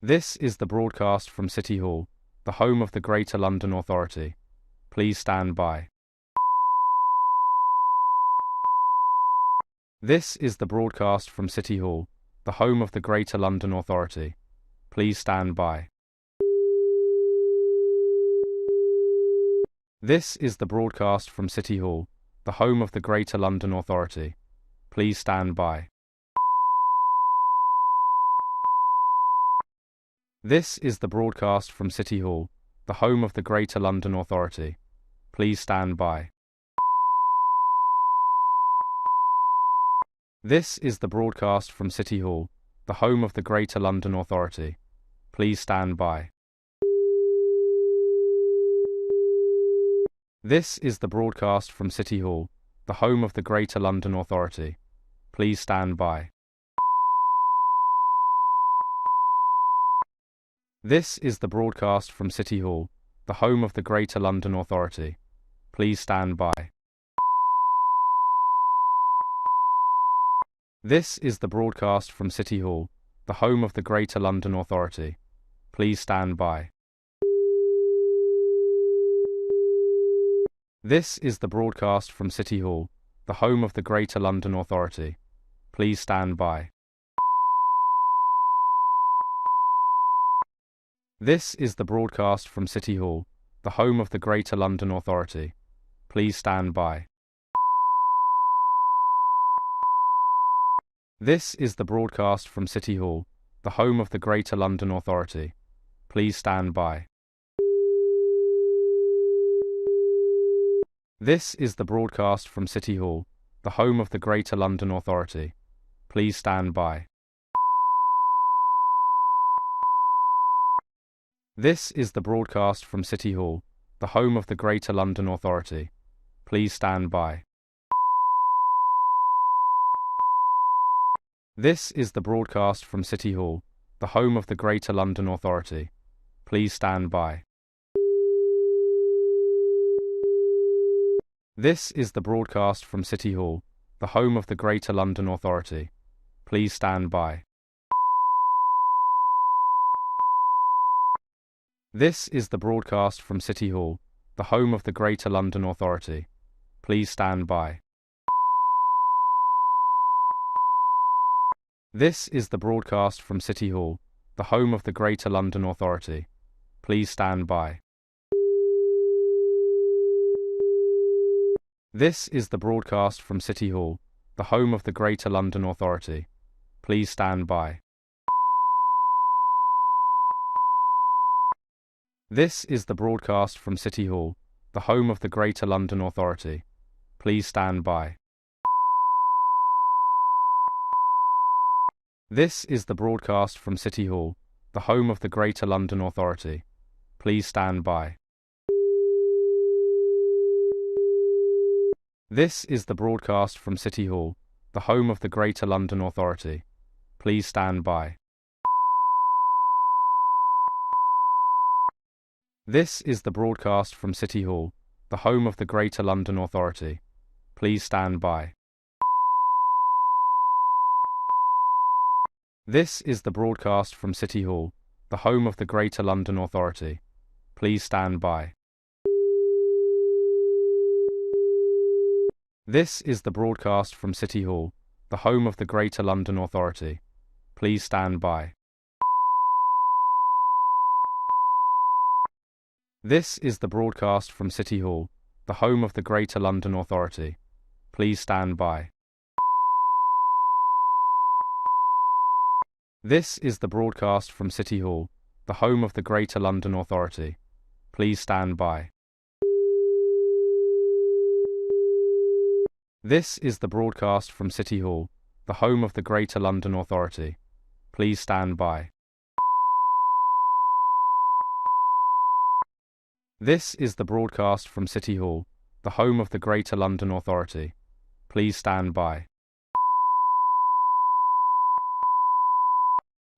This is the broadcast from City Hall, the home of the Greater London Authority. Please stand by. This is the broadcast from City Hall, the home of the Greater London Authority. Please stand by. This is the broadcast from City Hall, the home of the Greater London Authority. Please stand by. This is the broadcast from City Hall, the home of the Greater London Authority. Please stand by. This is the broadcast from City Hall, the home of the Greater London Authority. Please stand by. This is the broadcast from City Hall, the home of the Greater London Authority. Please stand by. This is the broadcast from City Hall, the home of the Greater London Authority. Please stand by. This is the broadcast from City Hall, the home of the Greater London Authority. Please stand by. This is the broadcast from City Hall, the home of the Greater London Authority. Please stand by. This is the broadcast from City Hall, the home of the Greater London Authority. Please stand by. This is the broadcast from City Hall, the home of the Greater London Authority. Please stand by. This is the broadcast from City Hall, the home of the Greater London Authority. Please stand by. This is the broadcast from City Hall, the home of the Greater London Authority. Please stand by. This is the broadcast from City Hall, the home of the Greater London Authority. Please stand by. This is the broadcast from City Hall, the home of the Greater London Authority. Please stand by. This is the broadcast from City Hall, the home of the Greater London Authority. Please stand by. This is the broadcast from City Hall, the home of the Greater London Authority. Please stand by. This is the broadcast from City Hall, the home of the Greater London Authority. Please stand by. This is the broadcast from City Hall, the home of the Greater London Authority. Please stand by. This is the broadcast from City Hall, the home of the Greater London Authority. Please stand by. This is the broadcast from City Hall, the home of the Greater London Authority. Please stand by. This is the broadcast from City Hall, the home of the Greater London Authority. Please stand by. This is the broadcast from City Hall, the home of the Greater London Authority. Please stand by. This is the broadcast from City Hall, the home of the Greater London Authority. Please stand by. This is the broadcast from City Hall, the home of the Greater London Authority. Please stand by. This is the broadcast from City Hall, the home of the Greater London Authority. Please stand by. This is the broadcast from City Hall, the home of the Greater London Authority. Please stand by. This is the broadcast from City Hall, the home of the Greater London Authority. Please stand by.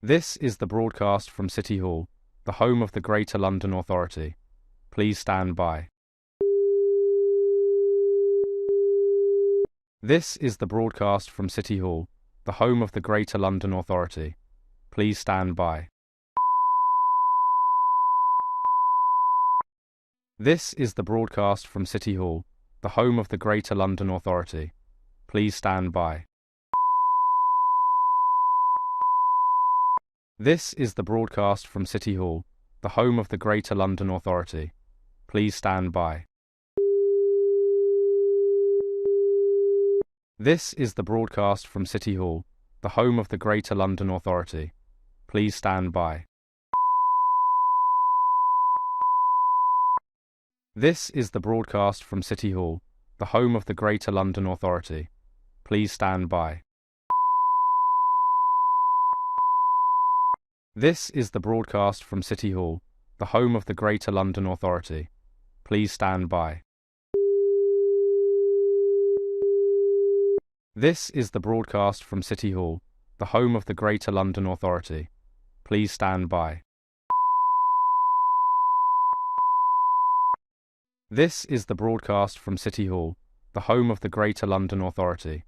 This is the broadcast from City Hall, the home of the Greater London Authority. Please stand by. This is the broadcast from City Hall, the home of the Greater London Authority. Please stand by. This is the broadcast from City Hall, the home of the Greater London Authority. Please stand by. This is the broadcast from City Hall, the home of the Greater London Authority. Please stand by. This is the broadcast from City Hall, the home of the Greater London Authority. Please stand by. This is the broadcast from City Hall, the home of the Greater London Authority. Please stand by. This is the broadcast from City Hall, the home of the Greater London Authority. Please stand by. This is the broadcast from City Hall, the home of the Greater London Authority. Please stand by. This is the broadcast from City Hall, the home of the Greater London Authority.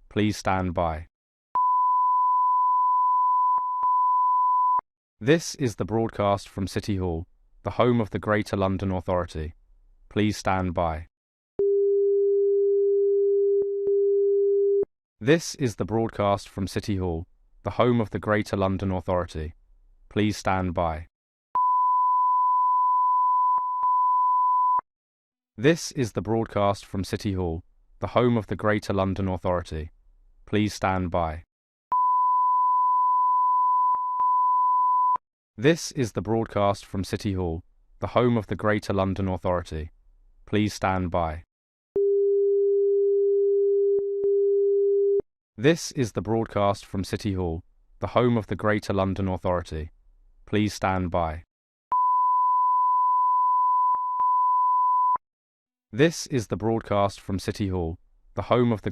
Please stand by. This is the broadcast from City Hall, the home of the Greater London Authority. Please stand by. This is the broadcast from City Hall, the home of the Greater London Authority. Please stand by. This is the broadcast from City Hall, the home of the Greater London Authority. Please stand by. This is the broadcast from City Hall, the home of the Greater London Authority. Please stand by. This is the broadcast from City Hall, the home of the Greater London Authority. Please stand by. This is the broadcast from City Hall, the home of the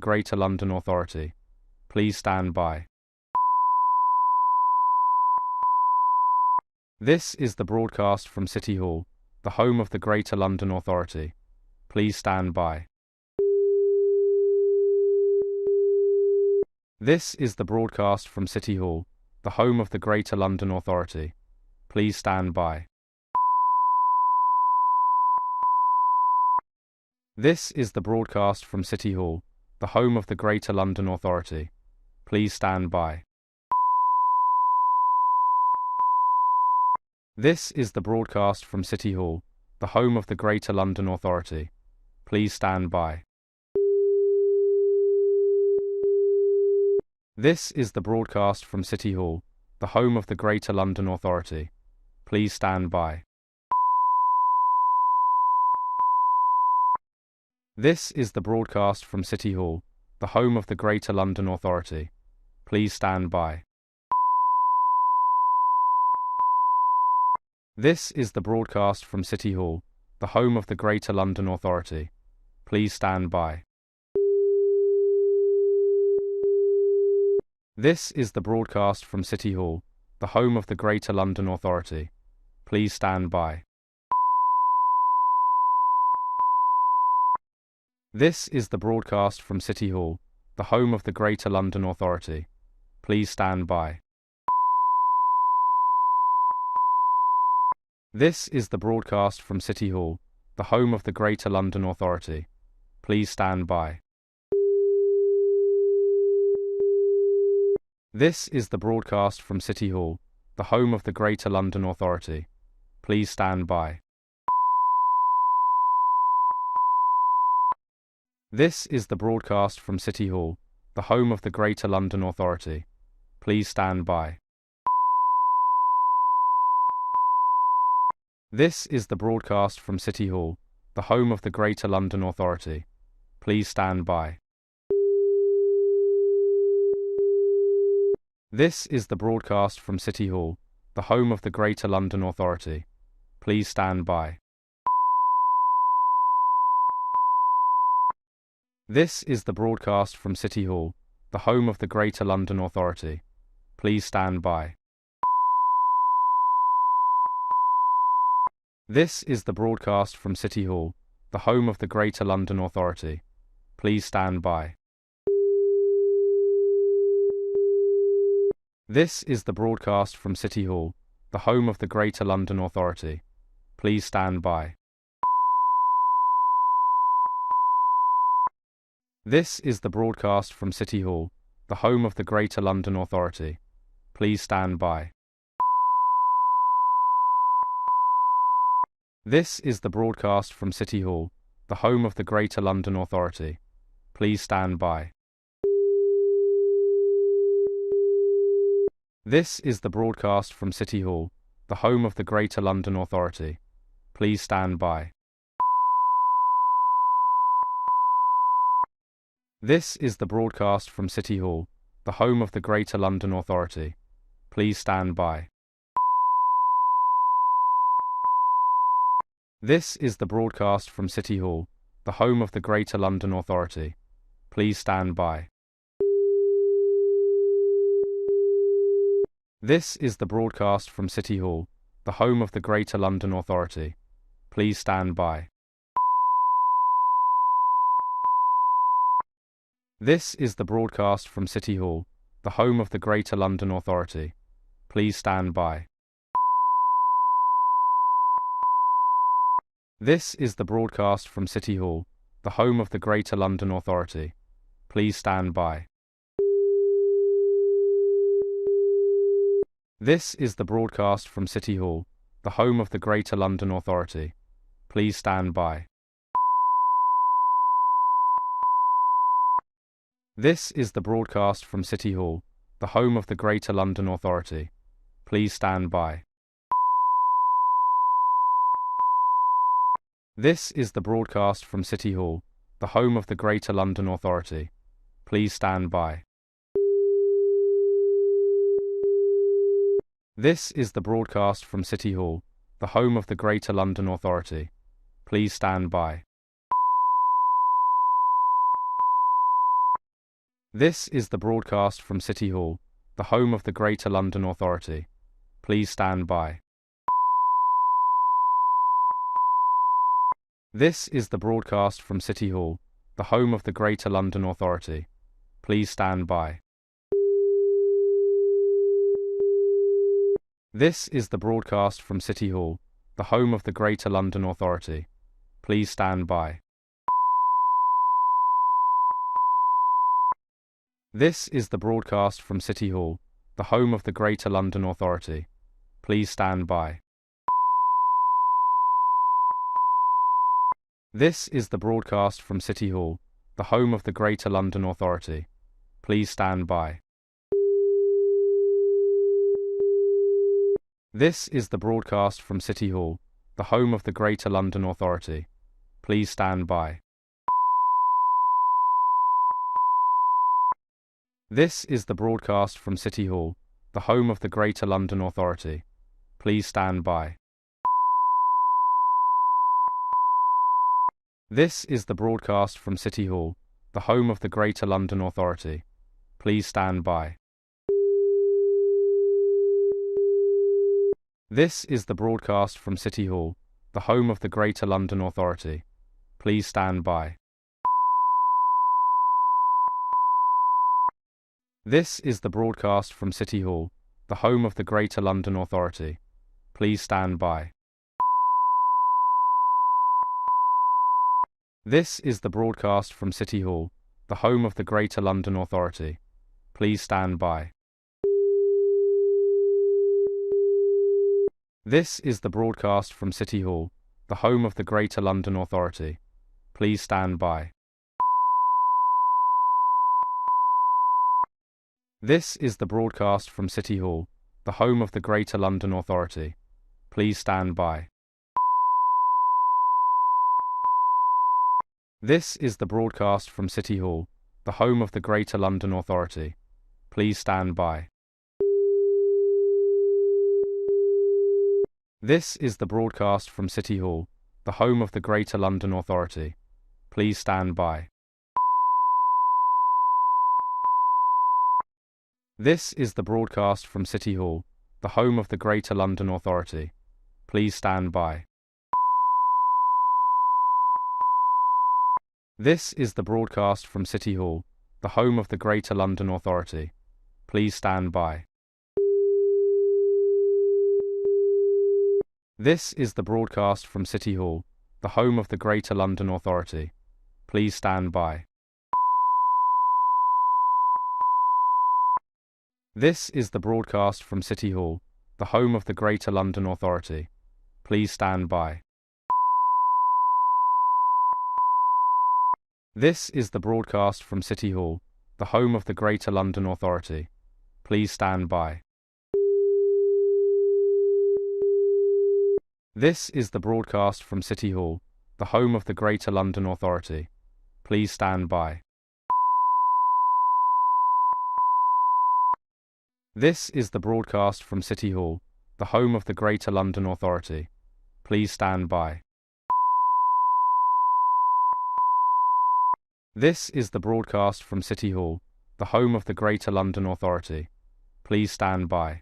Greater London Authority. Please stand by. This is the broadcast from City Hall, the home of the Greater London Authority. Please stand by. This is the broadcast from City Hall, the home of the Greater London Authority. Please stand by. This is the broadcast from City Hall, the home of the Greater London Authority. Please stand by. This is the broadcast from City Hall, the home of the Greater London Authority. Please stand by. This is the broadcast from City Hall, the home of the Greater London Authority. Please stand by. This is the broadcast from City Hall, the home of the Greater London Authority. Please stand by. This is the broadcast from City Hall, the home of the Greater London Authority. Please stand by. This is the broadcast from City Hall, the home of the Greater London Authority. Please stand by. This is the broadcast from City Hall, the home of the Greater London Authority. Please stand by. This is the broadcast from City Hall, the home of the Greater London Authority. Please stand by. This is the broadcast from City Hall, the home of the Greater London Authority. Please stand by. This is the broadcast from City Hall, the home of the Greater London Authority. Please stand by. This is the broadcast from City Hall, the home of the Greater London Authority. Please stand by. This is the broadcast from City Hall, the home of the Greater London Authority. Please stand by. This is the broadcast from City Hall, the home of the Greater London Authority. Please stand by. This is the broadcast from City Hall, the home of the Greater London Authority. Please stand by. This is the broadcast from City Hall, the home of the Greater London Authority. Please stand by. This is the broadcast from City Hall, the home of the Greater London Authority. Please stand by. This is the broadcast from City Hall, the home of the Greater London Authority. Please stand by. This is the broadcast from City Hall, the home of the Greater London Authority. Please stand by. This is the broadcast from City Hall, the home of the Greater London Authority. Please stand by. This is the broadcast from City Hall, the home of the Greater London Authority. Please stand by. This is the broadcast from City Hall, the home of the Greater London Authority. Please stand by. This is the broadcast from City Hall, the home of the Greater London Authority. Please stand by. This is the broadcast from City Hall, the home of the Greater London Authority. Please stand by. This is the broadcast from City Hall, the home of the Greater London Authority. Please stand by. This is the broadcast from City Hall, the home of the Greater London Authority. Please stand by. This is the broadcast from City Hall, the home of the Greater London Authority. Please stand by. This is the broadcast from City Hall, the home of the Greater London Authority. Please stand by. This is the broadcast from City Hall, the home of the Greater London Authority. Please stand by. This is the broadcast from City Hall, the home of the Greater London Authority. Please stand by. This is the broadcast from City Hall, the home of the Greater London Authority. Please stand by. This is the broadcast from City Hall, the home of the Greater London Authority. Please stand by. This is the broadcast from City Hall, the home of the Greater London Authority. Please stand by. This is the broadcast from City Hall, the home of the Greater London Authority. Please stand by. This is the broadcast from City Hall, the home of the Greater London Authority. Please stand by. This is the broadcast from City Hall, the home of the Greater London Authority. Please stand by. This is the broadcast from City Hall, the home of the Greater London Authority. Please stand by. This is the broadcast from City Hall, the home of the Greater London Authority. Please stand by. This is the broadcast from City Hall, the home of the Greater London Authority. Please stand by. This is the broadcast from City Hall, the home of the Greater London Authority. Please stand by. This is the broadcast from City Hall, the home of the Greater London Authority. Please stand by. This is the broadcast from City Hall, the home of the Greater London Authority. Please stand by. This is the broadcast from City Hall, the home of the Greater London Authority. Please stand by. This is the broadcast from City Hall, the home of the Greater London Authority. Please stand by. This is the broadcast from City Hall, the home of the Greater London Authority. Please stand by. This is the broadcast from City Hall, the home of the Greater London Authority. Please stand by. This is the broadcast from City Hall, the home of the Greater London Authority. Please stand by. This is the broadcast from City Hall, the home of the Greater London Authority. Please stand by. This is the broadcast from City Hall, the home of the Greater London Authority. Please stand by. This is the broadcast from City Hall, the home of the Greater London Authority. Please stand by. This is the broadcast from City Hall, the home of the Greater London Authority. Please stand by.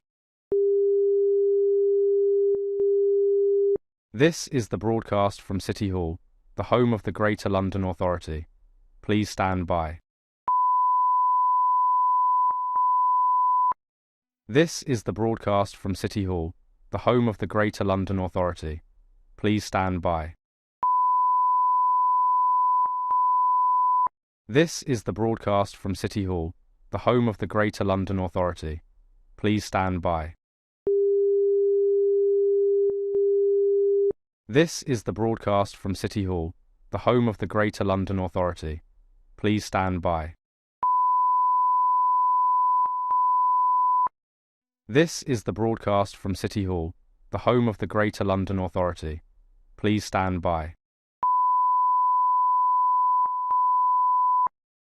This is the broadcast from City Hall, the home of the Greater London Authority. Please stand by. This is the broadcast from City Hall, the home of the Greater London Authority. Please stand by. This is the broadcast from City Hall, the home of the Greater London Authority. Please stand by. This is the broadcast from City Hall, the home of the Greater London Authority. Please stand by. This is the broadcast from City Hall, the home of the Greater London Authority. Please stand by.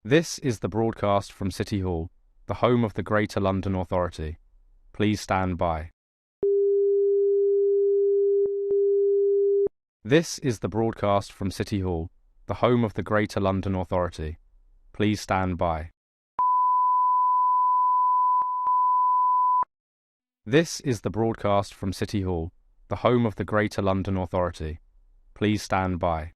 This is the broadcast from City Hall, the home of the Greater London Authority. Please stand by. This is the broadcast from City Hall, the home of the Greater London Authority. Please stand by. This is the broadcast from City Hall, the home of the Greater London Authority. Please stand by.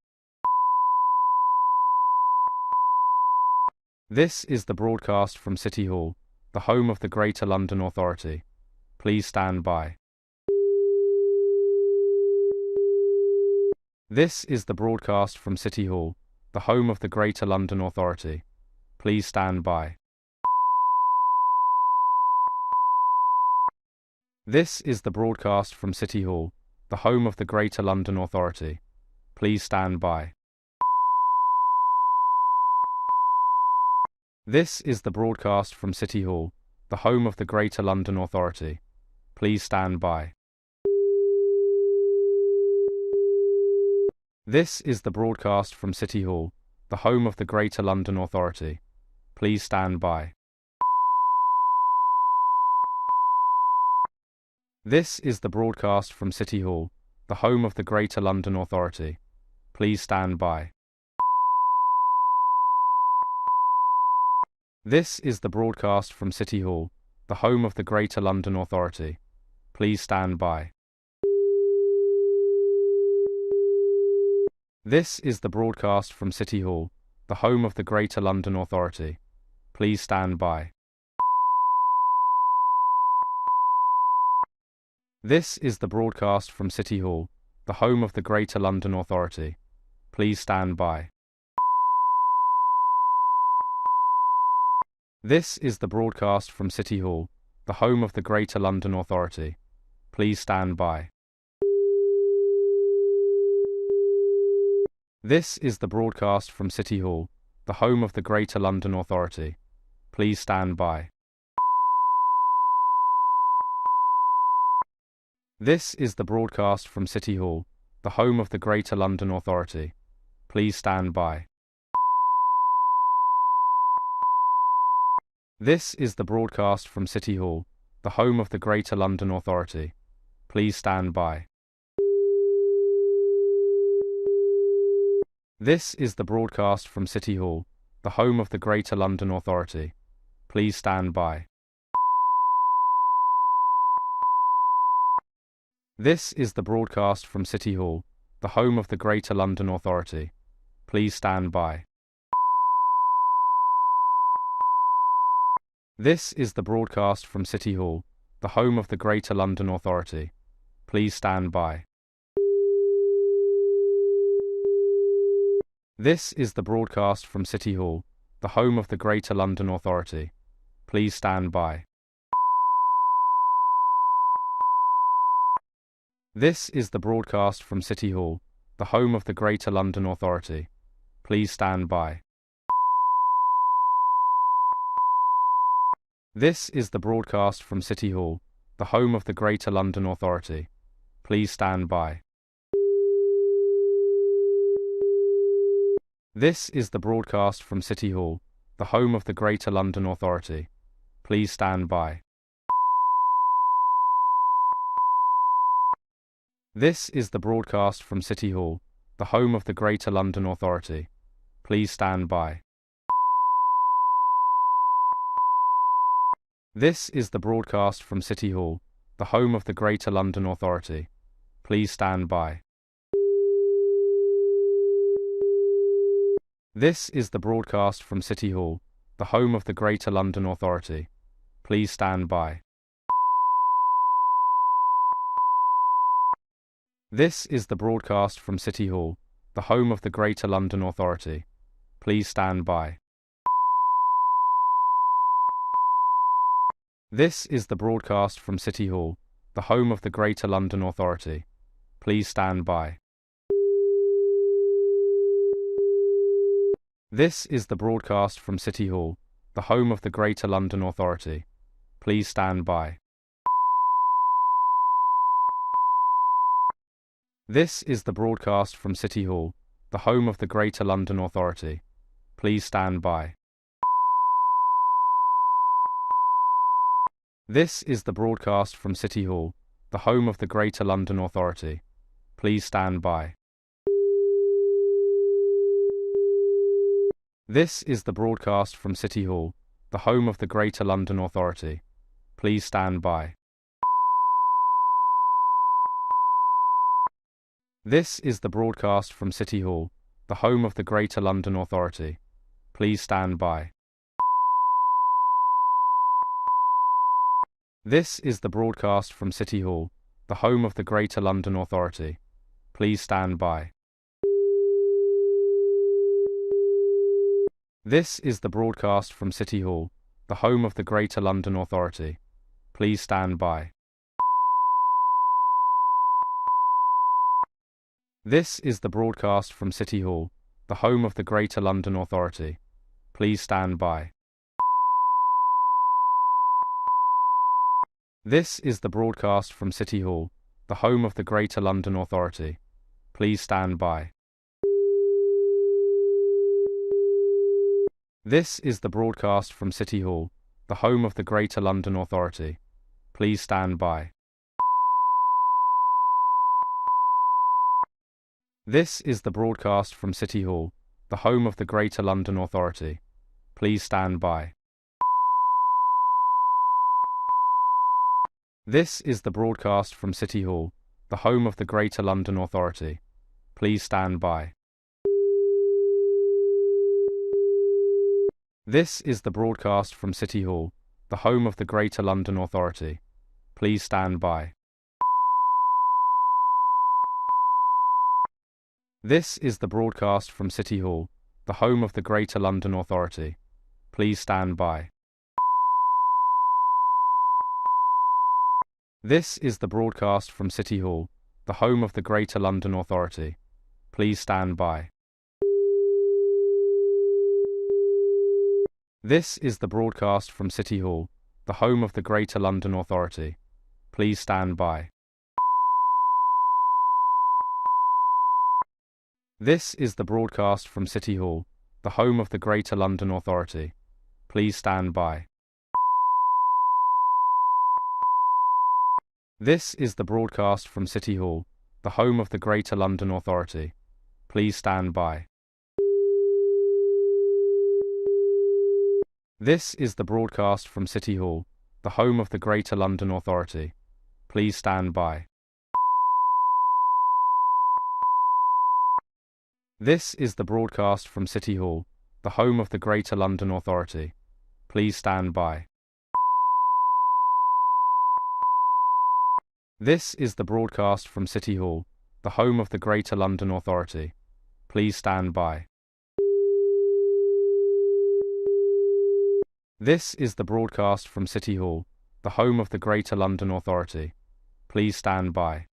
This is the broadcast from City Hall, the home of the Greater London Authority. Please stand by. This is the broadcast from City Hall, the home of the Greater London Authority. Please stand by. This is the broadcast from City Hall, the home of the Greater London Authority. Please stand by. This is the broadcast from City Hall, the home of the Greater London Authority. Please stand by. This is the broadcast from City Hall, the home of the Greater London Authority. Please stand by. This is the broadcast from City Hall, the home of the Greater London Authority. Please stand by. This is the broadcast from City Hall, the home of the Greater London Authority. Please stand by. This is the broadcast from City Hall, the home of the Greater London Authority. Please stand by. This is the broadcast from City Hall, the home of the Greater London Authority. Please stand by. This is the broadcast from City Hall, the home of the Greater London Authority. Please stand by. This is the broadcast from City Hall, the home of the Greater London Authority. Please stand by. This is the broadcast from City Hall, the home of the Greater London Authority. Please stand by. This is the broadcast from City Hall, the home of the Greater London Authority. Please stand by. This is the broadcast from City Hall, the home of the Greater London Authority. Please stand by. This is the broadcast from City Hall, the home of the Greater London Authority. Please stand by. This is the broadcast from City Hall, the home of the Greater London Authority. Please stand by. This is the broadcast from City Hall, the home of the Greater London Authority. Please stand by. This is the broadcast from City Hall, the home of the Greater London Authority. Please stand by. This is the broadcast from City Hall, the home of the Greater London Authority. Please stand by. This is the broadcast from City Hall, the home of the Greater London Authority. Please stand by. This is the broadcast from City Hall, the home of the Greater London Authority. Please stand by. This is the broadcast from City Hall, the home of the Greater London Authority. Please stand by. This is the broadcast from City Hall, the home of the Greater London Authority. Please stand by. This is the broadcast from City Hall, the home of the Greater London Authority. Please stand by. This is the broadcast from City Hall, the home of the Greater London Authority. Please stand by. This is the broadcast from City Hall, the home of the Greater London Authority. Please stand by. This is the broadcast from City Hall, the home of the Greater London Authority. Please stand by. This is the broadcast from City Hall, the home of the Greater London Authority. Please stand by. This is the broadcast from City Hall, the home of the Greater London Authority. Please stand by. This is the broadcast from City Hall, the home of the Greater London Authority. Please stand by. This is the broadcast from City Hall, the home of the Greater London Authority. Please stand by. This is the broadcast from City Hall, the home of the Greater London Authority. Please stand by. This is the broadcast from City Hall, the home of the Greater London Authority. Please stand by. This is the broadcast from City Hall, the home of the Greater London Authority. Please stand by. This is the broadcast from City Hall, the home of the Greater London Authority. Please stand by. This is the broadcast from City Hall, the home of the Greater London Authority. Please stand by. This is the broadcast from City Hall, the home of the Greater London Authority. Please stand by. This is the broadcast from City Hall, the home of the Greater London Authority. Please stand by. This is the broadcast from City Hall, the home of the Greater London Authority. Please stand by. This is the broadcast from City Hall, the home of the Greater London Authority. Please stand by. This is the broadcast from City Hall, the home of the Greater London Authority. Please stand by. This is the broadcast from City Hall, the home of the Greater London Authority. Please stand by. This is the broadcast from City Hall, the home of the Greater London Authority. Please stand by. This is the broadcast from City Hall, the home of the Greater London Authority. Please stand by. This is the broadcast from City Hall, the home of the Greater London Authority. Please stand by. This is the broadcast from City Hall, the home of the Greater London Authority. Please stand by. This is the broadcast from City Hall, the home of the Greater London Authority. Please stand by.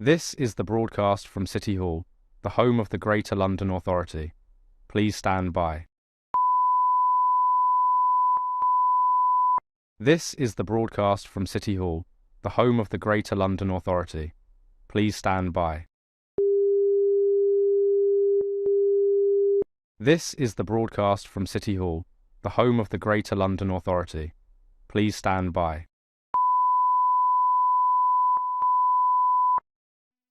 This is the broadcast from City Hall, the home of the Greater London Authority. Please stand by. This is the broadcast from City Hall, the home of the Greater London Authority. Please stand by. This is the broadcast from City Hall, the home of the Greater London Authority. Please stand by.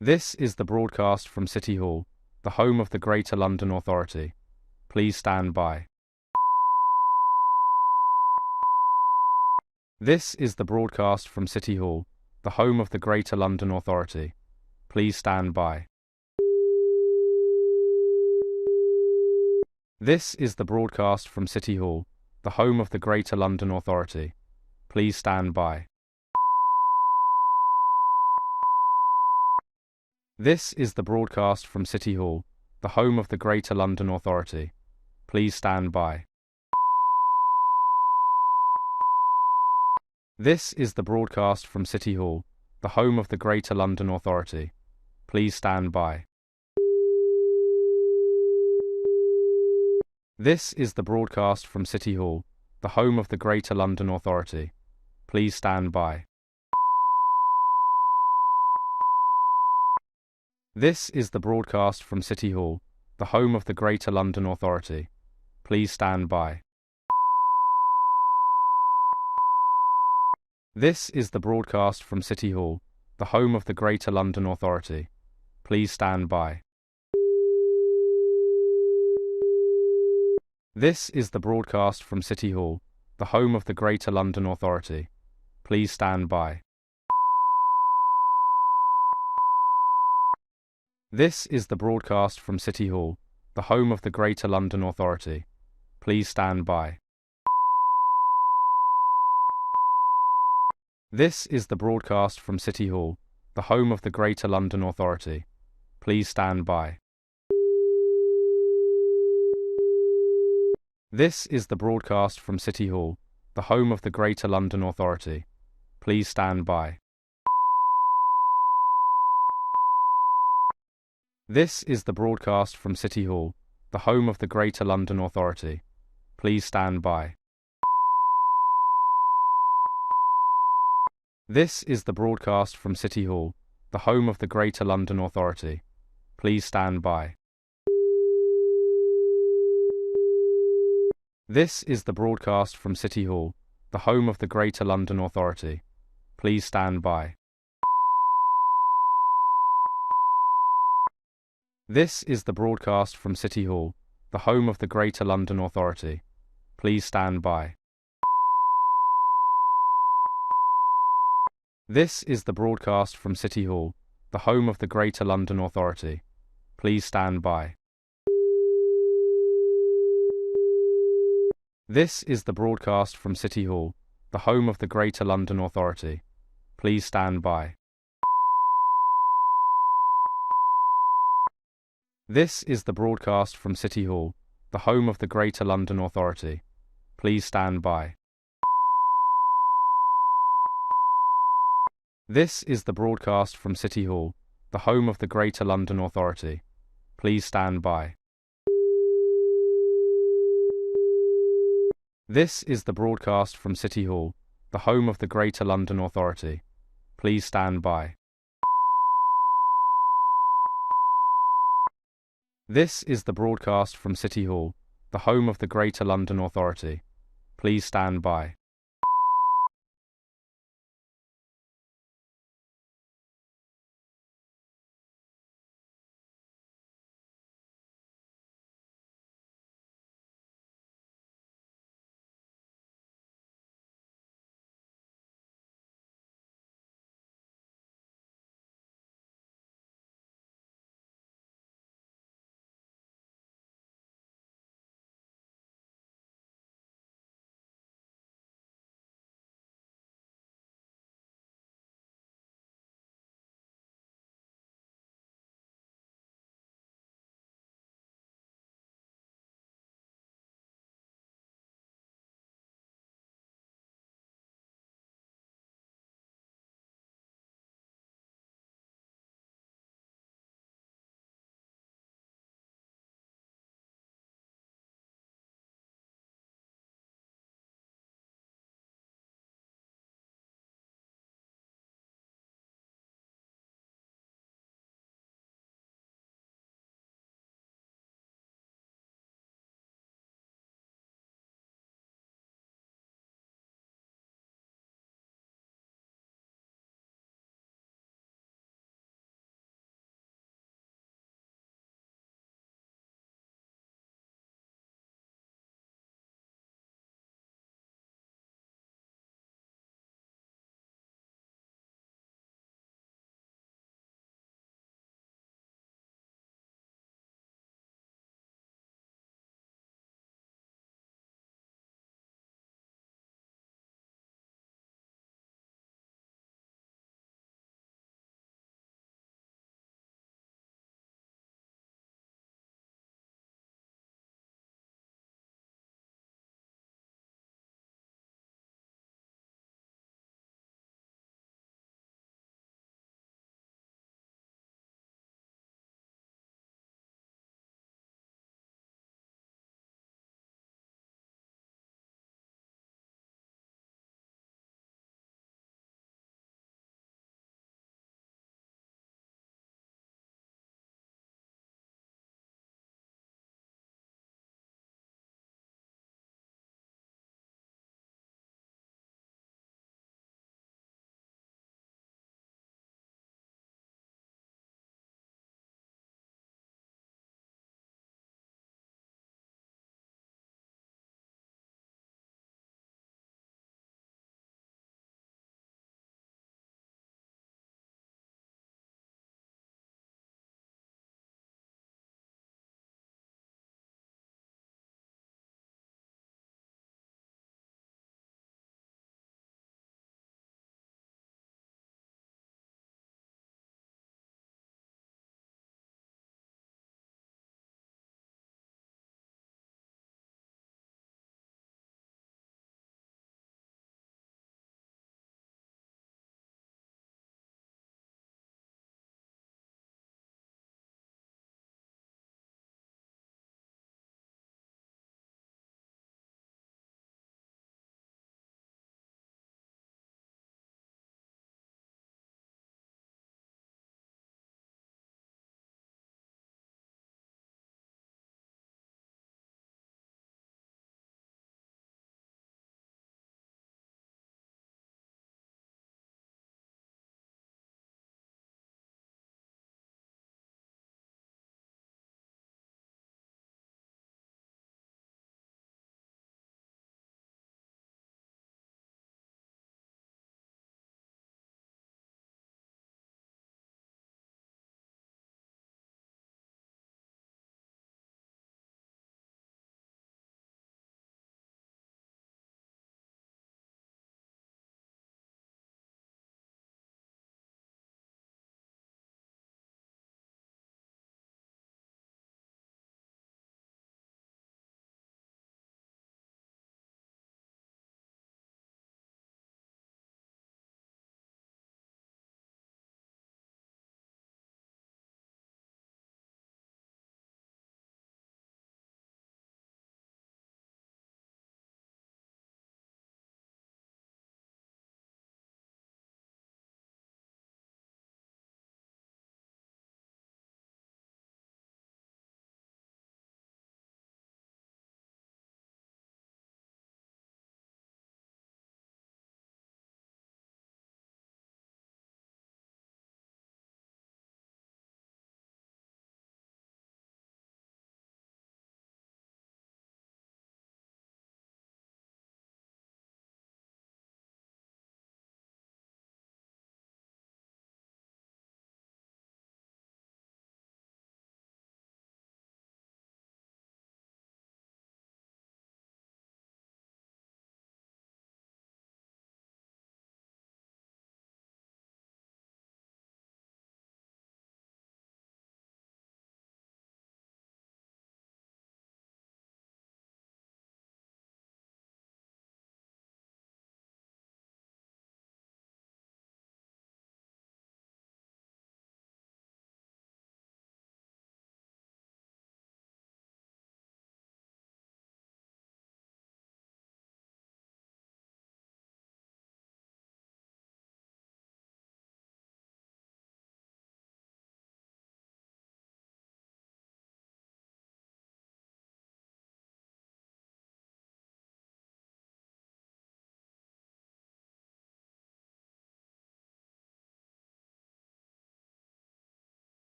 This is the broadcast from City Hall, the home of the Greater London Authority. Please stand by. This is the broadcast from City Hall, the home of the Greater London Authority. Please stand by. This is the broadcast from City Hall, the home of the Greater London Authority. Please stand by. This is the broadcast from City Hall, the home of the Greater London Authority. Please stand by. This is the broadcast from City Hall, the home of the Greater London Authority. Please stand by. This is the broadcast from City Hall, the home of the Greater London Authority. Please stand by. This is the broadcast from City Hall, the home of the Greater London Authority. Please stand by. This is the broadcast from City Hall, the home of the Greater London Authority. Please stand by. This is the broadcast from City Hall, the home of the Greater London Authority. Please stand by. This is the broadcast from City Hall, the home of the Greater London Authority. Please stand by. This is the broadcast from City Hall, the home of the Greater London Authority. Please stand by. This is the broadcast from City Hall, the home of the Greater London Authority. Please stand by. This is the broadcast from City Hall, the home of the Greater London Authority. Please stand by. This is the broadcast from City Hall, the home of the Greater London Authority. Please stand by. This is the broadcast from City Hall, the home of the Greater London Authority. Please stand by. This is the broadcast from City Hall, the home of the Greater London Authority. Please stand by. This is the broadcast from City Hall, the home of the Greater London Authority. Please stand by. This is the broadcast from City Hall, the home of the Greater London Authority. Please stand by. This is the broadcast from City Hall, the home of the Greater London Authority. Please stand by. This is the broadcast from City Hall, the home of the Greater London Authority. Please stand by. This is the broadcast from City Hall, the home of the Greater London Authority. Please stand by. This is the broadcast from City Hall, the home of the Greater London Authority. Please stand by.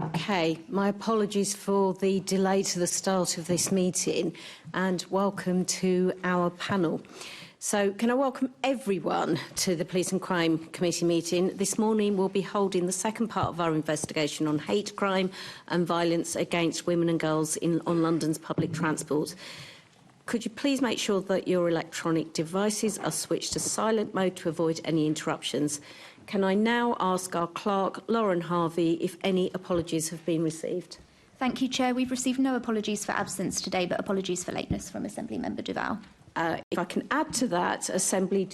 Okay, my apologies for the delay to the start of this meeting, and welcome to our panel. So can I welcome everyone to the Police and Crime Committee meeting. This morning we'll be holding the second part of our investigation on hate crime and violence against women and girls on London's public transport. Could you please make sure that your electronic devices are switched to silent mode to avoid any interruptions? Can I now ask our clerk, Lauren Harvey, if any apologies have been received? Thank you, Chair. We've received no apologies for absence today, but apologies for lateness from Assembly Member Duval. If I can add to that, Assembly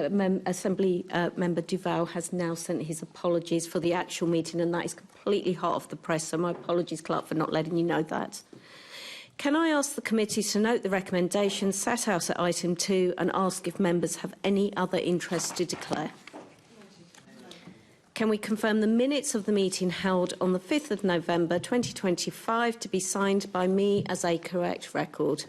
Member Duval has now sent his apologies for the actual meeting, and that is completely hot off the press, so my apologies, Clerk, for not letting you know that. Can I ask the committee to note the recommendations set out at item 2 and ask if members have any other interest to declare? Can we confirm the minutes of the meeting held on the 5th of November 2025 to be signed by me as a correct record?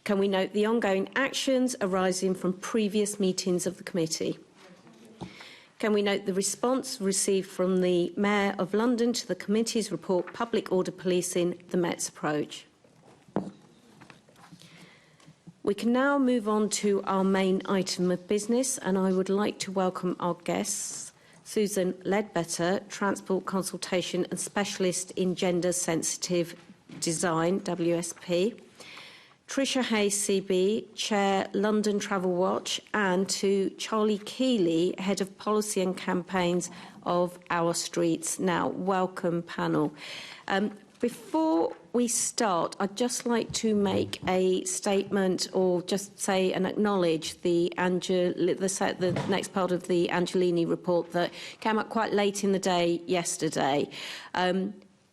Can we note the ongoing actions arising from previous meetings of the committee? Can we note the response received from the Mayor of London to the committee's report, Public Order Policing, the Met's Approach? We can now move on to our main item of business, and I would like to welcome our guests, Susan Ledbetter, Transport Consultation and Specialist in Gender Sensitive Design, WSP, Tricia Hayes, CB, Chair, London Travel Watch, and to Charlie Keeley, Head of Policy and Campaigns of Our Streets. Now, welcome, panel. Before we start, I'd just like to make a statement or just say and acknowledge the next part of the Angelini report that came out quite late in the day yesterday.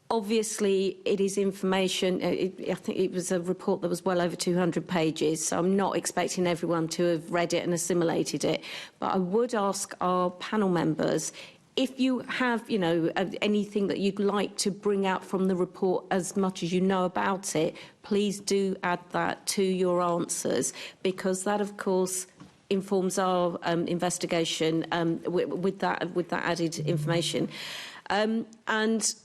Obviously, it is information. I think it was a report that was well over 200 pages, so I'm not expecting everyone to have read it and assimilated it. But I would ask our panel members, if you have, anything that you'd like to bring out from the report as much as you know about it, please do add that to your answers, because that, of course, informs our investigation with that added information. And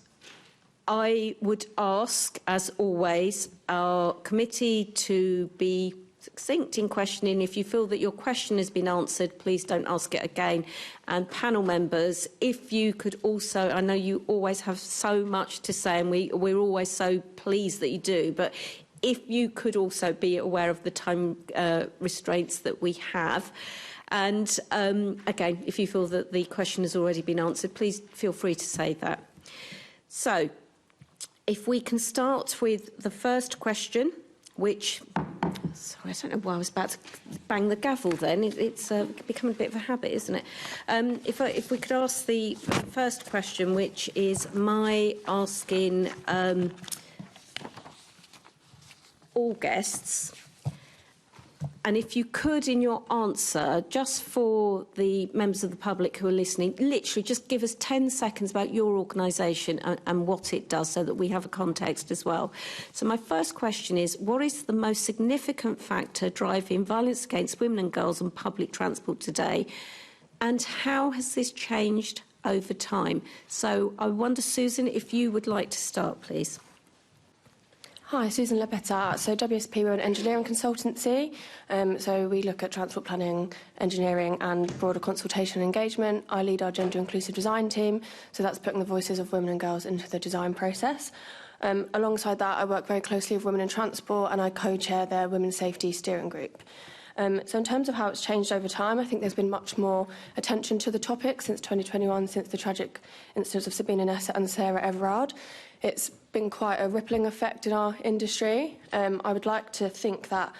I would ask, as always, our committee to be succinct in questioning. If you feel that your question has been answered, please don't ask it again. And panel members, if you could also, I know you always have so much to say, and we're always so pleased that you do, but if you could also be aware of the time restraints that we have. And again, if you feel that the question has already been answered, please feel free to say that. So, if we can start with the first question, which, sorry, I don't know why I was about to bang the gavel then. It's become a bit of a habit, isn't it? If we could ask the first question, which is my asking all guests, and if you could, in your answer, just for the members of the public who are listening, literally just give us 10 seconds about your organisation and what it does so that we have a context as well. So my first question is, what is the most significant factor driving violence against women and girls on public transport today? And how has this changed over time? So I wonder, Susan, if you would like to start, please. Hi, Susan Ledbetter. So WSP, we're an engineering consultancy. So we look at transport planning, engineering and broader consultation and engagement. I lead our gender inclusive design team. So that's putting the voices of women and girls into the design process. Alongside that, I work very closely with Women in Transport and I co-chair their Women's Safety Steering Group. So in terms of how it's changed over time, I think there's been much more attention to the topic since 2021, since the tragic incidents of Sabina Nessa and Sarah Everard. It's been quite a rippling effect in our industry. I would like to think that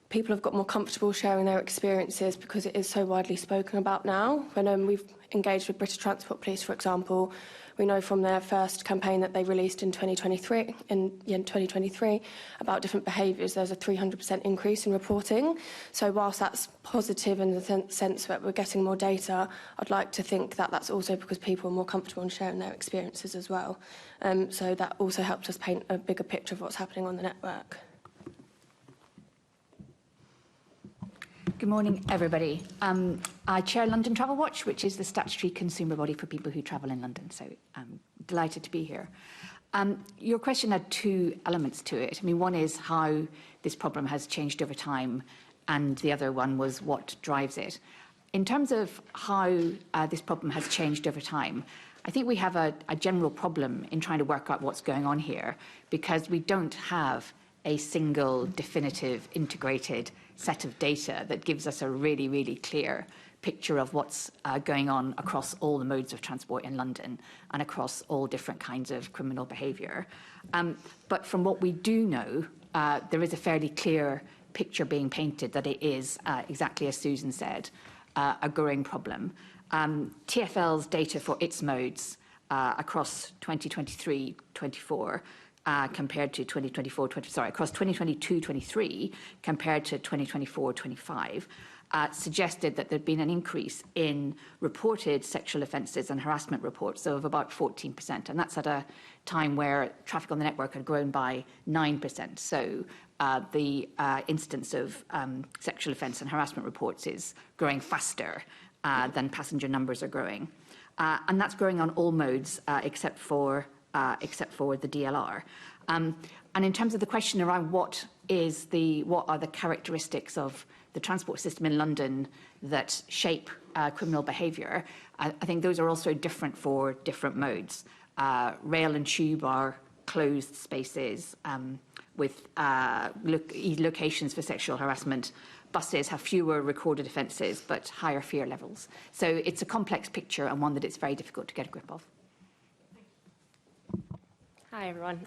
people have got more comfortable sharing their experiences because it is so widely spoken about now. When we've engaged with British Transport Police, for example, we know from their first campaign that they released in 2023 about different behaviours, there's a 300% increase in reporting. So whilst that's positive in the sense that we're getting more data, I'd like to think that that's also because people are more comfortable in sharing their experiences as well. So that also helps us paint a bigger picture of what's happening on the network. Good morning, everybody. I chair London Travel Watch, which is the statutory consumer body for people who travel in London. So Delighted to be here. Your question had two elements to it. I mean, one is how this problem has changed over time, and the other one was what drives it. In terms of how this problem has changed over time, I think we have a general problem in trying to work out what's going on here, because we don't have a single, definitive, integrated set of data that gives us a really, really clear picture of what's going on across all the modes of transport in London and across all different kinds of criminal behaviour. But from what we do know, there is a fairly clear picture being painted that it is, exactly as Susan said, a growing problem. TfL's data for its modes across 2023-24 compared to 2024-25, across 2022-23 compared to 2024-25, suggested that there'd been an increase in reported sexual offences and harassment reports of about 14%. And that's at a time where traffic on the network had grown by 9%. So the instance of sexual offence and harassment reports is growing faster than passenger numbers are growing. And that's growing on all modes except for the DLR. And in terms of the question around what are the characteristics of the transport system in London that shape criminal behaviour, I think those are also different for different modes. Rail and tube are closed spaces with locations for sexual harassment. Buses have fewer recorded offences but higher fear levels. So it's a complex picture and one that it's very difficult to get a grip of. Hi everyone.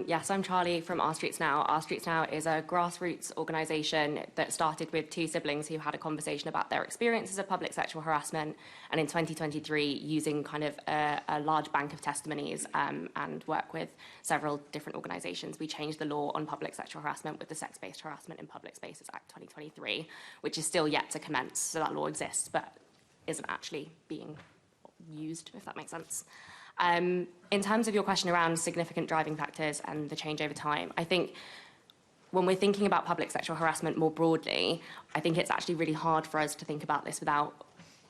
Yes, I'm Charlie from Our Streets Now. Our Streets Now is a grassroots organisation that started with two siblings who had a conversation about their experiences of public sexual harassment, and in 2023, using kind of a large bank of testimonies and work with several different organisations, we changed the law on public sexual harassment with the Sex-Based Harassment in Public Spaces Act 2023, which is still yet to commence. So that law exists, but isn't actually being used, if that makes sense. In terms of your question around significant driving factors and the change over time, I think when we're thinking about public sexual harassment more broadly, I think it's actually really hard for us to think about this without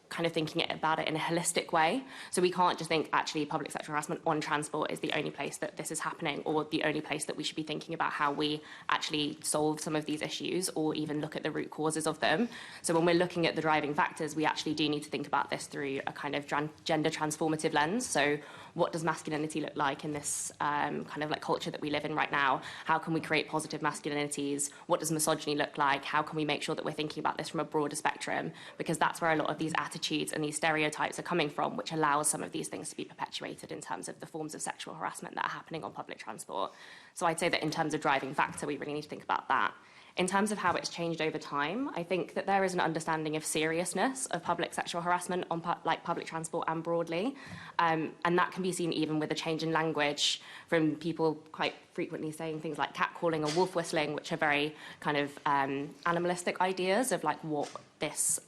kind of thinking about it in a holistic way. So we can't just think actually public sexual harassment on transport is the only place that this is happening, or the only place that we should be thinking about how we actually solve some of these issues or even look at the root causes of them. So when we're looking at the driving factors, we actually do need to think about this through a kind of gender transformative lens. So what does masculinity look like in this kind of like culture that we live in right now? How can we create positive masculinities? What does misogyny look like? How can we make sure that we're thinking about this from a broader spectrum? Because that's where a lot of these attitudes and these stereotypes are coming from, which allows some of these things to be perpetuated in terms of the forms of sexual harassment that are happening on public transport. So I'd say that in terms of driving factor, we really need to think about that. In terms of how it's changed over time, I think that there is an understanding of seriousness of public sexual harassment on public transport and broadly. And that can be seen even with a change in language from people quite frequently saying things like catcalling or wolf whistling, which are very kind of animalistic ideas of like what this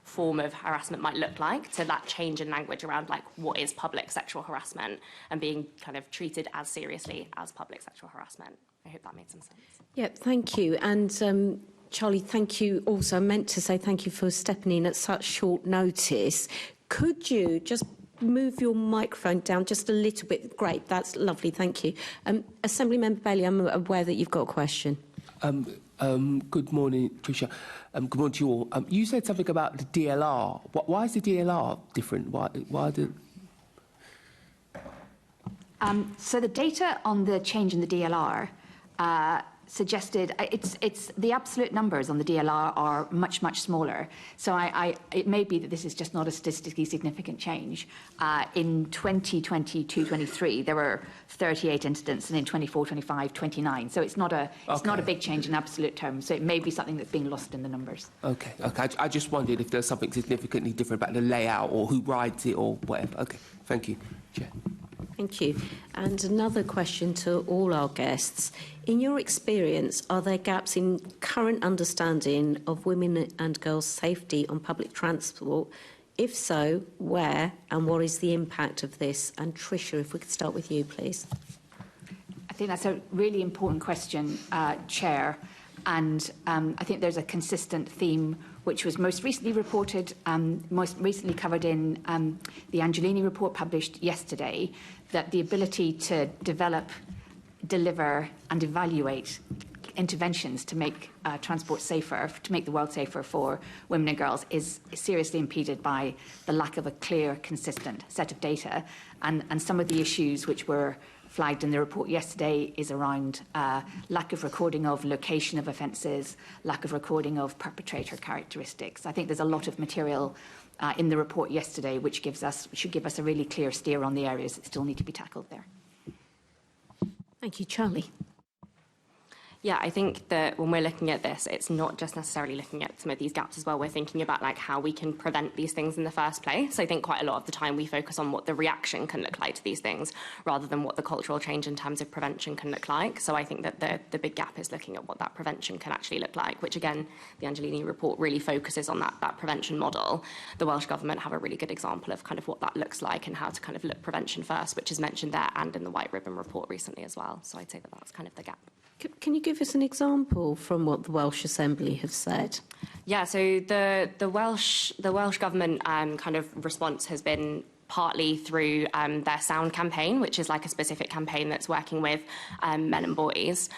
form of harassment might look like, to that change in language around like what is public sexual harassment and being kind of treated as seriously as public sexual harassment. I hope that made some sense. Yeah, thank you. And Charlie, thank you also. I meant to say thank you for stepping in at such short notice. Could you just move your microphone down just a little bit? Great, that's lovely, thank you. Assemblymember Bailey, I'm aware that you've got a question. Good morning, Tricia. Good morning to you all. You said something about the DLR. Why is the DLR different? So the data on the change in the DLR suggested it's the absolute numbers on the DLR are much, much smaller. So it may be that this is just not a statistically significant change. In 2022-23, there were 38 incidents, and in 24-25, 29. So it's not a big change in absolute terms. So it may be something that's being lost in the numbers. Okay. I just wondered if there's something significantly different about the layout or who rides it or whatever. Okay. Thank you, Chair. Thank you. And another question to all our guests. In your experience, are there gaps in current understanding of women and girls' safety on public transport? If so, where and what is the impact of this? And Tricia, if we could start with you, please. I think that's a really important question, Chair. And I think there's a consistent theme which was most recently reported, most recently covered in the Angelini report published yesterday, that the ability to develop, deliver and evaluate interventions to make transport safer, to make the world safer for women and girls is seriously impeded by the lack of a clear, consistent set of data. And some of the issues which were flagged in the report yesterday is around lack of recording of location of offences, lack of recording of perpetrator characteristics. I think there's a lot of material in the report yesterday which should give us a really clear steer on the areas that still need to be tackled there. Thank you, Charlie. Yeah, I think that when we're looking at this, it's not just necessarily looking at some of these gaps as well. We're thinking about like how we can prevent these things in the first place. I think quite a lot of the time we focus on what the reaction can look like to these things rather than what the cultural change in terms of prevention can look like. So I think that the big gap is looking at what that prevention can actually look like, which again, the Angelini report really focuses on that prevention model. The Welsh Government have a really good example of kind of what that looks like and how to kind of look prevention first, which is mentioned there and in the White Ribbon report recently as well. So I'd say that that's kind of the gap. Can you give us an example from what the Welsh Assembly have said? Yeah, so the Welsh Government kind of response has been partly through their Sound campaign, which is like a specific campaign that's working with men and boys.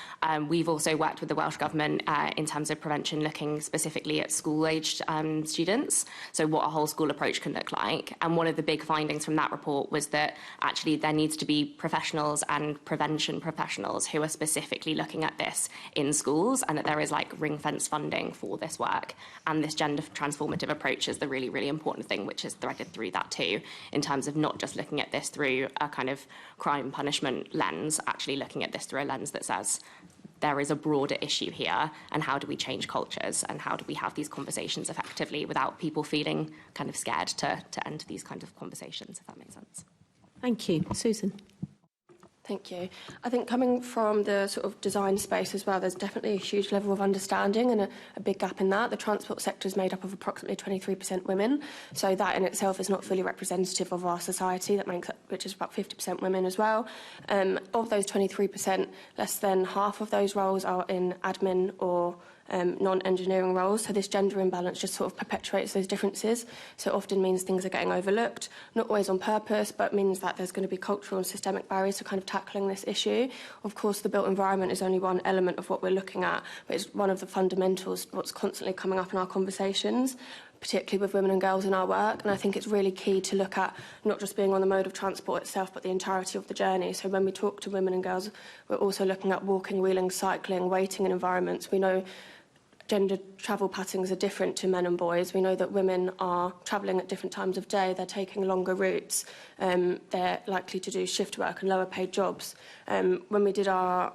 We've also worked with the Welsh Government in terms of prevention, looking specifically at school-aged students, so what a whole school approach can look like. And one of the big findings from that report was that actually there needs to be professionals and prevention professionals who are specifically looking at this in schools, and that there is like ring-fence funding for this work. And this gender transformative approach is the really, really important thing, which is threaded through that too, in terms of not just looking at this through a kind of crime punishment lens, actually looking at this through a lens that says there is a broader issue here, and how do we change cultures, and how do we have these conversations effectively without people feeling kind of scared to enter these kind of conversations, if that makes sense. Thank you. Susan. Thank you. I think coming from the sort of design space as well, there's definitely a huge level of understanding and a big gap in that. The transport sector is made up of approximately 23% women, so that in itself is not fully representative of our society, which is about 50% women as well. Of those 23%, less than half of those roles are in admin or non-engineering roles, so this gender imbalance just sort of perpetuates those differences. So it often means things are getting overlooked, not always on purpose, but means that there's going to be cultural and systemic barriers to kind of tackling this issue. Of course, the built environment is only one element of what we're looking at, but it's one of the fundamentals, what's constantly coming up in our conversations, particularly with women and girls in our work. And I think it's really key to look at not just being on the mode of transport itself, but the entirety of the journey. So when we talk to women and girls, we're also looking at walking, wheeling, cycling, waiting in environments. We know gender travel patterns are different to men and boys. We know that women are travelling at different times of day, they're taking longer routes, they're likely to do shift work and lower paid jobs. When we did our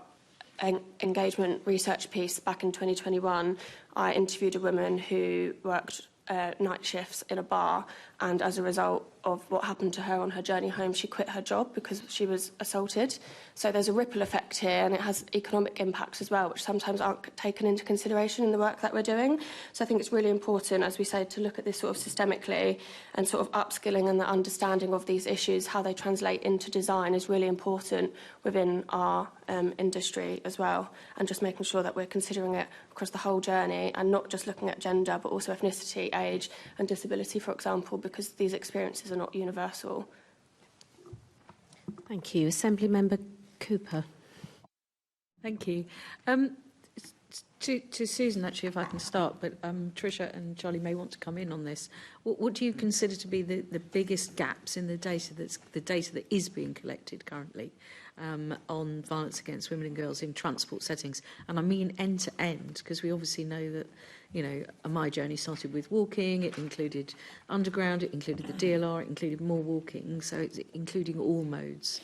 engagement research piece back in 2021, I interviewed a woman who worked night shifts in a bar, and as a result of what happened to her on her journey home, she quit her job because she was assaulted. So there's a ripple effect here, and it has economic impacts as well, which sometimes aren't taken into consideration in the work that we're doing. So I think it's really important, as we say, to look at this sort of systemically, and sort of upskilling and the understanding of these issues, how they translate into design is really important within our industry as well, and just making sure that we're considering it across the whole journey and not just looking at gender, but also ethnicity, age and disability, for example, because these experiences are not universal. Thank you. Assembly Member Cooper. Thank you. To Susan, actually, if I can start, but Tricia and Charlie may want to come in on this. What do you consider to be the biggest gaps in the data that is being collected currently on violence against women and girls in transport settings? And I mean end to end, because we obviously know that, you know, my journey started with walking. It included underground, it included the DLR, it included more walking, so it's including all modes.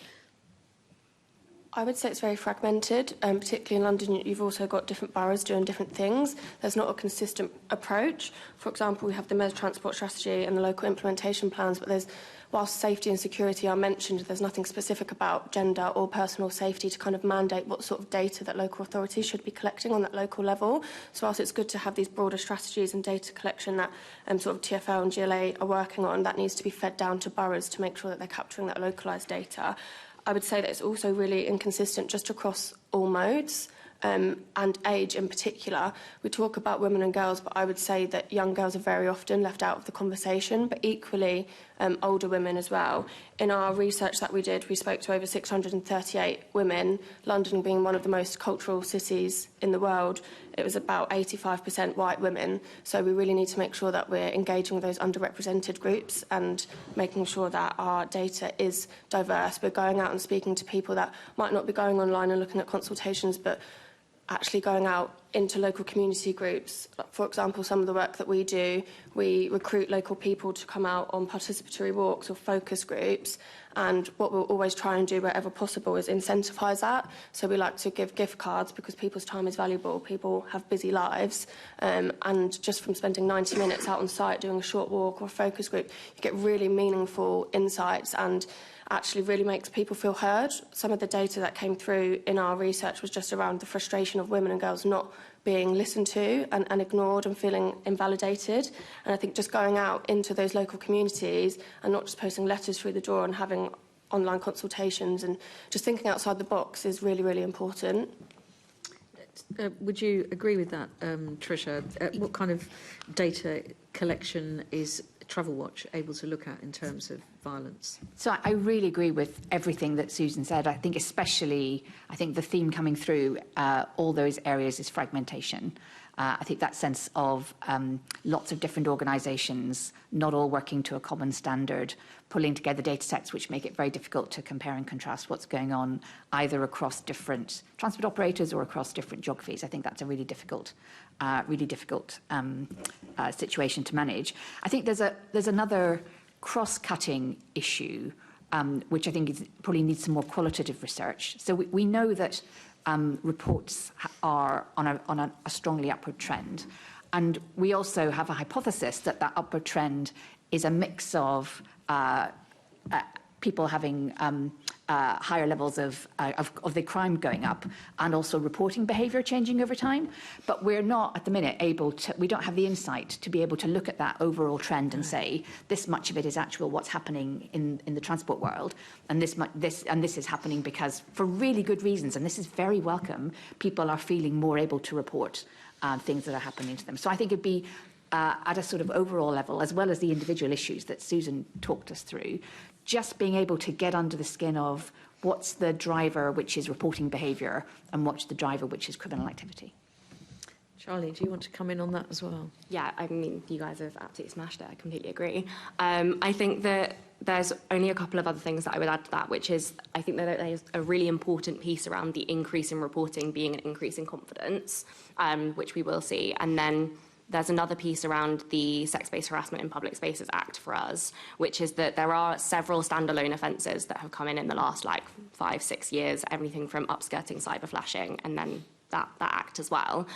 I would say it's very fragmented, particularly in London. You've also got different boroughs doing different things. There's not a consistent approach. For example, we have the Measure Transport Strategy and the local implementation plans, but whilst safety and security are mentioned, there's nothing specific about gender or personal safety to kind of mandate what sort of data that local authorities should be collecting on that local level. So whilst it's good to have these broader strategies and data collection that sort of TfL and GLA are working on, that needs to be fed down to boroughs to make sure that they're capturing that localised data. I would say that it's also really inconsistent just across all modes. and age in particular. We talk about women and girls, but I would say that young girls are very often left out of the conversation, but equally older women as well. In our research that we did, we spoke to over 638 women, London being one of the most cultural cities in the world. It was about 85% white women, so we really need to make sure that we're engaging with those underrepresented groups and making sure that our data is diverse. We're going out and speaking to people that might not be going online and looking at consultations, but actually going out into local community groups. For example, some of the work that we do, we recruit local people to come out on participatory walks or focus groups, and what we'll always try and do wherever possible is incentivise that. So we like to give gift cards because people's time is valuable, people have busy lives, and just from spending 90 minutes out on site doing a short walk or a focus group, you get really meaningful insights and actually really makes people feel heard. Some of the data that came through in our research was just around the frustration of women and girls not being listened to and ignored and feeling invalidated. And I think just going out into those local communities and not just posting letters through the door and having online consultations and just thinking outside the box is really, really important. Would you agree with that, Tricia? What kind of data collection is Travel Watch able to look at in terms of violence? So I really agree with everything that Susan said. I think especially, the theme coming through all those areas is fragmentation. I think that sense of lots of different organisations, not all working to a common standard, pulling together data sets which make it very difficult to compare and contrast what's going on either across different transport operators or across different geographies. I think that's a really difficult situation to manage. I think there's another cross-cutting issue which I think probably needs some more qualitative research. So we know that reports are on a strongly upward trend, and we also have a hypothesis that that upward trend is a mix of people having higher levels of the crime going up and also reporting behaviour changing over time. But we're not at the minute able to, we don't have the insight to be able to look at that overall trend and say this much of it is actual what's happening in the transport world, and this is happening because for really good reasons, and this is very welcome, people are feeling more able to report things that are happening to them. So I think it'd be at a sort of overall level, as well as the individual issues that Susan talked us through, just being able to get under the skin of what's the driver which is reporting behaviour and what's the driver which is criminal activity. Charlie, do you want to come in on that as well? Yeah, I mean, you guys have absolutely smashed it. I completely agree. I think that there's only a couple of other things that I would add to that, which is I think that there's a really important piece around the increase in reporting being an increase in confidence, which we will see. And then there's another piece around the Sex-Based Harassment in Public Spaces Act for us, which is that there are several standalone offences that have come in the last 5-6 years, everything from upskirting, cyber flashing, and then that act as well.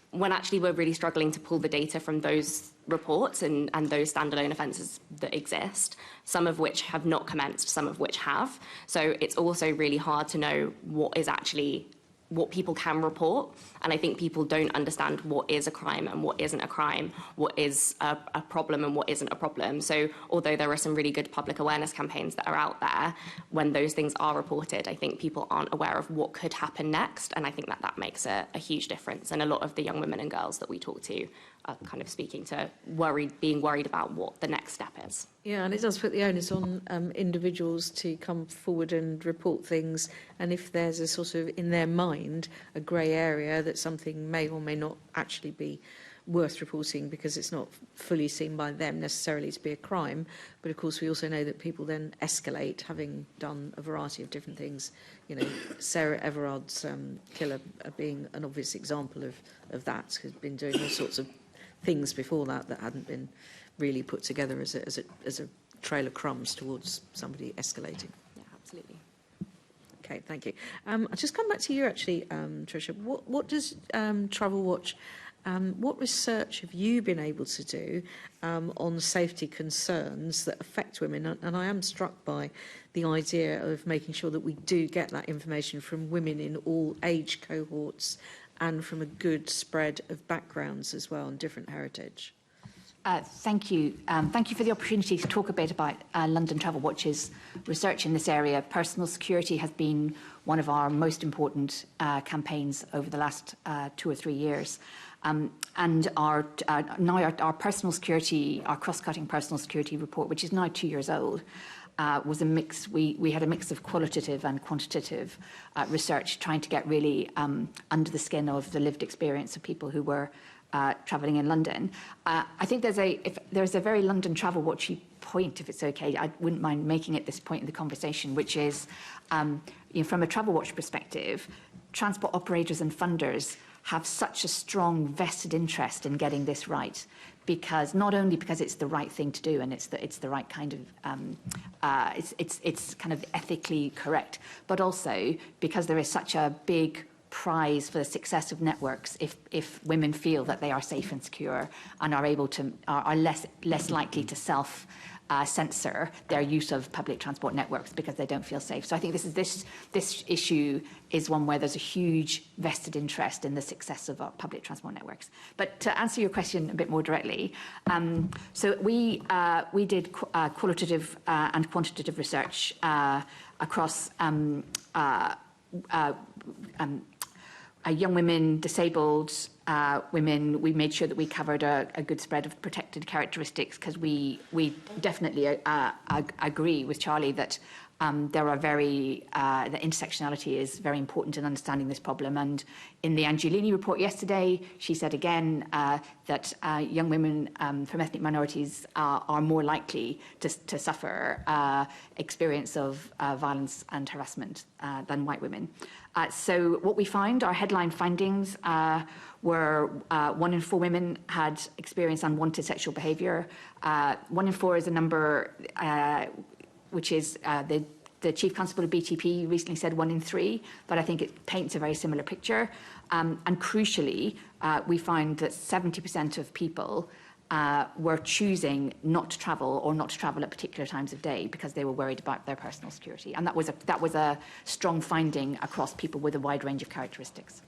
When actually we're really struggling to pull the data from those reports and those standalone offences that exist, some of which have not commenced, some of which have. So it's also really hard to know what people can report, and I think people don't understand what is a crime and what isn't a crime, what is a problem and what isn't a problem. So although there are some really good public awareness campaigns that are out there, when those things are reported, I think people aren't aware of what could happen next, and I think that makes a huge difference. And a lot of the young women and girls that we talk to are kind of speaking to being worried about what the next step is. Yeah, and it does put the onus on individuals to come forward and report things, and if there's a sort of, in their mind, a grey area that something may or may not actually be worth reporting because it's not fully seen by them necessarily to be a crime. But of course we also know that people then escalate, having done a variety of different things. You know, Sarah Everard's killer being an obvious example of that, who's been doing all sorts of things before that hadn't been really put together as a trail of crumbs towards somebody escalating. Yeah, absolutely. Okay, thank you. I'll just come back to you actually, Tricia. What does Travel Watch, what research have you been able to do on safety concerns that affect women? And I am struck by the idea of making sure that we do get that information from women in all age cohorts and from a good spread of backgrounds as well and different heritage. Thank you. Thank you for the opportunity to talk a bit about London Travel Watch's research in this area. Personal security has been one of our most important campaigns over the last 2 or 3 years. And our personal security, our cross-cutting personal security report, which is now 2 years old, was a mix. We had a mix of qualitative and quantitative research, trying to get really under the skin of the lived experience of people who were travelling in London. I think there's a very London Travel Watchy point, if it's okay. I wouldn't mind making it this point in the conversation, which is, from a Travel Watch perspective, transport operators and funders have such a strong vested interest in getting this right, because not only because it's the right thing to do and it's the right kind of it's kind of ethically correct, but also because there is such a big prize for the success of networks if women feel that they are safe and secure and are able to are less likely to censor their use of public transport networks because they don't feel safe. So I think this issue is one where there's a huge vested interest in the success of our public transport networks. But to answer your question a bit more directly, so we did qualitative and quantitative research across young women, disabled women. We made sure that we covered a good spread of protected characteristics, because we definitely agree with Charlie that the intersectionality is very important in understanding this problem. And in the Angiolini report yesterday, she said again that young women from ethnic minorities are more likely to suffer experience of violence and harassment than white women. So what we found, our headline findings were 1 in 4 women had experienced unwanted sexual behaviour. 1 in 4 is a number which is the Chief Constable of BTP recently said 1 in 3, but I think it paints a very similar picture. And crucially, we found that 70% of people were choosing not to travel or not to travel at particular times of day because they were worried about their personal security. And that was a strong finding across people with a wide range of characteristics.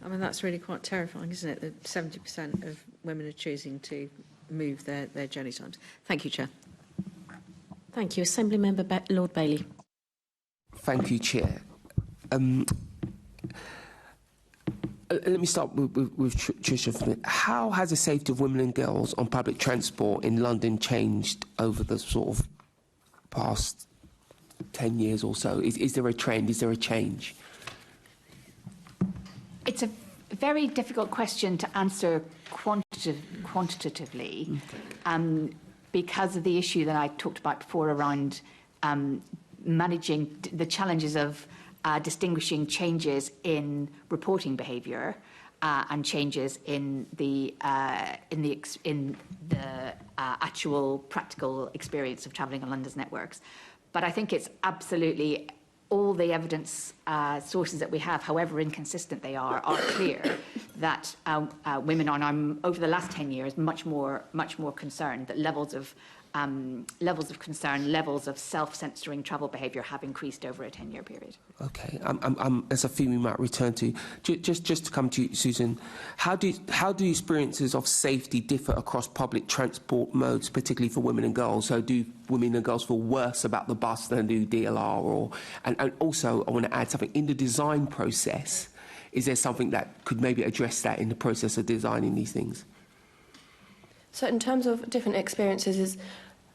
I mean, that's really quite terrifying, isn't it, that 70% of women are choosing to move their journey times. Thank you, Chair. Thank you. Assembly Member Lord Bailey. Thank you, Chair. Let me start with Tricia. How has the safety of women and girls on public transport in London changed over the sort of past 10 years or so? Is there a trend? Is there a change? It's a very difficult question to answer quantitatively, because of the issue that I talked about before around managing the challenges of distinguishing changes in reporting behaviour and changes in the actual practical experience of travelling on London's networks. But I think it's absolutely all the evidence sources that we have, however inconsistent they are clear that women are now, over the last 10 years, much more concerned that levels of concern, levels of self-censoring travel behaviour have increased over a 10-year period. Okay, as a theme we might return to. Just to come to you, Susan, how do experiences of safety differ across public transport modes, particularly for women and girls? So do women and girls feel worse about the bus than do DLR? And also, I want to add something, in the design process, is there something that could maybe address that in the process of designing these things? So in terms of different experiences,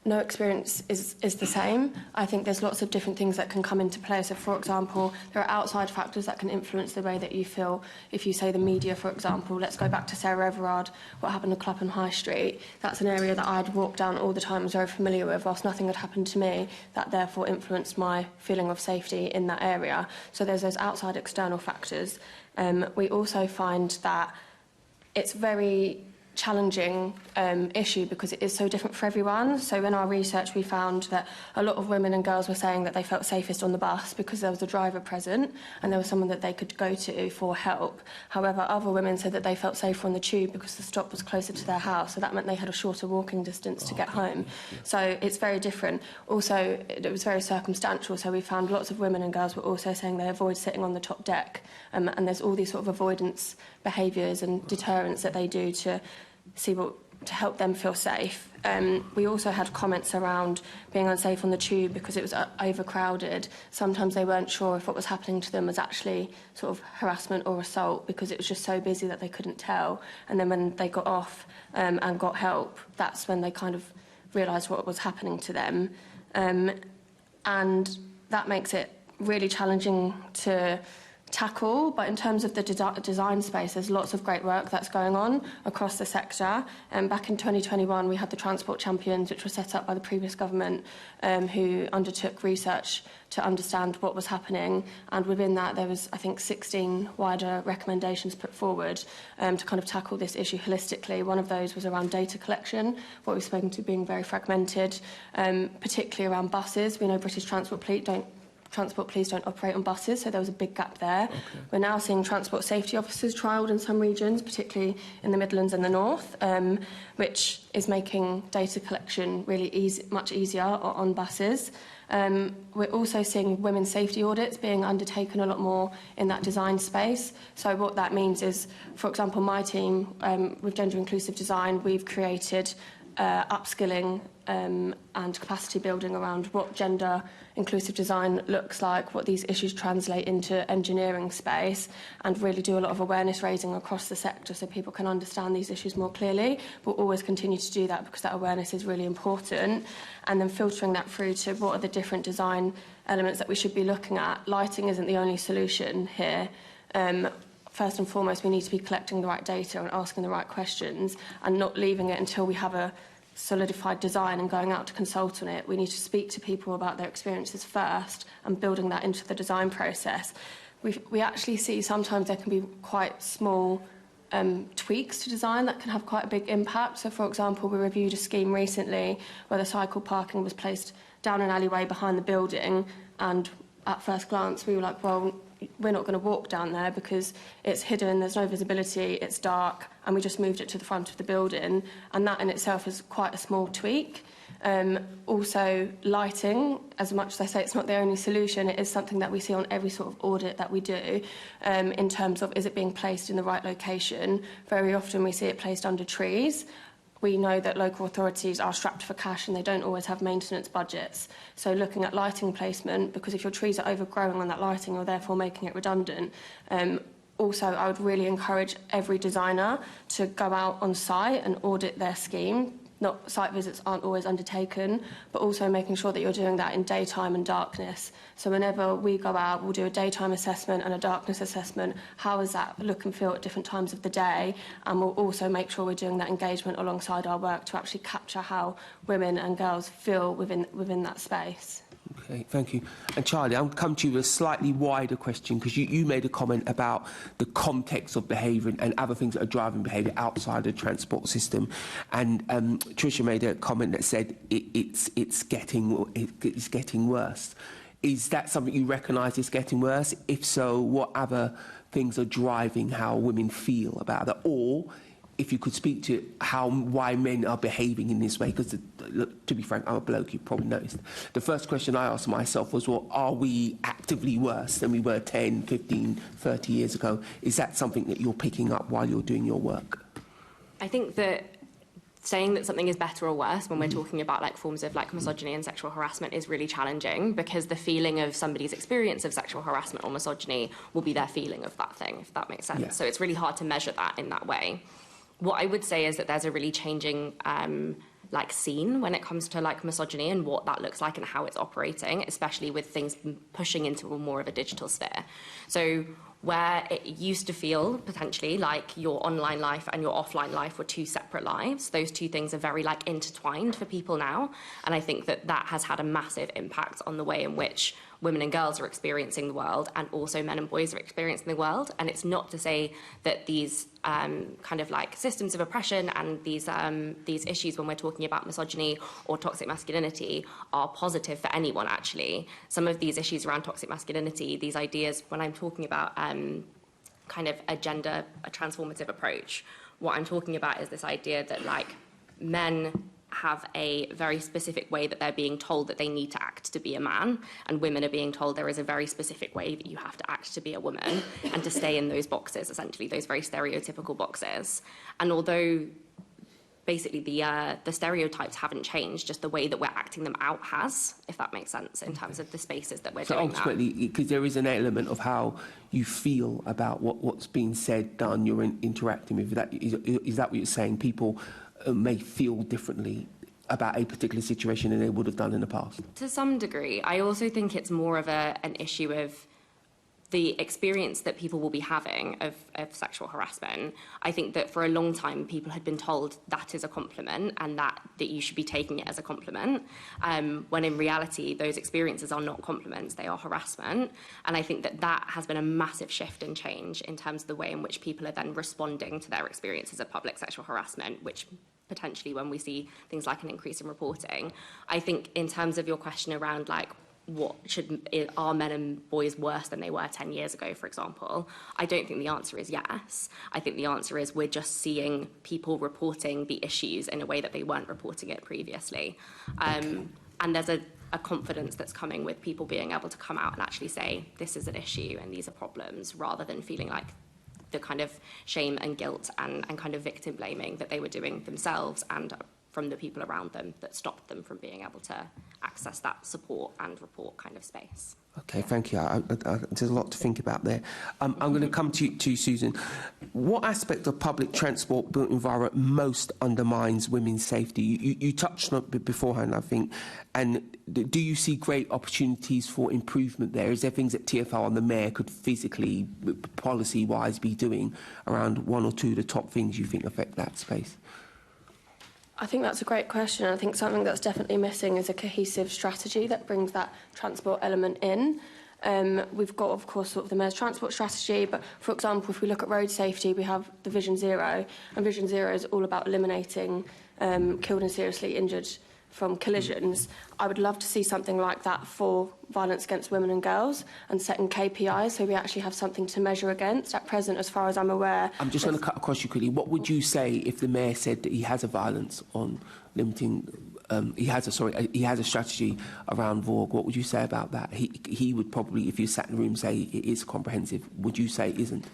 no experience is the same. I think there's lots of different things that can come into play. So, for example, there are outside factors that can influence the way that you feel. If you say the media, for example, let's go back to Sarah Everard, what happened to Clapham High Street. That's an area that I'd walk down all the time, was very familiar with, whilst nothing had happened to me. That therefore influenced my feeling of safety in that area. So there's those outside external factors. We also find that it's very challenging issue because it is so different for everyone. So in our research we found that a lot of women and girls were saying that they felt safest on the bus because there was a driver present and there was someone that they could go to for help. However, other women said that they felt safer on the tube because the stop was closer to their house, so that meant they had a shorter walking distance to get home. So it's very different. Also, it was very circumstantial, so we found lots of women and girls were also saying they avoid sitting on the top deck, and there's all these sort of avoidance behaviours and deterrents that they do to see what to help them feel safe. We also had comments around being unsafe on the tube because it was overcrowded. Sometimes they weren't sure if what was happening to them was actually sort of harassment or assault because it was just so busy that they couldn't tell. And then when they got off and got help, that's when they kind of realised what was happening to them. And that makes it really challenging to tackle, but in terms of the design space, there's lots of great work that's going on across the sector. Back in 2021, we had the Transport Champions, which was set up by the previous government, who undertook research to understand what was happening, and within that there was, I think, 16 wider recommendations put forward to kind of tackle this issue holistically. One of those was around data collection, what we've spoken to being very fragmented, particularly around buses. We know British Transport Police don't operate on buses, so there was a big gap there. Okay. We're now seeing transport safety officers trialled in some regions, particularly in the Midlands and the North, which is making data collection really much easier on buses. We're also seeing women's safety audits being undertaken a lot more in that design space. So what that means is, for example, my team, with Gender Inclusive Design, we've created upskilling and capacity building around what gender inclusive design looks like, what these issues translate into engineering space, and really do a lot of awareness raising across the sector so people can understand these issues more clearly. We'll always continue to do that because that awareness is really important, and then filtering that through to what are the different design elements that we should be looking at. Lighting isn't the only solution here. First and foremost, we need to be collecting the right data and asking the right questions and not leaving it until we have a solidified design and going out to consult on it. We need to speak to people about their experiences first and building that into the design process. We actually see sometimes there can be quite small tweaks to design that can have quite a big impact. So, for example, we reviewed a scheme recently where the cycle parking was placed down an alleyway behind the building, and at first glance we were like, well, we're not going to walk down there because it's hidden, there's no visibility, it's dark, and we just moved it to the front of the building, and that in itself is quite a small tweak. Also, lighting, as much as I say it's not the only solution, it is something that we see on every sort of audit that we do, in terms of, is it being placed in the right location? Very often we see it placed under trees. We know that local authorities are strapped for cash and they don't always have maintenance budgets. So looking at lighting placement, because if your trees are overgrowing on that lighting, you're therefore making it redundant. Also, I would really encourage every designer to go out on site and audit their scheme. Site visits aren't always undertaken, but also making sure that you're doing that in daytime and darkness. So whenever we go out, we'll do a daytime assessment and a darkness assessment. How does that look and feel at different times of the day? And we'll also make sure we're doing that engagement alongside our work to actually capture how women and girls feel within that space. Okay, thank you. And Charlie, I'll come to you with a slightly wider question, because you made a comment about the context of behaviour and other things that are driving behaviour outside the transport system. And Tricia made a comment that said it's getting worse. Is that something you recognise is getting worse? If so, what other things are driving how women feel about that? Or if you could speak to why men are behaving in this way, because to be frank, I'm a bloke, you probably noticed. The first question I asked myself was, well, are we actively worse than we were 10, 15, 30 years ago? Is that something that you're picking up while you're doing your work? I think that saying that something is better or worse when we're talking about like forms of like misogyny and sexual harassment is really challenging, because the feeling of somebody's experience of sexual harassment or misogyny will be their feeling of that thing, if that makes sense. Yeah. So it's really hard to measure that in that way. What I would say is that there's a really changing scene when it comes to like misogyny and what that looks like and how it's operating, especially with things pushing into more of a digital sphere. So where it used to feel potentially like your online life and your offline life were two separate lives, those two things are very like intertwined for people now. And I think that that has had a massive impact on the way in which women and girls are experiencing the world, and also men and boys are experiencing the world. And it's not to say that these kind of like systems of oppression and these issues when we're talking about misogyny or toxic masculinity are positive for anyone, actually. Some of these issues around toxic masculinity, these ideas, when I'm talking about kind of a transformative approach, what I'm talking about is this idea that like men have a very specific way that they're being told that they need to act to be a man, and women are being told there is a very specific way that you have to act to be a woman, and to stay in those boxes, essentially, those very stereotypical boxes. And although basically the stereotypes haven't changed, just the way that we're acting them out has, if that makes sense, in terms of the spaces that we're doing that. So ultimately, because there is an element of how you feel about what's being said, done, you're interacting with, is that what you're saying? People may feel differently about a particular situation than they would have done in the past? To some degree. I also think it's more of an issue of the experience that people will be having of sexual harassment. I think that for a long time people had been told that is a compliment and that you should be taking it as a compliment, when in reality those experiences are not compliments, they are harassment. And I think that has been a massive shift and change in terms of the way in which people are then responding to their experiences of public sexual harassment, which potentially when we see things like an increase in reporting. I think in terms of your question around like are men and boys worse than they were 10 years ago, for example? I don't think the answer is yes. I think the answer is we're just seeing people reporting the issues in a way that they weren't reporting it previously. And there's a confidence that's coming with people being able to come out and actually say, this is an issue and these are problems, rather than feeling like the kind of shame and guilt and kind of victim blaming that they were doing themselves and from the people around them that stopped them from being able to access that support and report kind of space. Okay, thank you. There's a lot to think about there. I'm going to come to you, Susan. What aspect of public transport built environment most undermines women's safety? You touched on it beforehand, I think. And do you see great opportunities for improvement there? Is there things that TfL and the Mayor could physically, policy-wise, be doing around one or two of the top things you think affect that space? I think that's a great question. I think something that's definitely missing is a cohesive strategy that brings that transport element in. We've got, of course, sort of the Mayor's transport strategy, but, for example, if we look at road safety, we have the Vision Zero, and Vision Zero is all about eliminating killed and seriously injured from collisions. I would love to see something like that for violence against women and girls and setting KPIs so we actually have something to measure against. At present, as far as I'm aware... I'm just going to cut across you quickly. What would you say if the Mayor said that he has a violence on limiting... he has a strategy around VAUG. What would you say about that? He would probably, if you sat in the room, say it is comprehensive. Would you say it isn't?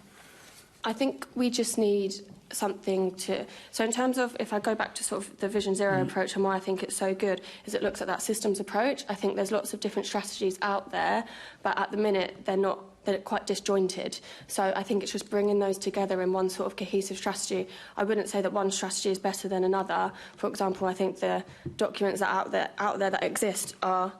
I think we just need something to... So in terms of, if I go back to sort of the Vision Zero approach and why I think it's so good, is it looks at that systems approach. I think there's lots of different strategies out there, but at the minute they're quite disjointed. So I think it's just bringing those together in one sort of cohesive strategy. I wouldn't say that one strategy is better than another. For example, I think the documents that are out there that exist are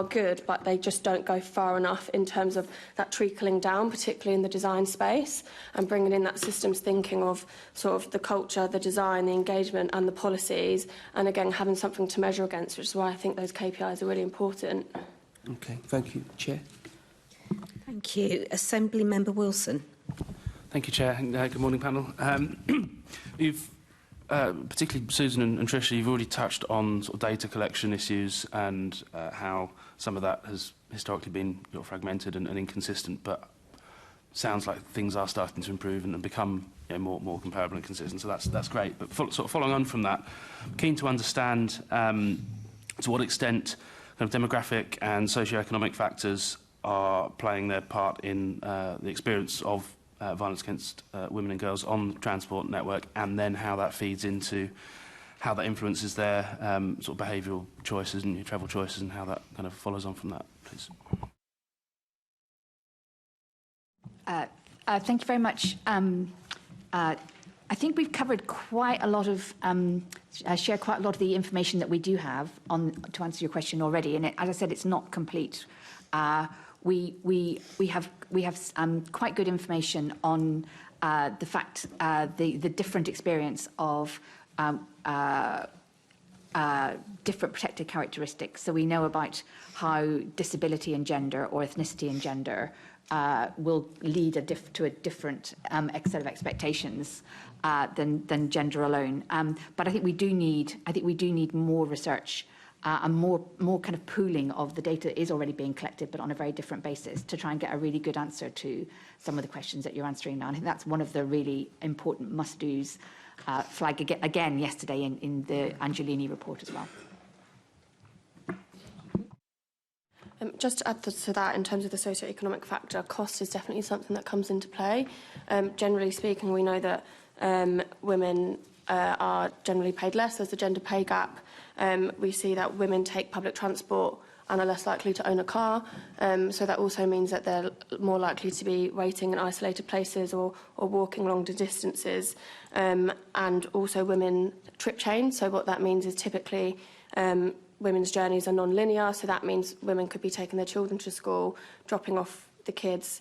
good, but they just don't go far enough in terms of that trickling down, particularly in the design space, and bringing in that systems thinking of sort of the culture, the design, the engagement and the policies, and again, having something to measure against, which is why I think those KPIs are really important. Okay, thank you. Chair. Thank you. Assembly Member Wilson. Thank you, Chair. And, good morning, panel. You've particularly Susan and Tricia, you've already touched on sort of data collection issues and how some of that has historically been fragmented and inconsistent, but sounds like things are starting to improve and become more comparable and consistent. So that's great. But sort of following on from that, I'm keen to understand to what extent kind of demographic and socio-economic factors are playing their part in the experience of violence against women and girls on the transport network, and then how that feeds into how that influences their sort of behavioural choices and travel choices, and how that kind of follows on from that, please. Thank you very much. I think we've covered quite a lot of, shared quite a lot of the information that we do have to answer your question already, and as I said, it's not complete. We have quite good information on the fact the different experience of different protected characteristics. So we know about how disability and gender, or ethnicity and gender, will lead to a different set of expectations than gender alone. But I think we do need more research. And more kind of pooling of the data that is already being collected, but on a very different basis, to try and get a really good answer to some of the questions that you're answering now. And I think that's one of the really important must-dos flagged again yesterday in the Angelini report as well. Just to add to that, in terms of the socio-economic factor, cost is definitely something that comes into play. Generally speaking, we know that women are generally paid less. There's a gender pay gap. We see that women take public transport and are less likely to own a car. So that also means that they're more likely to be waiting in isolated places or walking longer distances. And also women trip change. So what that means is typically women's journeys are non-linear. So that means women could be taking their children to school, dropping off the kids,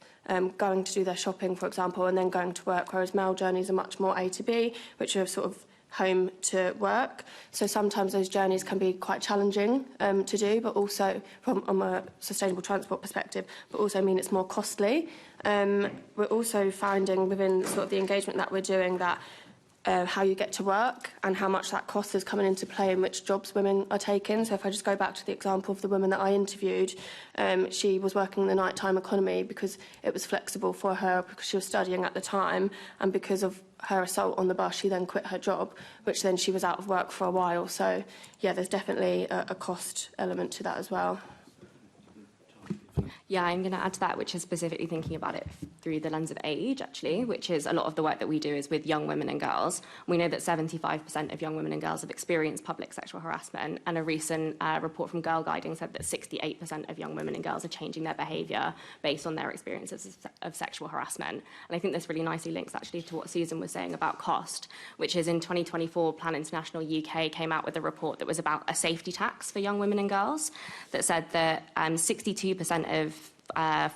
going to do their shopping, for example, and then going to work, whereas male journeys are much more A to B, which are sort of home to work. So sometimes those journeys can be quite challenging to do, but also from a sustainable transport perspective, but also mean it's more costly. We're also finding within sort of the engagement that we're doing that how you get to work and how much that cost is coming into play in which jobs women are taking. So if I just go back to the example of the woman that I interviewed, she was working in the nighttime economy because it was flexible for her because she was studying at the time, and because of her assault on the bus, she then quit her job, which then she was out of work for a while. So, yeah, there's definitely a cost element to that as well. Yeah, I'm going to add to that, which is specifically thinking about it through the lens of age, actually, which is a lot of the work that we do is with young women and girls. We know that 75% of young women and girls have experienced public sexual harassment, and a recent report from Girl Guiding said that 68% of young women and girls are changing their behaviour based on their experiences of sexual harassment. And I think this really nicely links, actually, to what Susan was saying about cost, which is in 2024, Plan International UK came out with a report that was about a safety tax for young women and girls that said that 62% of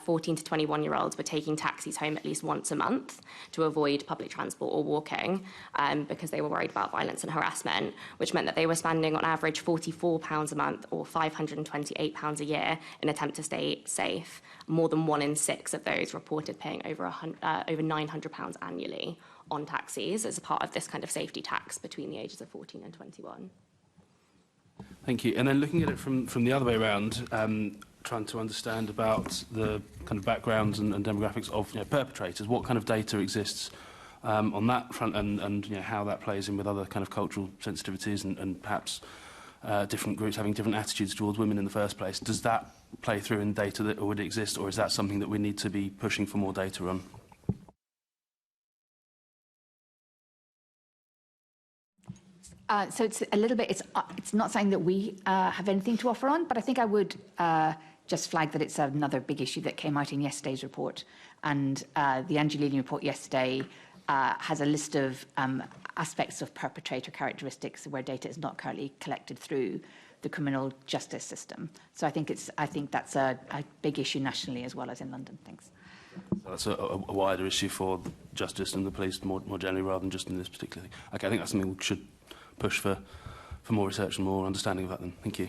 14 to 21-year-olds were taking taxis home at least once a month to avoid public transport or walking because they were worried about violence and harassment, which meant that they were spending on average £44 a month or £528 a year in an attempt to stay safe. More than 1 in 6 of those reported paying over £900 annually on taxis as a part of this kind of safety tax between the ages of 14 and 21. Thank you. And then looking at it from the other way around, trying to understand about the kind of backgrounds and demographics of perpetrators, what kind of data exists on that front, and how that plays in with other kind of cultural sensitivities and perhaps different groups having different attitudes towards women in the first place. Does that play through in data that already exists, or is that something that we need to be pushing for more data on? So it's a little bit, it's not something that we have anything to offer on, but I think I would just flag that it's another big issue that came out in yesterday's report. And the Angelini report yesterday has a list of aspects of perpetrator characteristics where data is not currently collected through the criminal justice system. So I think that's a big issue nationally as well as in London. Thanks. So that's a wider issue for justice and the police more generally, rather than just in this particular thing. Okay, I think that's something we should push for more research and more understanding of that then. Thank you.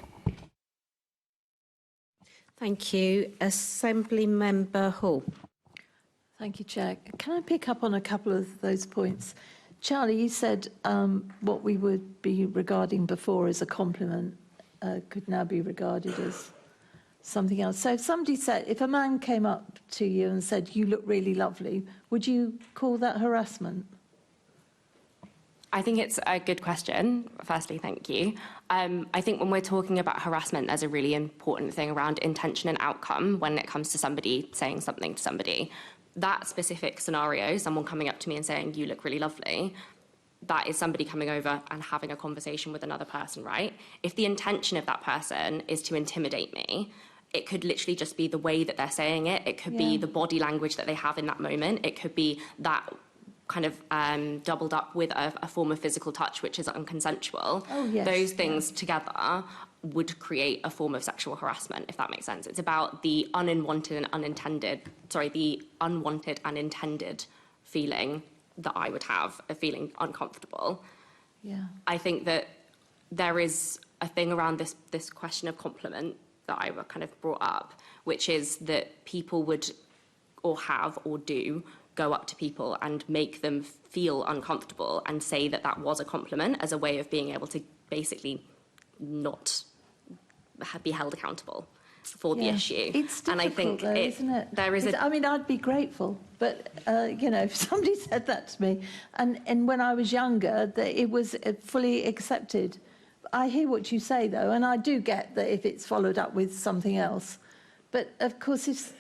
Thank you. Assembly Member Hall. Thank you, Chair. Can I pick up on a couple of those points? Charlie, you said what we would be regarding before as a compliment could now be regarded as something else. So if somebody said, if a man came up to you and said, "You look really lovely," would you call that harassment? I think it's a good question. Firstly, thank you. I think when we're talking about harassment, there's a really important thing around intention and outcome when it comes to somebody saying something to somebody. That specific scenario, someone coming up to me and saying, "You look really lovely," that is somebody coming over and having a conversation with another person, right? If the intention of that person is to intimidate me, it could literally just be the way that they're saying it. It could be the body language that they have in that moment. It could be that kind of doubled up with a form of physical touch, which is unconsensual. Oh, yes. Those things together would create a form of sexual harassment, if that makes sense. It's about the unwanted and intended feeling that I would have, of feeling uncomfortable. Yeah. I think that there is a thing around this question of compliment that I kind of brought up, which is that people would or have or do go up to people and make them feel uncomfortable and say that that was a compliment as a way of being able to basically not be held accountable for the issue. It's difficult, and I think though, isn't it? There is I mean, I'd be grateful, but if somebody said that to me, and when I was younger, that it was fully accepted. I hear what you say, though, and I do get that if it's followed up with something else. But of course,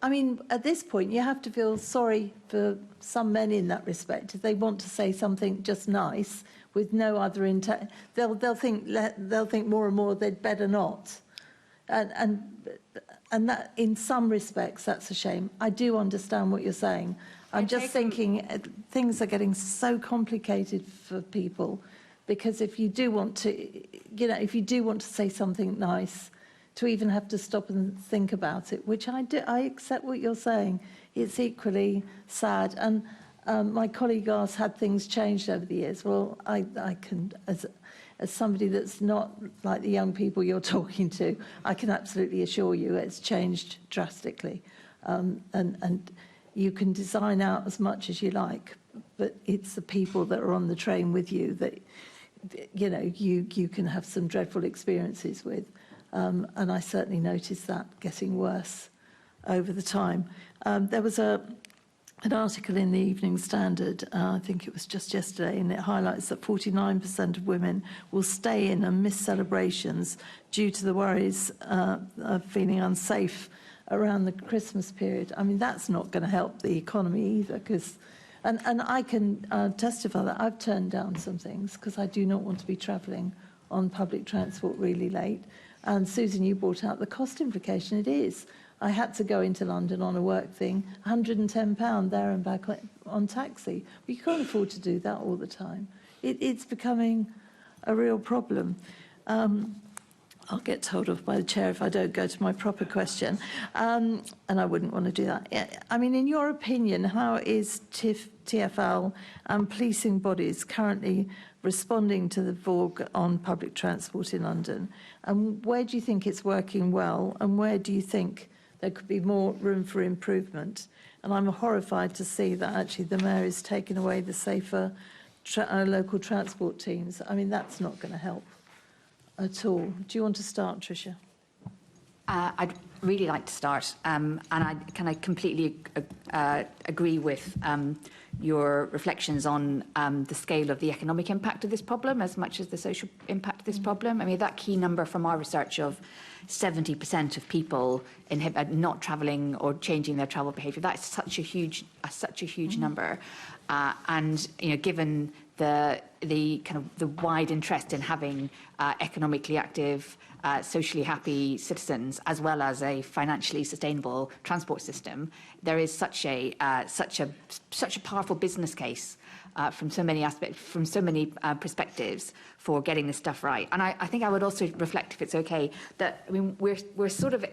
I mean, at this point, you have to feel sorry for some men in that respect. If they want to say something just nice with no other intent, they'll think more and more they'd better not. And that, in some respects, that's a shame. I do understand what you're saying. I'm just thinking things are getting so complicated for people, because if you do want to, if you do want to say something nice, to even have to stop and think about it, which I do. I accept what you're saying. It's equally sad. And my colleague asked, had things changed over the years? Well, I can, as somebody that's not like the young people you're talking to, I can absolutely assure you it's changed drastically. And you can design out as much as you like, but it's the people that are on the train with you that, you can have some dreadful experiences with. And I certainly noticed that getting worse over the time. There was an article in the Evening Standard, I think it was just yesterday, and it highlights that 49% of women will stay in and miss celebrations due to the worries of feeling unsafe around the Christmas period. I mean, that's not going to help the economy either, because... And I can testify that I've turned down some things because I do not want to be travelling on public transport really late. And Susan, you brought out the cost implication. It is. I had to go into London on a work thing, £110 there and back on taxi. But you can't afford to do that all the time. It's becoming a real problem. I'll get told off by the chair if I don't go to my proper question. And I wouldn't want to do that. I mean, in your opinion, how is TfL and policing bodies currently responding to the vogue on public transport in London? And where do you think it's working well? And where do you think there could be more room for improvement? And I'm horrified to see that actually the mayor is taking away the safer local transport teams. I mean, that's not going to help at all. Do you want to start, Tricia? I'd really like to start, and I completely agree with your reflections on the scale of the economic impact of this problem as much as the social impact of this problem. I mean, that key number from our research of 70% of people not travelling or changing their travel behaviour, that's such a huge number, and given the wide interest in having economically active, socially happy citizens, as well as a financially sustainable transport system, there is such a powerful business case from so many aspects, from so many perspectives for getting this stuff right. And I think I would also reflect, if it's okay, that we're sort of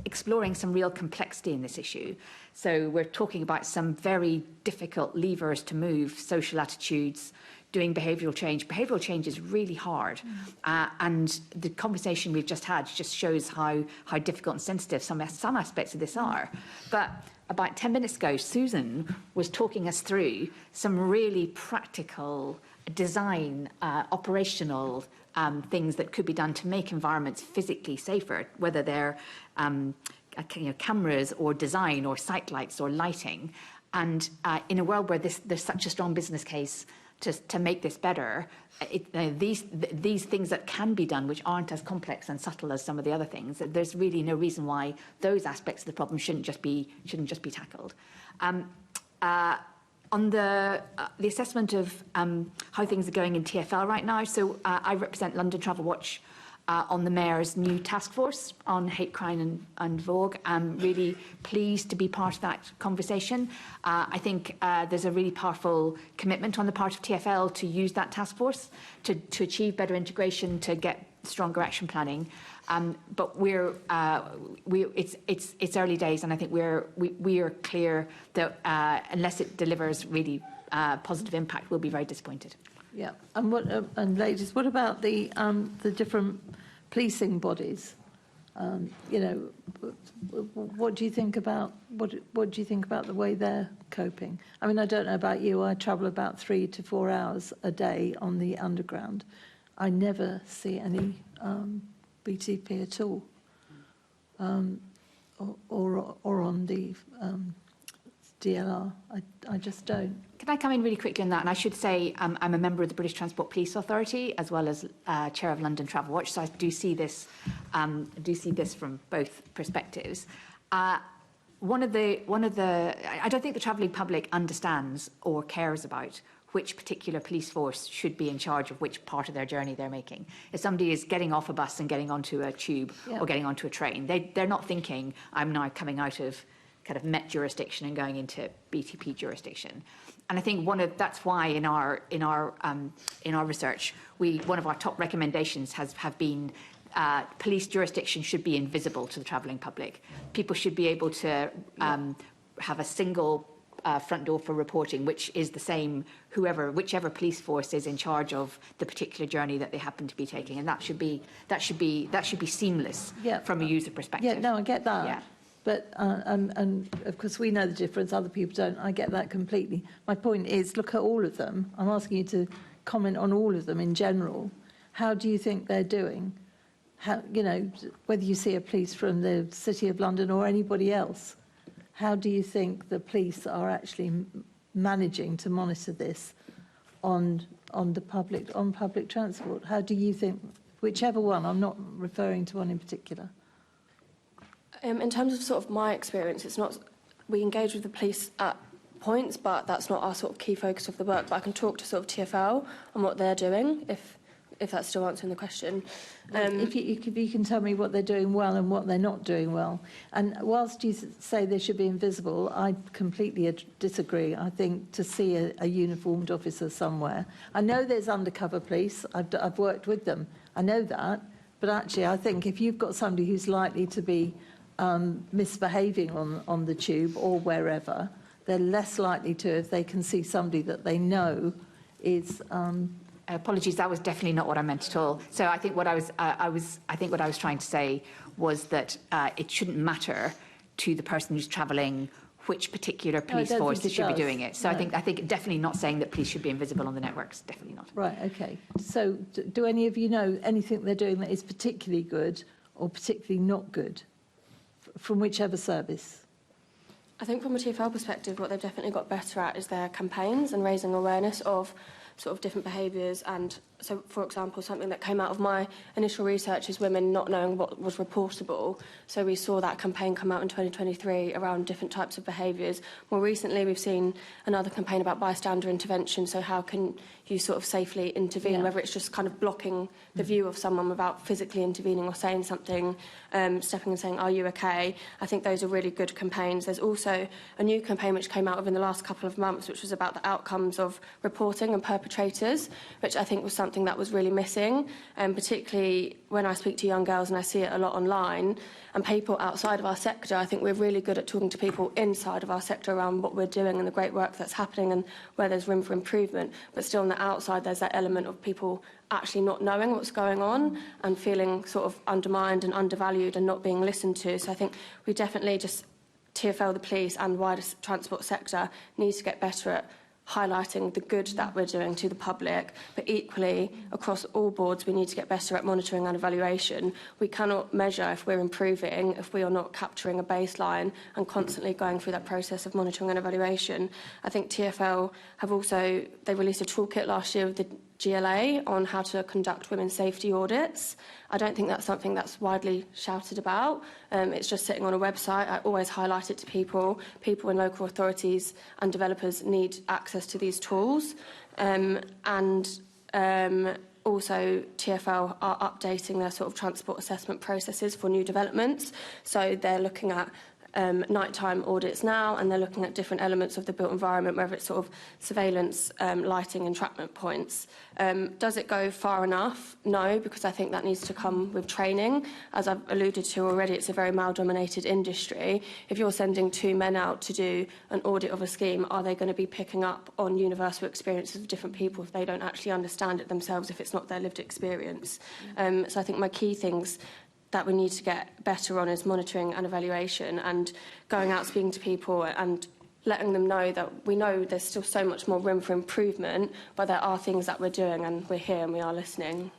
exploring some real complexity in this issue. So we're talking about some very difficult levers to move, social attitudes, doing behavioural change. Behavioural change is really hard. And the conversation we've just had just shows how difficult and sensitive some aspects of this are. But about 10 minutes ago, Susan was talking us through some really practical design, operational things that could be done to make environments physically safer, whether they're cameras or design or sight lights or lighting. And in a world where there's such a strong business case to make this better, these things that can be done, which aren't as complex and subtle as some of the other things, there's really no reason why those aspects of the problem shouldn't just be tackled. On the assessment of how things are going in TfL right now, so I represent London Travel Watch on the Mayor's new task force on hate crime and vogue. I'm really pleased to be part of that conversation. I think there's a really powerful commitment on the part of TfL to use that task force to achieve better integration, to get stronger action planning. But it's early days, and I think we are clear that unless it delivers really positive impact, we'll be very disappointed. Yeah, and ladies, what about the different policing bodies? What do you think about what do you think about the way they're coping? I mean, I don't know about you. I travel about 3 to 4 hours a day on the underground. I never see any BTP at all, or on the DLR. I just don't. Can I come in really quickly on that? And I should say I'm a member of the British Transport Police Authority as well as chair of London Travel Watch, so I do see this from both perspectives. one of the, I don't think the travelling public understands or cares about which particular police force should be in charge of which part of their journey they're making. If somebody is getting off a bus and getting onto a tube or getting onto a train, they're not thinking, I'm now coming out of kind of Met jurisdiction and going into BTP jurisdiction. And I think that's why in our research, one of our top recommendations have been police jurisdiction should be invisible to the travelling public. People should be able to have a single front door for reporting, which is the same whichever police force is in charge of the particular journey that they happen to be taking, and that should be seamless from a user perspective. Yeah, no, I get that. Yeah. But and of course we know the difference. Other people don't. I get that completely. My point is, look at all of them. I'm asking you to comment on all of them in general. How do you think they're doing? How, whether you see a police from the City of London or anybody else. How do you think the police are actually managing to monitor this on public transport? How do you think, whichever one? I'm not referring to one in particular. In terms of sort of my experience, it's not. We engage with the police at points, but that's not our sort of key focus of the work. But I can talk to sort of TfL and what they're doing, if that's still answering the question. If you can tell me what they're doing well and what they're not doing well. And whilst you say they should be invisible, I completely disagree. I think to see a uniformed officer somewhere. I know there's undercover police. I've worked with them. I know that. But actually, I think if you've got somebody who's likely to be misbehaving on the tube or wherever, they're less likely to if they can see somebody that they know is... Apologies, that was definitely not what I meant at all. So I think what I was trying to say was that it shouldn't matter to the person who's travelling which particular police force should be doing it. So no. I think definitely not saying that police should be invisible on the networks. Definitely not. Right. Okay. So do any of you know anything they're doing that is particularly good or particularly not good from whichever service? I think from a TfL perspective, what they've definitely got better at is their campaigns and raising awareness of sort of different behaviours. And so, for example, something that came out of my initial research is women not knowing what was reportable. So we saw that campaign come out in 2023 around different types of behaviours. More recently, we've seen another campaign about bystander intervention. So how can you sort of safely intervene, whether it's just kind of blocking the view of someone without physically intervening or saying something, stepping and saying, are you okay? I think those are really good campaigns. There's also a new campaign which came out within the last couple of months, which was about the outcomes of reporting and perpetrators, which I think was something that was really missing, particularly when I speak to young girls and I see it a lot online, and people outside of our sector. I think we're really good at talking to people inside of our sector around what we're doing and the great work that's happening and where there's room for improvement, but still on the outside there's that element of people actually not knowing what's going on and feeling sort of undermined and undervalued and not being listened to. So I think we definitely just, TfL, the police and wider transport sector needs to get better at highlighting the good that we're doing to the public, but equally across all boards we need to get better at monitoring and evaluation. We cannot measure if we're improving if we are not capturing a baseline and constantly going through that process of monitoring and evaluation. I think TfL have also, they released a toolkit last year with the GLA on how to conduct women's safety audits. I don't think that's something that's widely shouted about. It's just sitting on a website. I always highlight it to people. People in local authorities and developers need access to these tools. Also, TfL are updating their sort of transport assessment processes for new developments. So they're looking at nighttime audits now, and they're looking at different elements of the built environment, whether it's sort of surveillance, lighting, entrapment points. Does it go far enough? No, because I think that needs to come with training. As I've alluded to already, it's a very male-dominated industry. If you're sending two men out to do an audit of a scheme, are they going to be picking up on universal experiences of different people if they don't actually understand it themselves, if it's not their lived experience? So I think my key things that we need to get better on is monitoring and evaluation, and going out speaking to people and letting them know that we know there's still so much more room for improvement, but there are things that we're doing and we're here and we are listening.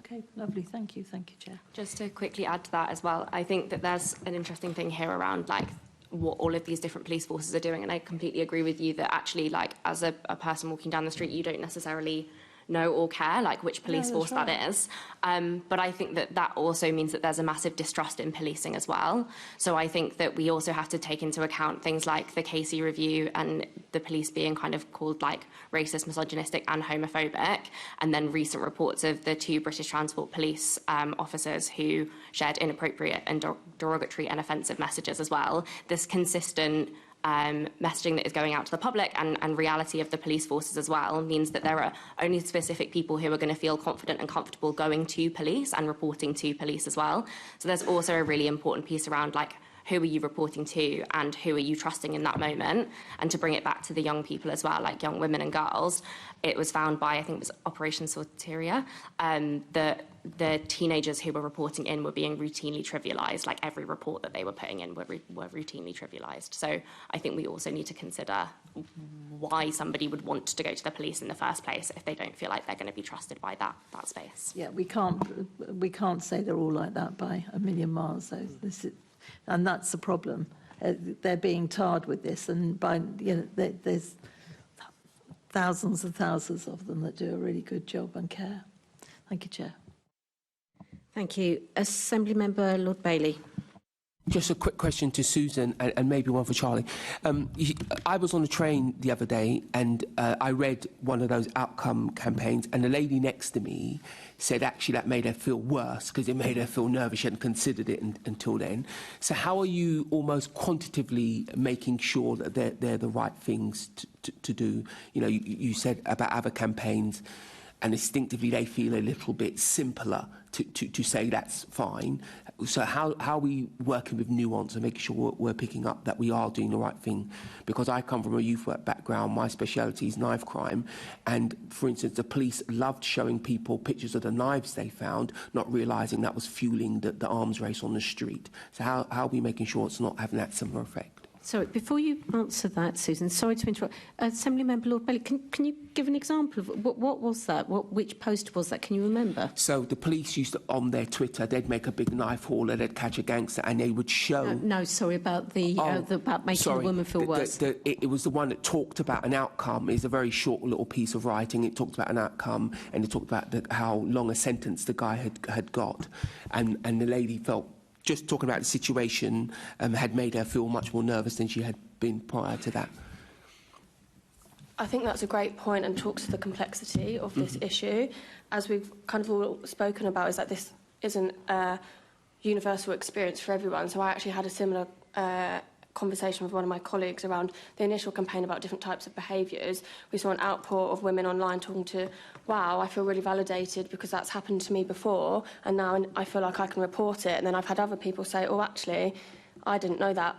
Okay, lovely. Thank you, Chair. Just to quickly add to that as well, I think that there's an interesting thing here around like what all of these different police forces are doing, and I completely agree with you that actually, like, as a person walking down the street, you don't necessarily know or care, like which police force that is. But I think that also means that there's a massive distrust in policing as well. So I think that we also have to take into account things like the Casey review and the police being kind of called like racist, misogynistic and homophobic, and then recent reports of the 2 British Transport Police officers who shared inappropriate and derogatory and offensive messages as well. This consistent messaging that is going out to the public and reality of the police forces as well means that there are only specific people who are going to feel confident and comfortable going to police and reporting to police as well. So there's also a really important piece around like who are you reporting to and who are you trusting in that moment? And to bring it back to the young people as well, like young women and girls, it was found by, I think it was Operation Soteria, that the teenagers who were reporting in were being routinely trivialised. Like every report that they were putting in were routinely trivialised. So I think we also need to consider why somebody would want to go to the police in the first place if they don't feel like they're going to be trusted by that space. Yeah, we can't say they're all like that by a million miles. So this is, and that's the problem. They're being tarred with this, and there's thousands and thousands of them that do a really good job and care. Thank you, Chair. Thank you. Assembly Member Lord Bailey. Just a quick question to Susan and maybe one for Charlie. I was on a train the other day and I read one of those outcome campaigns, and the lady next to me said actually that made her feel worse because it made her feel nervous. She hadn't considered it until then. So how are you almost quantitatively making sure that they're the right things to do? You know, you said about other campaigns, and instinctively they feel a little bit simpler to say that's fine. So how are we working with nuance and making sure we're picking up that we are doing the right thing? Because I come from a youth work background, my speciality is knife crime, and for instance the police loved showing people pictures of the knives they found, not realising that was fueling the arms race on the street. So how are we making sure it's not having that similar effect? Sorry, before you answer that, Susan, sorry to interrupt. Assembly Member Lord Bailey, can you give an example of what was that? Which post was that? Can you remember? So the police used to, on their Twitter, they'd make a big knife hauler, they'd catch a gangster, and they would show. No, sorry about about making a woman feel worse. It was the one that talked about an outcome. It's a very short little piece of writing. It talked about an outcome, and it talked about how long a sentence the guy had got, and the lady felt. Just talking about the situation had made her feel much more nervous than she had been prior to that. I think that's a great point and talks to the complexity of this issue. As we've kind of all spoken about, is that this isn't a universal experience for everyone. So I actually had a similar conversation with one of my colleagues around the initial campaign about different types of behaviours. We saw an outpour of women online talking to, wow, I feel really validated because that's happened to me before, and now I feel like I can report it. And then I've had other people say, oh, actually, I didn't know that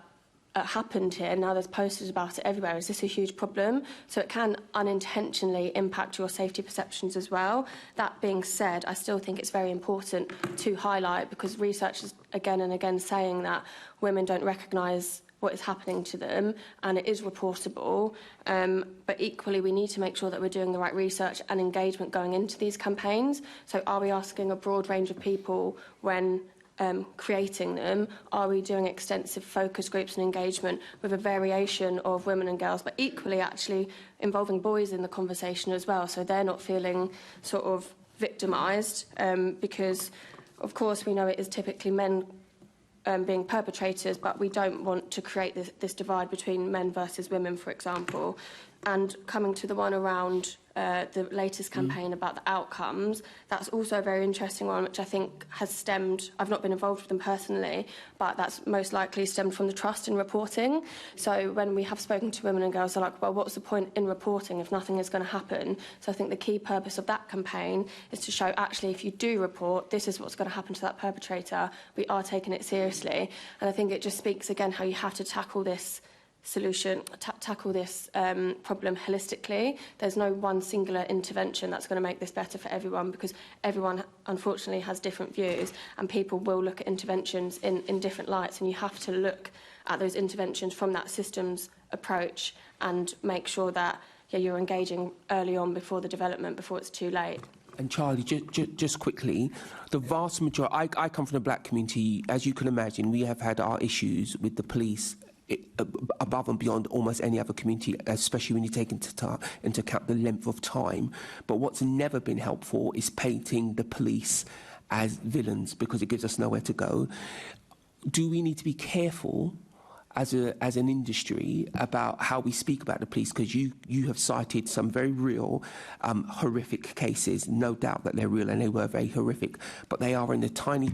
happened here. Now there's posters about it everywhere. Is this a huge problem? So it can unintentionally impact your safety perceptions as well. That being said, I still think it's very important to highlight, because research is again and again saying that women don't recognise what is happening to them, and it is reportable. But equally, we need to make sure that we're doing the right research and engagement going into these campaigns. So are we asking a broad range of people when creating them? Are we doing extensive focus groups and engagement with a variation of women and girls, but equally actually involving boys in the conversation as well, so they're not feeling sort of victimised? Because, of course, we know it is typically men being perpetrators, but we don't want to create this divide between men versus women, for example. And coming to the one around the latest campaign about the outcomes, that's also a very interesting one, which I think has stemmed, I've not been involved with them personally, but that's most likely stemmed from the trust in reporting. So when we have spoken to women and girls, they're like, well, what's the point in reporting if nothing is going to happen? So I think the key purpose of that campaign is to show, actually, if you do report, this is what's going to happen to that perpetrator. We are taking it seriously. And I think it just speaks again how you have to tackle this problem holistically. There's no one singular intervention that's going to make this better for everyone, because everyone unfortunately has different views, and people will look at interventions in different lights, and you have to look at those interventions from that systems approach and make sure that you're engaging early on before the development, before it's too late. And Charlie, just quickly, the vast majority, I come from the black community. As you can imagine, we have had our issues with the police above and beyond almost any other community, especially when you take into account the length of time. But what's never been helpful is painting the police as villains, because it gives us nowhere to go. Do we need to be careful as an industry about how we speak about the police? Because you have cited some very real horrific cases. No doubt that they're real and they were very horrific, but they are in the tiny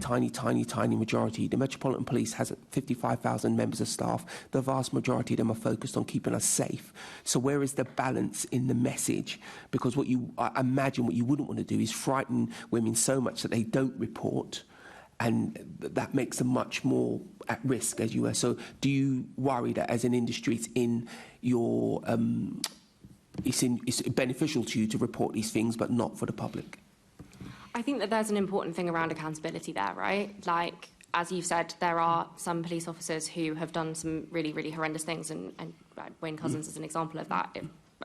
majority. The Metropolitan Police has 55,000 members of staff. The vast majority of them are focused on keeping us safe. So where is the balance in the message? Because I imagine what you wouldn't want to do is frighten women so much that they don't report, and that makes them much more at risk, as you were. So do you worry that as an industry it's in your it's beneficial to you to report these things but not for the public? I think that there's an important thing around accountability there, right? Like, as you've said, there are some police officers who have done some really, really horrendous things, and Wayne Couzens is an example of that,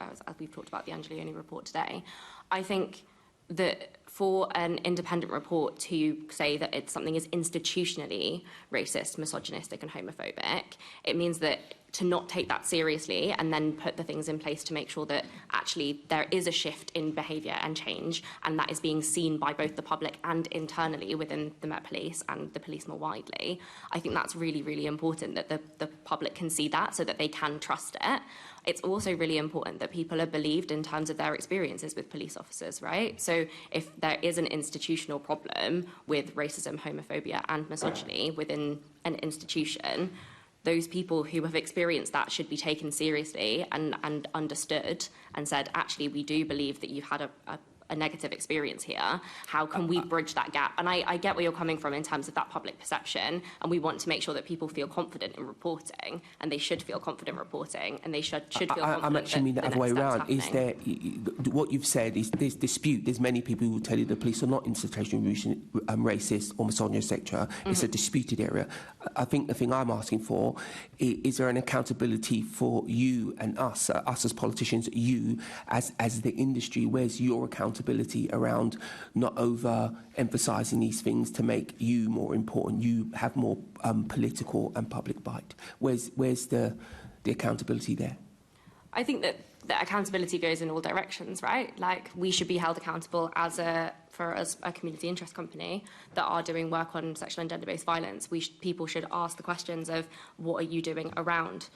as we've talked about the Angeloni report today. I think that for an independent report to say that something is institutionally racist, misogynistic and homophobic, it means that to not take that seriously and then put the things in place to make sure that actually there is a shift in behaviour and change, and that is being seen by both the public and internally within the Met Police and the police more widely. I think that's really, really important, that the public can see that so that they can trust it. It's also really important that people are believed in terms of their experiences with police officers, right? So if there is an institutional problem with racism, homophobia and misogyny within an institution, those people who have experienced that should be taken seriously and understood and said, actually, we do believe that you've had a negative experience here. How can we bridge that gap? And I get where you're coming from in terms of that public perception, and we want to make sure that people feel confident in reporting, and they should feel confident reporting, and they should feel confident. I'm actually mean the other way around. Is there, what you've said is there's dispute. There's many people who will tell you the police are not institutionally racist or misogynist, etc. It's a disputed area. I think the thing I'm asking for is there an accountability for you and us as politicians, you as the industry? Where's your accountability around not over-emphasising these things to make you more important, you have more political and public bite? Where's the accountability there? I think that the accountability goes in all directions, right? Like, we should be held accountable as a community interest company that are doing work on sexual and gender-based violence. People should ask the questions of, what are you doing around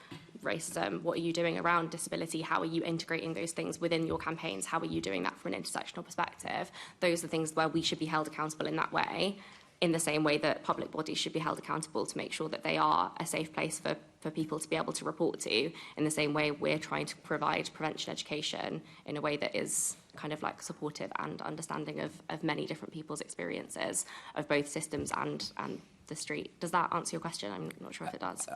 racism? What are you doing around disability? How are you integrating those things within your campaigns? How are you doing that from an intersectional perspective? Those are things where we should be held accountable in that way, in the same way that public bodies should be held accountable to make sure that they are a safe place for people to be able to report to, in the same way we're trying to provide prevention education in a way that is kind of like supportive and understanding of many different people's experiences of both systems and the street. Does that answer your question? I'm not sure if it does.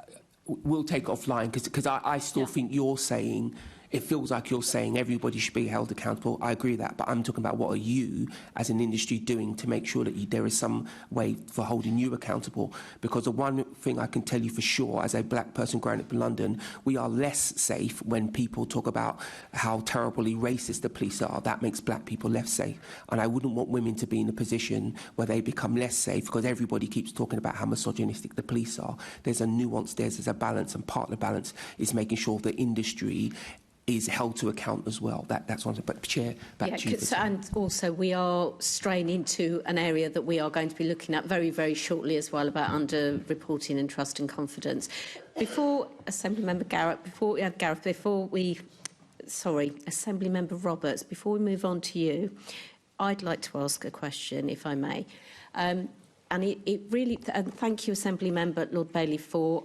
We'll take it offline, because I still think you're saying, it feels like you're saying everybody should be held accountable. I agree with that, but I'm talking about what are you as an industry doing to make sure that there is some way for holding you accountable? Because the one thing I can tell you for sure, as a black person growing up in London, we are less safe when people talk about how terribly racist the police are. That makes black people less safe. And I wouldn't want women to be in a position where they become less safe because everybody keeps talking about how misogynistic the police are. There's a nuance, there's a balance, and part of the balance is making sure the industry is held to account as well. That's one thing. But Chair, back to you. And also we are straying into an area that we are going to be looking at very, very shortly as well, about under-reporting and trust and confidence. Before Assemblymember Assemblymember Roberts, before we move on to you, I'd like to ask a question, if I may. And it really, and thank you, Assemblymember Lord Bailey, for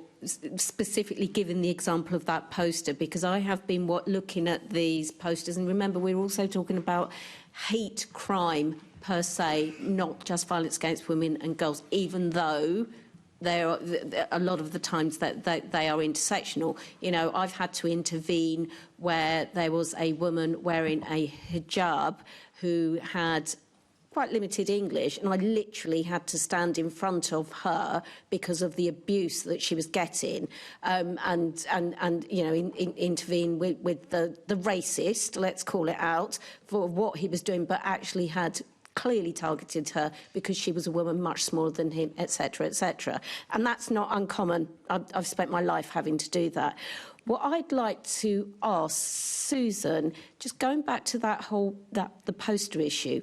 specifically given the example of that poster, because I have been looking at these posters, and remember we're also talking about hate crime per se, not just violence against women and girls, even though there are a lot of the times that they are intersectional. You know, I've had to intervene where there was a woman wearing a hijab who had quite limited English, and I literally had to stand in front of her because of the abuse that she was getting, and you know, intervene with the racist, let's call it out, for what he was doing, but actually had clearly targeted her because she was a woman much smaller than him, etc., etc. And that's not uncommon. I've spent my life having to do that. What I'd like to ask Susan, just going back to the poster issue,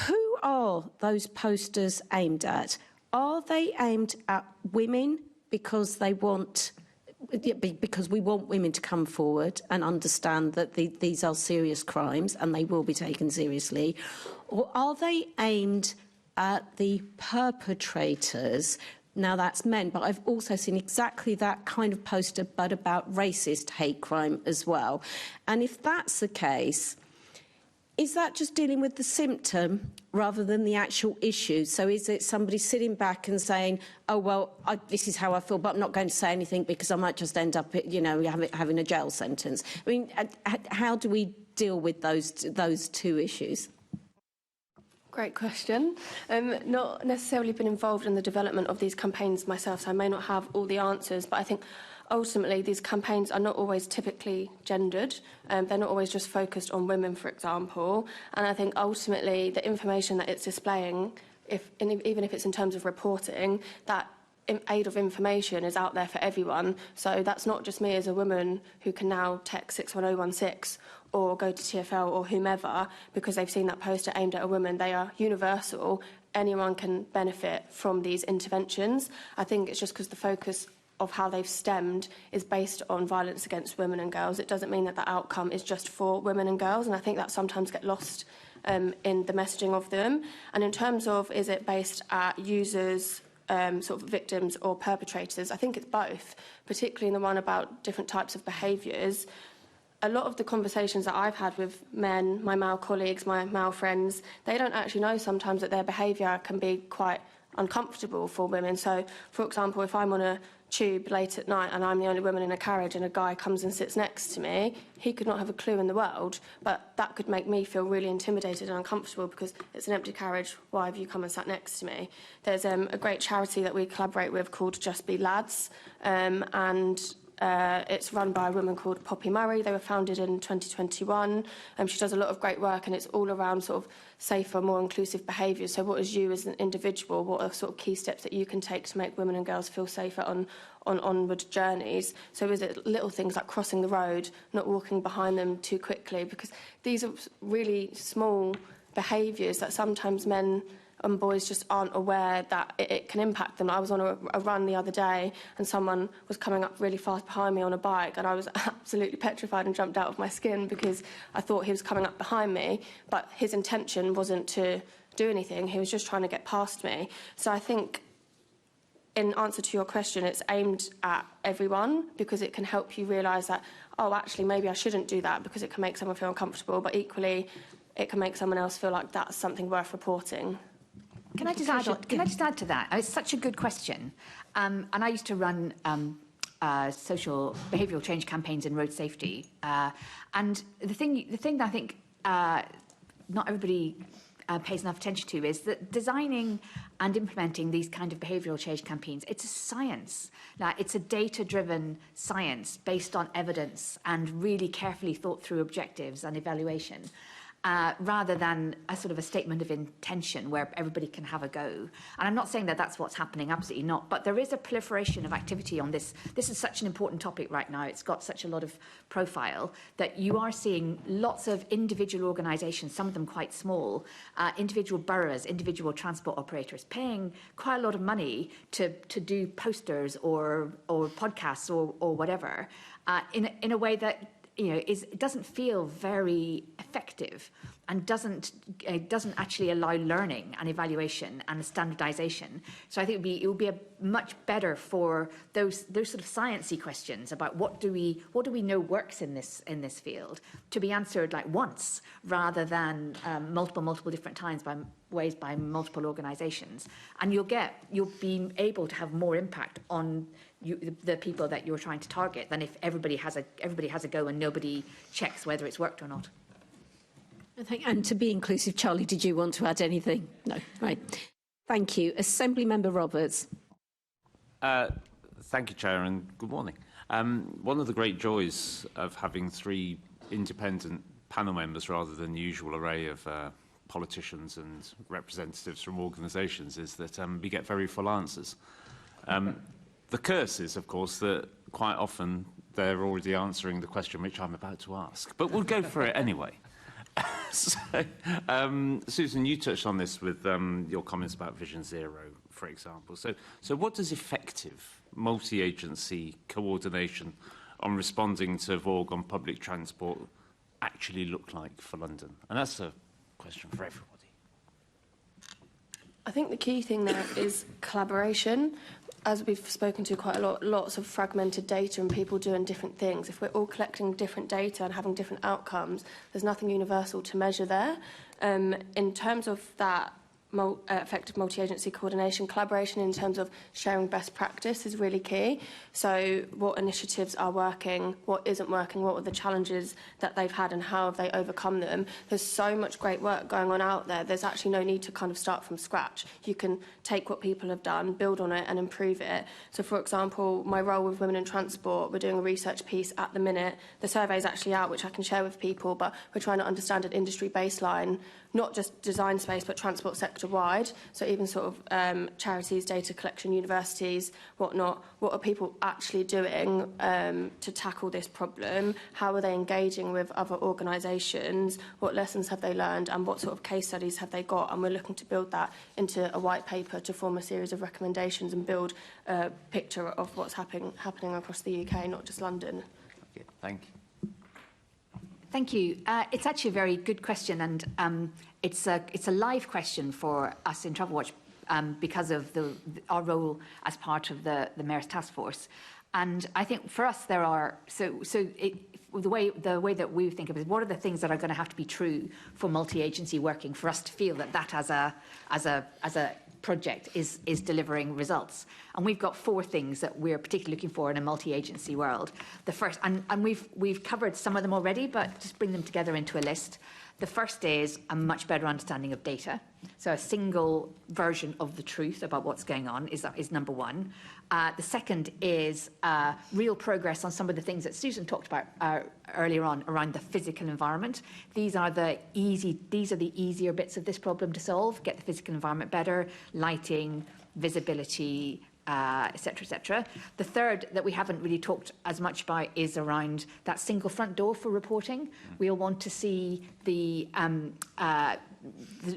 who are those posters aimed at? Are they aimed at women because we want women to come forward and understand that these are serious crimes and they will be taken seriously? Or are they aimed at the perpetrators? Now, that's men, but I've also seen exactly that kind of poster, but about racist hate crime as well. And if that's the case, is that just dealing with the symptom rather than the actual issue? So is it somebody sitting back and saying, oh, well, this is how I feel, but I'm not going to say anything because I might just end up, having a jail sentence? I mean, how do we deal with those two issues? Great question. Not necessarily been involved in the development of these campaigns myself, so I may not have all the answers, but I think ultimately these campaigns are not always typically gendered. They're not always just focused on women, for example. And I think ultimately the information that it's displaying, even if it's in terms of reporting, that aid of information is out there for everyone. So that's not just me as a woman who can now text 61016 or go to TfL or whomever because they've seen that poster aimed at a woman. They are universal. Anyone can benefit from these interventions. I think it's just because the focus of how they've stemmed is based on violence against women and girls. It doesn't mean that the outcome is just for women and girls, and I think that sometimes gets lost in the messaging of them. And in terms of, is it based at users, sort of victims or perpetrators, I think it's both, particularly in the one about different types of behaviours. A lot of the conversations that I've had with men, my male colleagues, my male friends, they don't actually know sometimes that their behaviour can be quite uncomfortable for women. So, for example, if I'm on a tube late at night and I'm the only woman in a carriage and a guy comes and sits next to me, he could not have a clue in the world, but that could make me feel really intimidated and uncomfortable because it's an empty carriage. Why have you come and sat next to me? There's a great charity that we collaborate with called Just Be Lads, and it's run by a woman called Poppy Murray. They were founded in 2021. She does a lot of great work, and it's all around sort of safer, more inclusive behaviours. So what is you as an individual? What are sort of key steps that you can take to make women and girls feel safer on onward journeys? So is it little things like crossing the road, not walking behind them too quickly? Because these are really small behaviours that sometimes men and boys just aren't aware that it can impact them. I was on a run the other day and someone was coming up really fast behind me on a bike and I was absolutely petrified and jumped out of my skin because I thought he was coming up behind me, but his intention wasn't to do anything. He was just trying to get past me. So I think in answer to your question, it's aimed at everyone because it can help you realise that, oh, actually, maybe I shouldn't do that because it can make someone feel uncomfortable, but equally, it can make someone else feel like that's something worth reporting. Can I just add to that? It's such a good question. And I used to run social behavioural change campaigns in road safety. And the thing that I think not everybody pays enough attention to is that designing and implementing these kind of behavioural change campaigns, it's a science. Like, it's a data-driven science based on evidence and really carefully thought through objectives and evaluation. Rather than a sort of a statement of intention where everybody can have a go. And I'm not saying that that's what's happening, absolutely not, but there is a proliferation of activity on this. This is such an important topic right now. It's got such a lot of profile that you are seeing lots of individual organisations, some of them quite small, individual boroughs, individual transport operators, paying quite a lot of money to do posters or podcasts or whatever in a way that it doesn't feel very effective and doesn't actually allow learning and evaluation and standardisation. So I think it would be a much better for those sort of sciencey questions about what do we know works in this field to be answered like once rather than multiple different times by multiple organisations, and you'll be able to have more impact on the people that you're trying to target than if everybody has a go and nobody checks whether it's worked or not. And to be inclusive, Charlie, did you want to add anything? No, right. Thank you. Assembly Member Roberts. Thank you, Chair, and good morning. One of the great joys of having three independent panel members rather than the usual array of politicians and representatives from organisations is that we get very full answers. The curse is, of course, that quite often they're already answering the question which I'm about to ask. But we'll go for it anyway. So, Susan, you touched on this with your comments about Vision Zero, for example. So what does effective multi-agency coordination on responding to VOG on public transport actually look like for London? And that's a question for everybody. I think the key thing there is collaboration. As we've spoken to quite a lot, lots of fragmented data and people doing different things. If we're all collecting different data and having different outcomes, there's nothing universal to measure there. In terms of that effective multi-agency coordination, collaboration in terms of sharing best practice is really key. So what initiatives are working, what isn't working, what are the challenges that they've had and how have they overcome them. There's so much great work going on out there. There's actually no need to kind of start from scratch. You can take what people have done, build on it and improve it. So for example, my role with Women in Transport, we're doing a research piece at the minute. The survey is actually out, which I can share with people, but we're trying to understand an industry baseline, not just design space, but transport sector wide. So even sort of charities, data collection, universities, whatnot. What are people actually doing to tackle this problem? How are they engaging with other organisations? What lessons have they learned? And what sort of case studies have they got? And we're looking to build that into a white paper to form a series of recommendations and build a picture of what's happening across the UK, not just London. Okay, thank you. Thank you. It's actually a very good question, and it's a live question for us in Travel Watch because of our role as part of the Mayor's Task Force. And I think for us there are the way that we think of it is what are the things that are going to have to be true for multi-agency working for us to feel that as a project is delivering results. And we've got 4 things that we're particularly looking for in a multi-agency world. The first, and we've covered some of them already, but just bring them together into a list. The first is a much better understanding of data. So a single version of the truth about what's going on is number 1. The second is real progress on some of the things that Susan talked about earlier on around the physical environment. These are the easier bits of this problem to solve. Get the physical environment better, lighting, visibility, etc., etc. The third that we haven't really talked as much about is around that single front door for reporting. We'll want to see the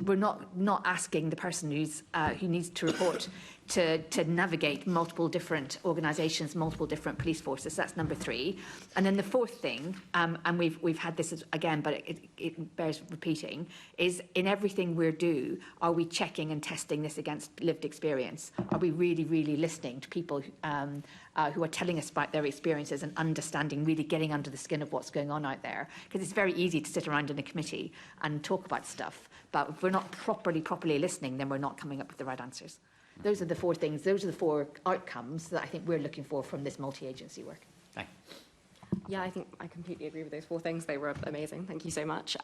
we're not asking the person who needs to report to navigate multiple different organisations, multiple different police forces. That's number 3. And then the fourth thing, and we've had this again, but it bears repeating, is in everything we do, are we checking and testing this against lived experience? Are we really, really listening to people who are telling us about their experiences and understanding, really getting under the skin of what's going on out there? Because it's very easy to sit around in a committee and talk about stuff, but if we're not properly listening, then we're not coming up with the right answers. Those are the 4 things, those are the 4 outcomes that I think we're looking for from this multi-agency work. Thanks. Yeah, I think I completely agree with those 4 things. They were amazing. Thank you so much.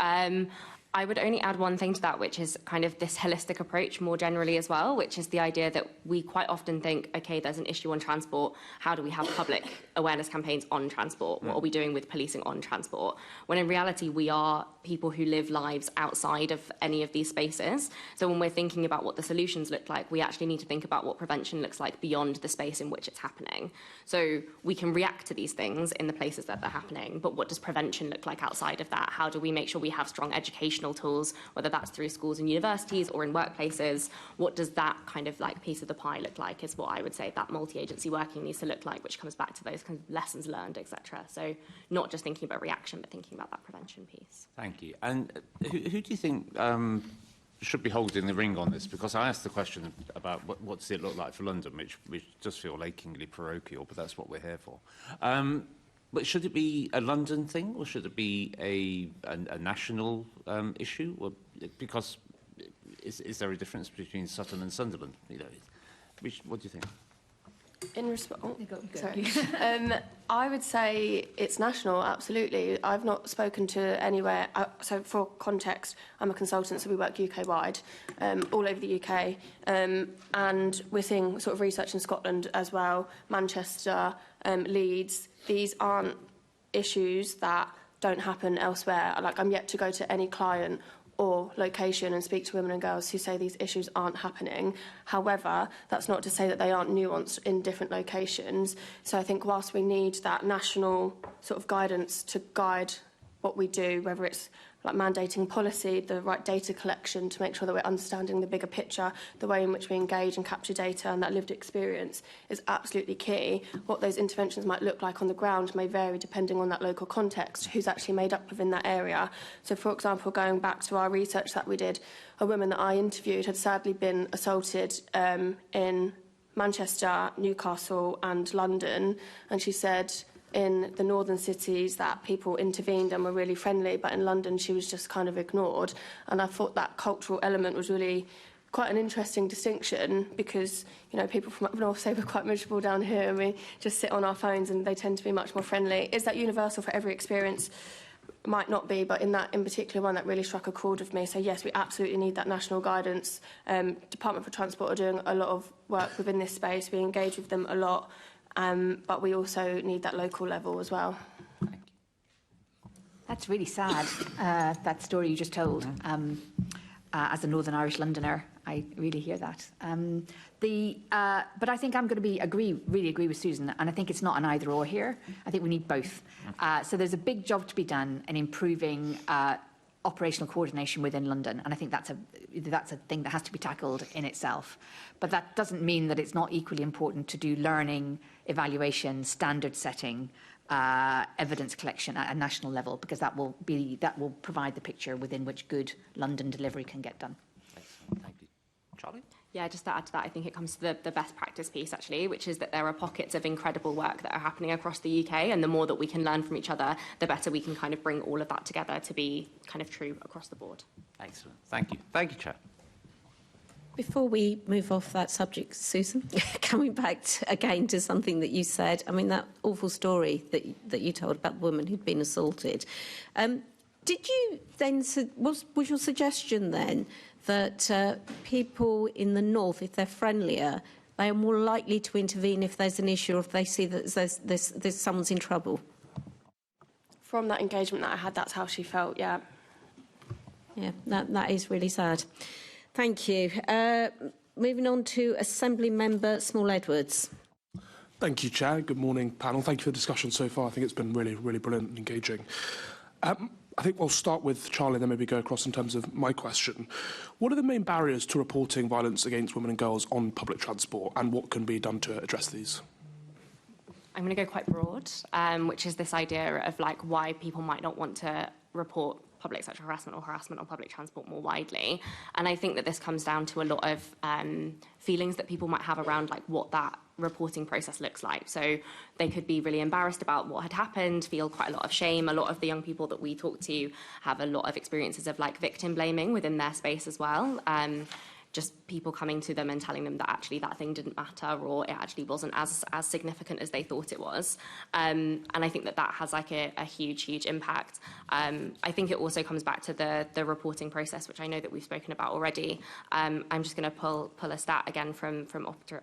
I would only add one thing to that, which is kind of this holistic approach more generally as well, which is the idea that we quite often think, okay, there's an issue on transport. How do we have public awareness campaigns on transport? What are we doing with policing on transport? When in reality, we are people who live lives outside of any of these spaces. So when we're thinking about what the solutions look like, we actually need to think about what prevention looks like beyond the space in which it's happening. So we can react to these things in the places that they're happening, but what does prevention look like outside of that? How do we make sure we have strong educational tools, whether that's through schools and universities or in workplaces? What does that kind of like piece of the pie look like is what I would say that multi-agency working needs to look like, which comes back to those kind of lessons learned, etc. So not just thinking about reaction, but thinking about that prevention piece. Thank you. And who do you think should be holding the ring on this? Because I asked the question about what does it look like for London, which does feel achingly parochial, but that's what we're here for. But should it be a London thing, or should it be a national issue? Or, because is there a difference between Sutton and Sunderland? You know, what do you think? In response, I would say it's national, absolutely. I've not spoken to anywhere. So for context, I'm a consultant, so we work UK-wide, all over the UK. And we're seeing sort of research in Scotland as well, Manchester, Leeds. These aren't issues that don't happen elsewhere. Like, I'm yet to go to any client or location and speak to women and girls who say these issues aren't happening. However, that's not to say that they aren't nuanced in different locations. So I think whilst we need that national sort of guidance to guide what we do, whether it's like mandating policy, the right data collection to make sure that we're understanding the bigger picture, the way in which we engage and capture data and that lived experience is absolutely key. What those interventions might look like on the ground may vary depending on that local context, who's actually made up within that area. So, for example, going back to our research that we did, a woman that I interviewed had sadly been assaulted in Manchester, Newcastle and London, and she said in the northern cities that people intervened and were really friendly, but in London she was just kind of ignored. And I thought that cultural element was really quite an interesting distinction because, you know, people from up north say we're quite miserable down here and we just sit on our phones and they tend to be much more friendly. Is that universal for every experience? Might not be, but in particular one that really struck a chord with me. So yes, we absolutely need that national guidance. Department for Transport are doing a lot of work within this space. We engage with them a lot. But we also need that local level as well. That's really sad, that story you just told. As a Northern Irish Londoner, I really hear that. But I think I'm going to really agree with Susan, and I think it's not an either or here. I think we need both. So there's a big job to be done in improving operational coordination within London, and I think that's a thing that has to be tackled in itself. But that doesn't mean that it's not equally important to do learning, evaluation, standard setting, evidence collection at a national level, because that will provide the picture within which good London delivery can get done. Thank you. Charlie? Yeah, just to add to that, I think it comes to the best practice piece, actually, which is that there are pockets of incredible work that are happening across the UK, and the more that we can learn from each other, the better we can kind of bring all of that together to be kind of true across the board. Excellent. Thank you. Thank you, Chair. Before we move off that subject, Susan, coming back again to something that you said, I mean, that awful story that you told about the woman who'd been assaulted. Did you then, was your suggestion then that people in the north, if they're friendlier, they are more likely to intervene if there's an issue or if they see that there's someone's in trouble? From that engagement that I had, that's how she felt, yeah. Yeah, that is really sad. Thank you. Moving on to Assembly Member Small-Edwards. Thank you, Chair. Good morning, panel. Thank you for the discussion so far. I think it's been really, really brilliant and engaging. I think we'll start with Charlie, then maybe go across in terms of my question. What are the main barriers to reporting violence against women and girls on public transport, and what can be done to address these? I'm going to go quite broad, which is this idea of like why people might not want to report public sexual harassment or harassment on public transport more widely. And I think that this comes down to a lot of feelings that people might have around like what that reporting process looks like. So they could be really embarrassed about what had happened, feel quite a lot of shame. A lot of the young people that we talk to have a lot of experiences of like victim blaming within their space as well. Just people coming to them and telling them that actually that thing didn't matter or it actually wasn't as significant as they thought it was. And I think that has like a huge impact. I think it also comes back to the reporting process, which I know that we've spoken about already. I'm just going to pull a stat again from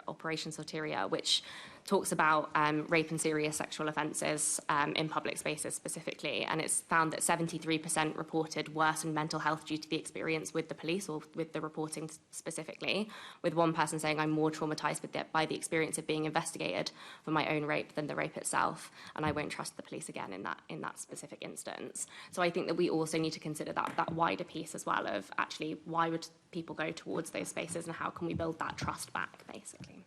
Operation Soteria, which talks about rape and serious sexual offences in public spaces specifically, and it's found that 73% reported worsened mental health due to the experience with the police or with the reporting specifically, with one person saying, I'm more traumatised by the experience of being investigated for my own rape than the rape itself, and I won't trust the police again in that specific instance. So I think that we also need to consider that wider piece as well of actually why would people go towards those spaces and how can we build that trust back, basically.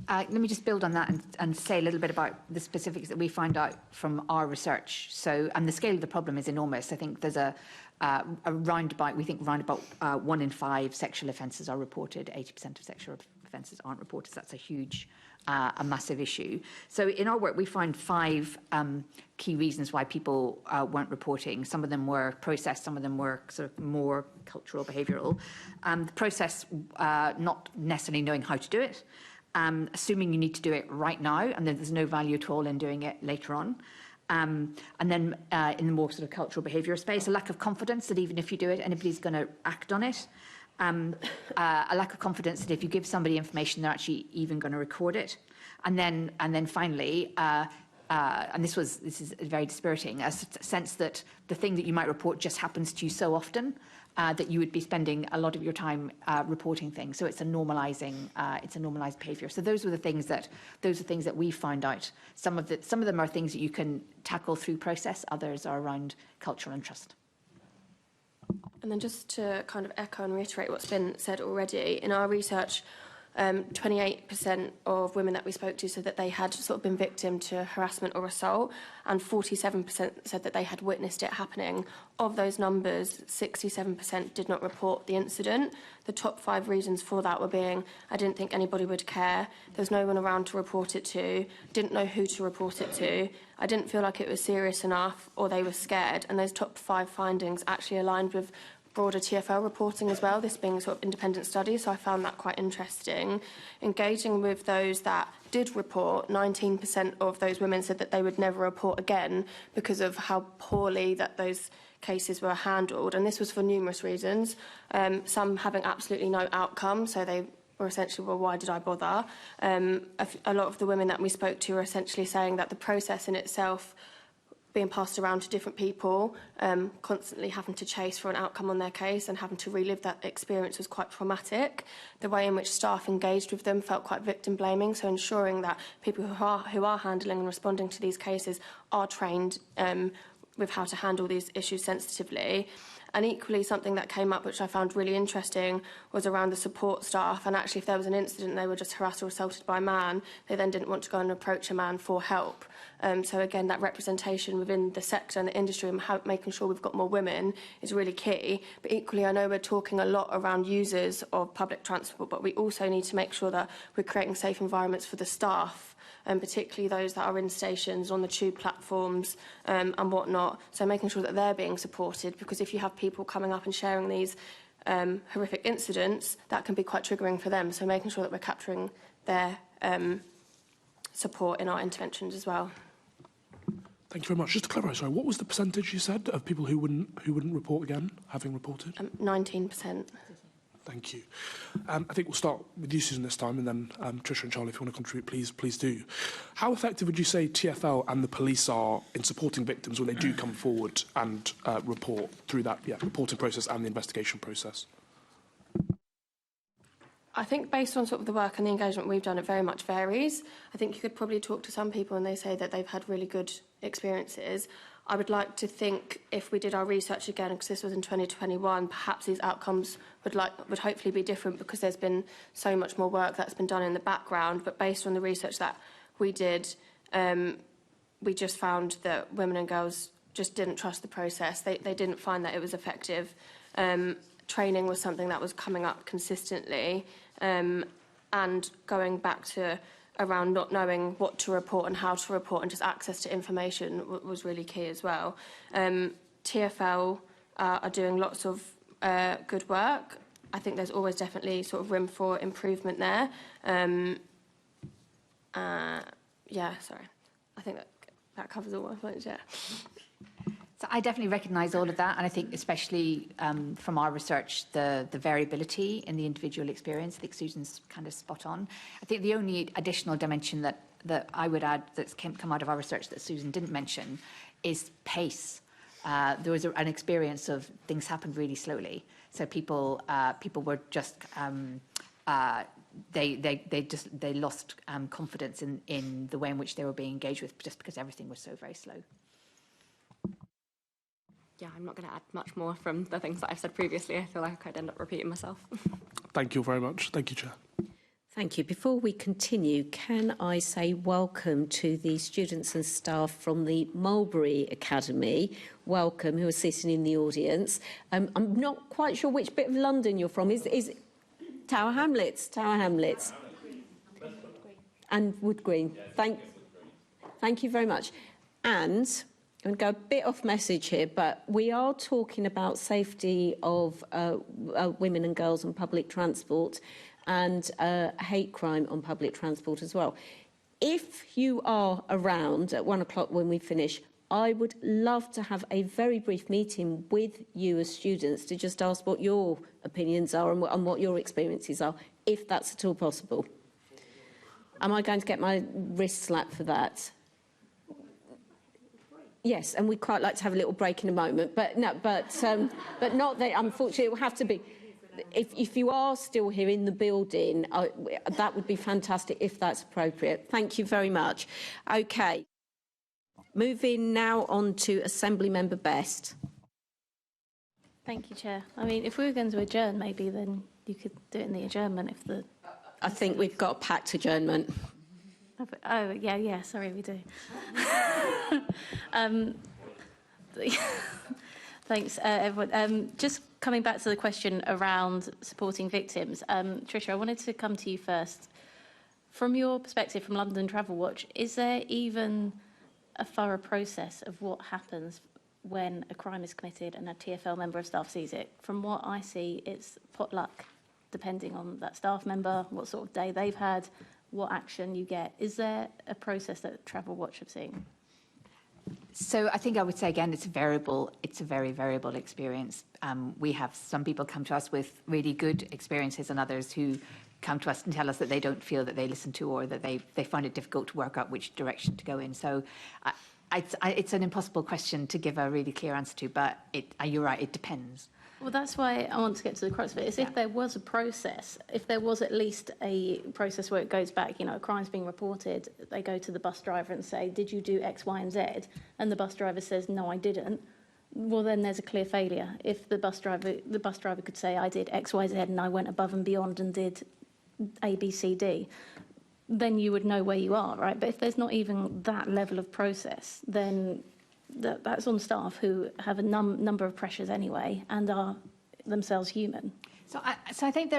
Let me just build on that and say a little bit about the specifics that we find out from our research. So, and the scale of the problem is enormous. I think there's around about 1 in 5 sexual offences are reported. 80% of sexual offences aren't reported. So that's a huge, a massive issue. So in our work, we find 5 key reasons why people weren't reporting. Some of them were process, some of them were sort of more cultural, behavioural. The process, not necessarily knowing how to do it. Assuming you need to do it right now and that there's no value at all in doing it later on. And then in the more sort of cultural behaviour space, a lack of confidence that even if you do it, anybody's going to act on it. A lack of confidence that if you give somebody information, they're actually even going to record it. And then finally, and this is very dispiriting, a sense that the thing that you might report just happens to you so often that you would be spending a lot of your time reporting things. So it's a normalised behaviour. So those are things that we found out. Some of them are things that you can tackle through process. Others are around cultural and trust. And then just to kind of echo and reiterate what's been said already, in our research, 28% of women that we spoke to said that they had sort of been victim to harassment or assault, and 47% said that they had witnessed it happening. Of those numbers, 67% did not report the incident. The top 5 reasons for that were being, I didn't think anybody would care, there's no one around to report it to, didn't know who to report it to, I didn't feel like it was serious enough, or they were scared. And those top 5 findings actually aligned with broader TfL reporting as well, this being sort of independent study, so I found that quite interesting. Engaging with those that did report, 19% of those women said that they would never report again because of how poorly that those cases were handled, and this was for numerous reasons, some having absolutely no outcome, so they were essentially, well, why did I bother? A lot of the women that we spoke to were essentially saying that the process in itself being passed around to different people, constantly having to chase for an outcome on their case and having to relive that experience was quite traumatic. The way in which staff engaged with them felt quite victim-blaming, so ensuring that people who are handling and responding to these cases are trained with how to handle these issues sensitively. And equally, something that came up, which I found really interesting, was around the support staff. And actually, if there was an incident and they were just harassed or assaulted by a man, they then didn't want to go and approach a man for help. So again, that representation within the sector and the industry and making sure we've got more women is really key. But equally, I know we're talking a lot around users of public transport, but we also need to make sure that we're creating safe environments for the staff, and particularly those that are in stations, on the tube platforms and whatnot. So making sure that they're being supported, because if you have people coming up and sharing these horrific incidents, that can be quite triggering for them. So making sure that we're capturing their support in our interventions as well. Thank you very much. Just to clarify, sorry, what was the percentage you said of people who wouldn't report again, having reported? 19%. Thank you. I think we'll start with you, Susan, this time, and then Tricia and Charlie, if you want to contribute, please do. How effective would you say TfL and the police are in supporting victims when they do come forward and report through that reporting process and the investigation process? I think based on sort of the work and the engagement we've done, it very much varies. I think you could probably talk to some people and they say that they've had really good experiences. I would like to think if we did our research again, because this was in 2021, perhaps these outcomes would hopefully be different, because there's been so much more work that's been done in the background. But based on the research that we did, we just found that women and girls just didn't trust the process. They didn't find that it was effective. Training was something that was coming up consistently, and going back to around not knowing what to report and how to report, and just access to information was really key as well. TfL are doing lots of good work. I think there's always definitely sort of room for improvement there. Yeah, sorry. I think that covers all my points, yeah. So I definitely recognise all of that, and I think especially from our research, the variability in the individual experience. I think Susan's kind of spot on. I think the only additional dimension that I would add that's come out of our research that Susan didn't mention is pace. There was an experience of things happened really slowly, so people were just they lost confidence in the way in which they were being engaged with, just because everything was so very slow. Yeah, I'm not going to add much more from the things that I've said previously. I feel like I'd end up repeating myself. Thank you very much. Thank you, Chair. Thank you. Before we continue, can I say welcome to the students and staff from the Mulberry Academy. Welcome, who are sitting in the audience. I'm not quite sure which bit of London you're from. Is Tower Hamlets? Tower Hamlets. And Wood Green. Thank you very much. And I'm going to go a bit off message here, but we are talking about safety of women and girls on public transport and hate crime on public transport as well. If you are around at 1 o'clock when we finish, I would love to have a very brief meeting with you as students to just ask what your opinions are and what your experiences are, if that's at all possible. Am I going to get my wrist slapped for that? Yes, and we'd quite like to have a little break in a moment, but no, but not that. Unfortunately, it will have to be. If you are still here in the building, that would be fantastic if that's appropriate. Thank you very much. Okay, moving now on to Assembly Member Best. Thank you, Chair. I mean, if we were going to adjourn, maybe then you could do it in the adjournment if the. I think we've got a packed adjournment. Oh, yeah, sorry, we do. Thanks, everyone. Just coming back to the question around supporting victims, Tricia, I wanted to come to you first. From your perspective, from London Travel Watch, is there even a thorough process of what happens when a crime is committed and a TfL member of staff sees it? From what I see, it's potluck, depending on that staff member, what sort of day they've had, what action you get. Is there a process that Travel Watch have seen? So I think I would say, again, it's variable. It's a very variable experience. We have some people come to us with really good experiences and others who come to us and tell us that they don't feel that they listen to, or that they find it difficult to work out which direction to go in. So it's an impossible question to give a really clear answer to, but you're right, it depends. Well, that's why I want to get to the crux of it, is if there was a process, if there was at least a process where it goes back, a crime's being reported, they go to the bus driver and say, did you do X, Y, and Z? And the bus driver says, no, I didn't. Well, then there's a clear failure. If the bus driver could say, I did X, Y, Z, and I went above and beyond and did A, B, C, D, then you would know where you are, right? But if there's not even that level of process, then that's on staff who have a number of pressures anyway and are themselves human. So I think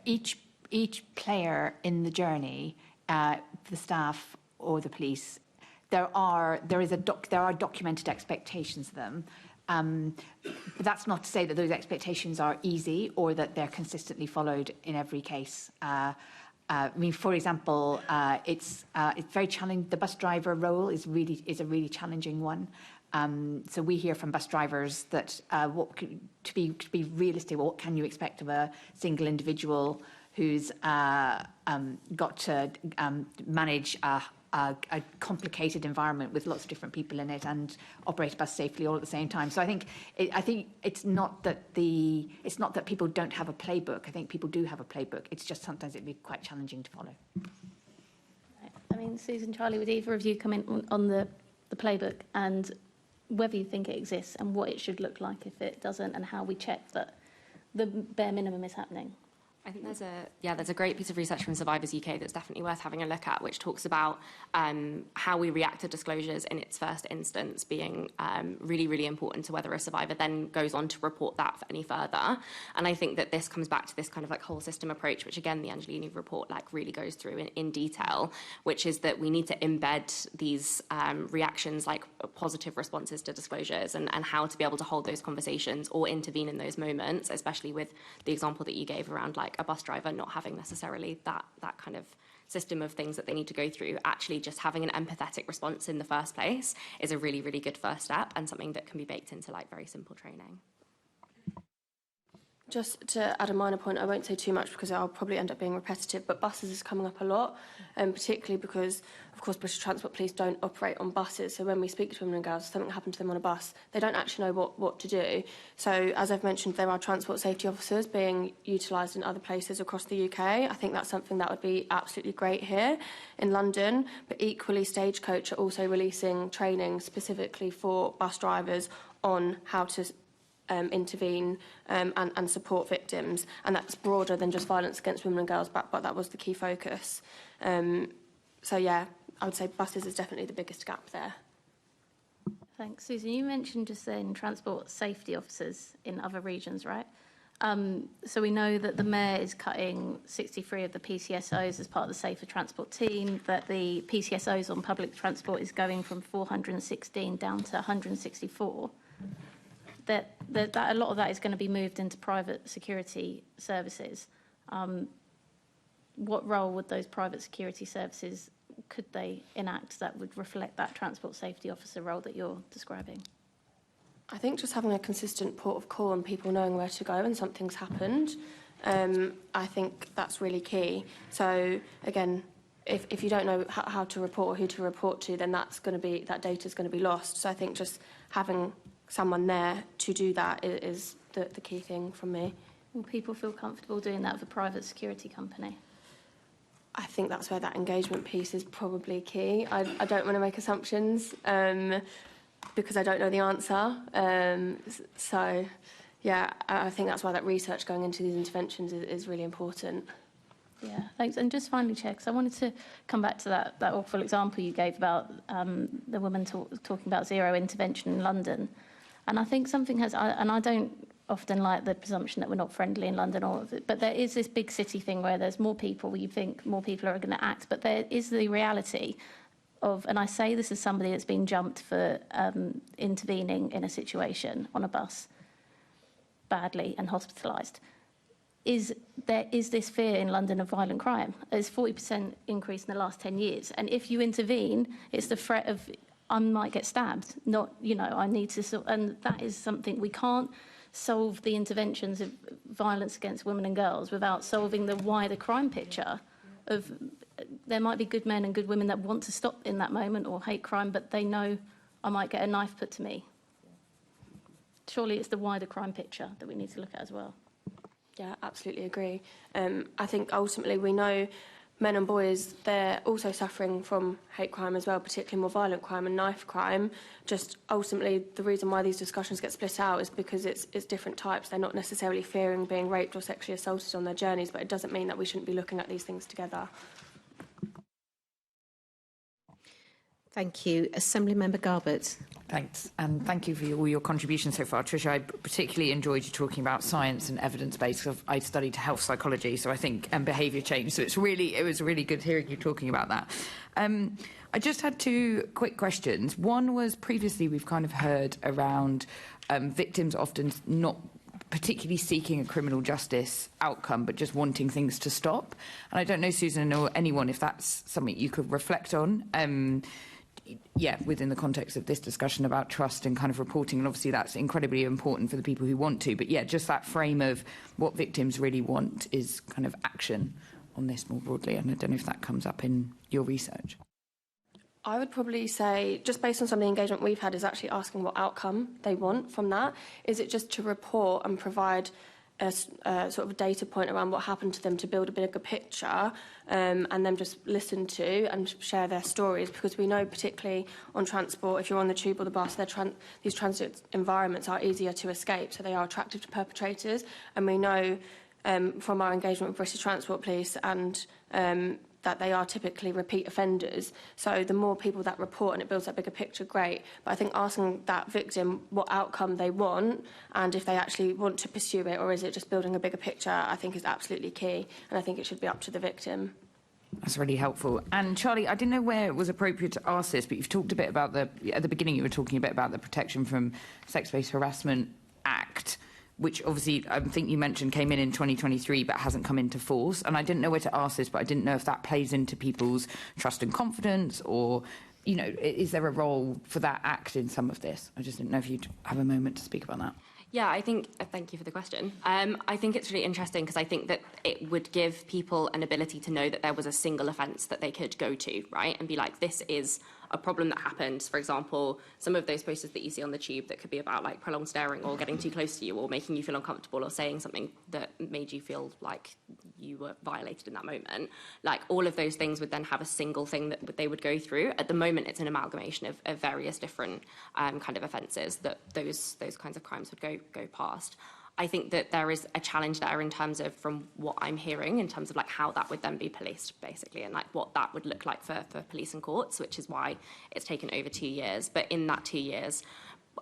each player in the journey, the staff or the police, there are documented expectations of them. But that's not to say that those expectations are easy or that they're consistently followed in every case. I mean, for example, it's very challenging. The bus driver role is a really challenging one. So we hear from bus drivers that to be realistic, what can you expect of a single individual who's got to manage a complicated environment with lots of different people in it and operate a bus safely all at the same time. So I think it's not that people don't have a playbook. I think people do have a playbook. It's just sometimes it'd be quite challenging to follow. I mean, Susan, Charlie, would either of you comment on the playbook and whether you think it exists and what it should look like if it doesn't, and how we check that the bare minimum is happening? I think there's a great piece of research from Survivors UK that's definitely worth having a look at, which talks about how we react to disclosures in its first instance being really, really important to whether a survivor then goes on to report that any further. And I think that this comes back to this kind of like whole system approach, which again, the Angelini report really goes through in detail, which is that we need to embed these reactions like positive responses to disclosures and how to be able to hold those conversations or intervene in those moments, especially with the example that you gave around a bus driver not having necessarily that kind of system of things that they need to go through. Actually just having an empathetic response in the first place is a really, really good first step and something that can be baked into very simple training. Just to add a minor point, I won't say too much because I'll probably end up being repetitive, but buses is coming up a lot, particularly because, of course, British Transport Police don't operate on buses. So when we speak to women and girls, if something happened to them on a bus, they don't actually know what to do. So as I've mentioned, there are transport safety officers being utilised in other places across the UK. I think that's something that would be absolutely great here in London. But equally, Stagecoach are also releasing training specifically for bus drivers on how to intervene and support victims, and that's broader than just violence against women and girls, but that was the key focus. So yeah, I would say buses is definitely the biggest gap there. Thanks. Susan, you mentioned just then transport safety officers in other regions, right? So we know that the Mayor is cutting 63 of the PCSOs as part of the Safer Transport team, that the PCSOs on public transport is going from 416 down to 164. That a lot of that is going to be moved into private security services. What role would those private security services, could they enact that would reflect that transport safety officer role that you're describing? I think just having a consistent port of call and people knowing where to go when something's happened, I think that's really key. So again, if you don't know how to report or who to report to, then that data is going to be lost. So I think just having someone there to do that is the key thing from me. Will people feel comfortable doing that with a private security company? I think that's where that engagement piece is probably key. I don't want to make assumptions because I don't know the answer. So, yeah, I think that's why that research going into these interventions is really important. Yeah, thanks. And just finally, Chair, because I wanted to come back to that awful example you gave about the woman talking about zero intervention in London. And I think something has, and I don't often like the presumption that we're not friendly in London, but there is this big city thing where there's more people, you think more people are going to act, but there is the reality of, and I say this as somebody that's been jumped for intervening in a situation on a bus badly and hospitalised. There is this fear in London of violent crime. There's 40% increase in the last 10 years. And if you intervene, it's the threat of, I might get stabbed, not, I need to, and that is something we can't solve the interventions of violence against women and girls without solving the wider crime picture of, there might be good men and good women that want to stop in that moment or hate crime, but they know I might get a knife put to me. Surely it's the wider crime picture that we need to look at as well. Yeah, absolutely agree. I think ultimately we know men and boys, they're also suffering from hate crime as well, particularly more violent crime and knife crime. Just ultimately the reason why these discussions get split out is because it's different types. They're not necessarily fearing being raped or sexually assaulted on their journeys, but it doesn't mean that we shouldn't be looking at these things together. Thank you. Assembly Member Garbett. Thanks, and thank you for all your contributions so far. Tricia, I particularly enjoyed you talking about science and evidence-based, because I studied health psychology, so I think, and behaviour change, so it was really good hearing you talking about that. I just had two quick questions. One was, previously we've kind of heard around victims often not particularly seeking a criminal justice outcome, but just wanting things to stop. And I don't know, Susan, or anyone, if that's something you could reflect on. Yeah, within the context of this discussion about trust and kind of reporting, and obviously that's incredibly important for the people who want to, but yeah, just that frame of what victims really want is kind of action on this more broadly, and I don't know if that comes up in your research. I would probably say, just based on some of the engagement we've had, is actually asking what outcome they want from that. Is it just to report and provide a sort of a data point around what happened to them to build a bigger picture, and then just listen to and share their stories? Because we know, particularly on transport, if you're on the tube or the bus, these transit environments are easier to escape, so they are attractive to perpetrators. And we know from our engagement with British Transport Police and that they are typically repeat offenders. So the more people that report and it builds that bigger picture, great. But I think asking that victim what outcome they want and if they actually want to pursue it, or is it just building a bigger picture, I think is absolutely key. And I think it should be up to the victim. That's really helpful. And Charlie, I didn't know where it was appropriate to ask this, but you've talked a bit about at the beginning you were talking a bit about the Protection from Sex-Based Harassment Act, which obviously I think you mentioned came in 2023 but hasn't come into force. And I didn't know where to ask this, but I didn't know if that plays into people's trust and confidence, or, is there a role for that act in some of this? I just didn't know if you'd have a moment to speak about that. Yeah, I think, thank you for the question. I think it's really interesting because I think that it would give people an ability to know that there was a single offence that they could go to, right? And be like, this is a problem that happened. For example, some of those posters that you see on the tube that could be about like prolonged staring or getting too close to you or making you feel uncomfortable or saying something that made you feel like you were violated in that moment. Like all of those things would then have a single thing that they would go through. At the moment, it's an amalgamation of various different kind of offences that those kinds of crimes would go past. I think that there is a challenge there in terms of, from what I'm hearing, in terms of like how that would then be policed, basically, and like what that would look like for police and courts, which is why it's taken over 2 years. But in that 2 years,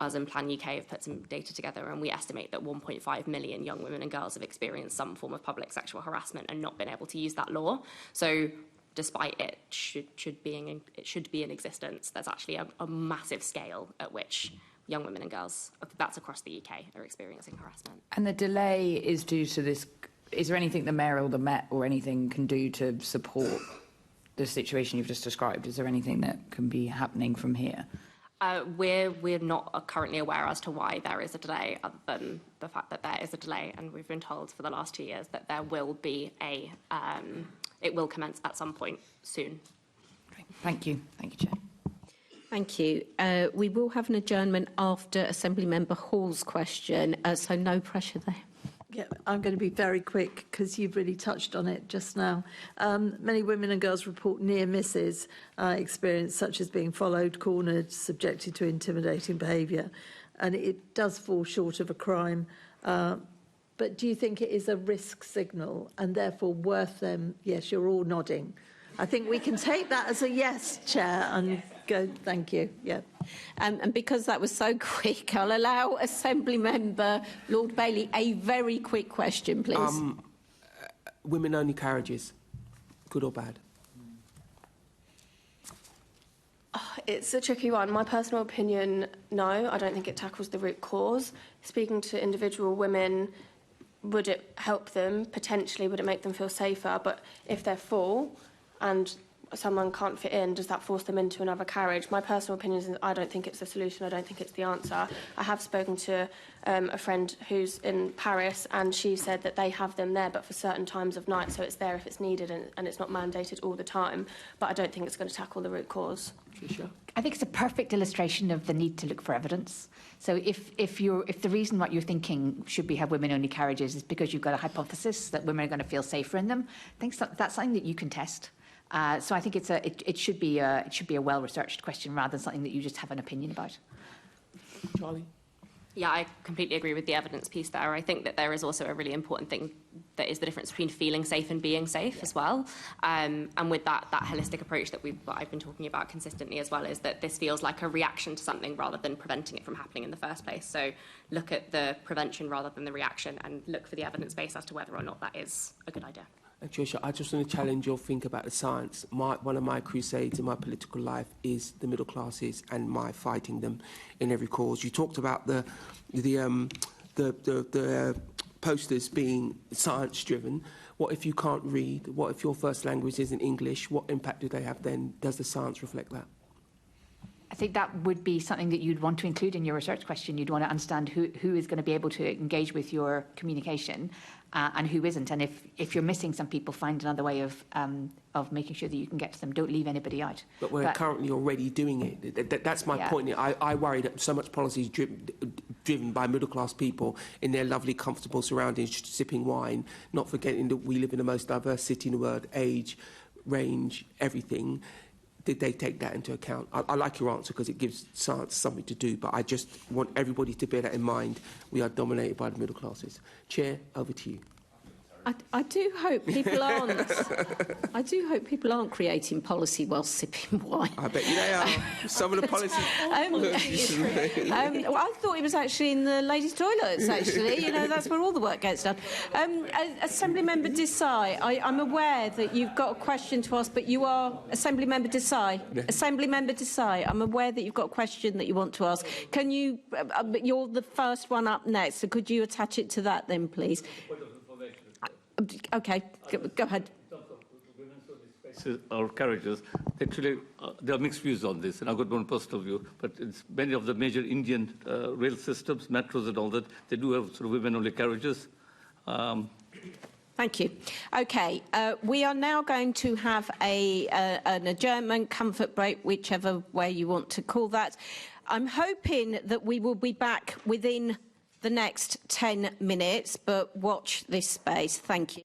us and Plan UK have put some data together, and we estimate that 1.5 million young women and girls have experienced some form of public sexual harassment and not been able to use that law. So despite it should be in existence, there's actually a massive scale at which young women and girls, that's across the UK, are experiencing harassment. And the delay is due to this. Is there anything the Mayor or the Met or anything can do to support the situation you've just described? Is there anything that can be happening from here? We're not currently aware as to why there is a delay, other than the fact that there is a delay, and we've been told for the last 2 years that there will be a it will commence at some point soon. Thank you. Thank you, Chair. Thank you. We will have an adjournment after Assemblymember Hall's question, so no pressure there. Yeah, I'm going to be very quick because you've really touched on it just now. Many women and girls report near misses experience, such as being followed, cornered, subjected to intimidating behaviour, and it does fall short of a crime. But do you think it is a risk signal and therefore worth them? Yes, you're all nodding. I think we can take that as a yes, Chair, and go, thank you. Yeah. And because that was so quick, I'll allow Assemblymember Lord Bailey a very quick question, please. Women-only carriages, good or bad? It's a tricky one. My personal opinion, no, I don't think it tackles the root cause. Speaking to individual women, would it help them? Potentially, would it make them feel safer? But if they're full and someone can't fit in, does that force them into another carriage? My personal opinion is I don't think it's the solution. I don't think it's the answer. I have spoken to a friend who's in Paris, and she said that they have them there, but for certain times of night, so it's there if it's needed, and it's not mandated all the time. But I don't think it's going to tackle the root cause. Tricia? I think it's a perfect illustration of the need to look for evidence. So if the reason what you're thinking should we have women-only carriages is because you've got a hypothesis that women are going to feel safer in them, I think that's something that you can test. So I think it should be a well-researched question rather than something that you just have an opinion about. Charlie? Yeah, I completely agree with the evidence piece there. I think that there is also a really important thing that is the difference between feeling safe and being safe as well. And with that holistic approach that I've been talking about consistently as well, is that this feels like a reaction to something rather than preventing it from happening in the first place. So look at the prevention rather than the reaction, and look for the evidence base as to whether or not that is a good idea. And Tricia, I just want to challenge your think about the science. One of my crusades in my political life is the middle classes and my fighting them in every cause. You talked about the posters being science-driven. What if you can't read? What if your first language isn't English? What impact do they have then? Does the science reflect that? I think that would be something that you'd want to include in your research question. You'd want to understand who is going to be able to engage with your communication and who isn't. And if you're missing some people, find another way of making sure that you can get to them. Don't leave anybody out. But we're currently already doing it. That's my point. I worry that so much policy is driven by middle-class people in their lovely, comfortable surroundings, sipping wine, not forgetting that we live in the most diverse city in the world, age, range, everything. Did they take that into account? I like your answer because it gives science something to do, but I just want everybody to bear that in mind. We are dominated by the middle classes. Chair, over to you. I do hope people aren't. I do hope people aren't creating policy while sipping wine. I bet you they are. Some of the policies. Well, I thought it was actually in the ladies' toilets. Actually, that's where all the work gets done. Assemblymember Desai, I'm aware that you've got a question to ask, but you are Assemblymember Desai. Yeah. Assemblymember Desai, I'm aware that you've got a question that you want to ask. Can you? You're the first one up next, so could you attach it to that then, please? Okay, go ahead. Or carriages, actually, there are mixed views on this, and I've got one personal view, but many of the major Indian rail systems, metros and all that, they do have sort of women-only carriages. Thank you. Okay, we are now going to have an adjournment, comfort break, whichever way you want to call that. I'm hoping that we will be back within the next 10 minutes, but watch this space. Thank you.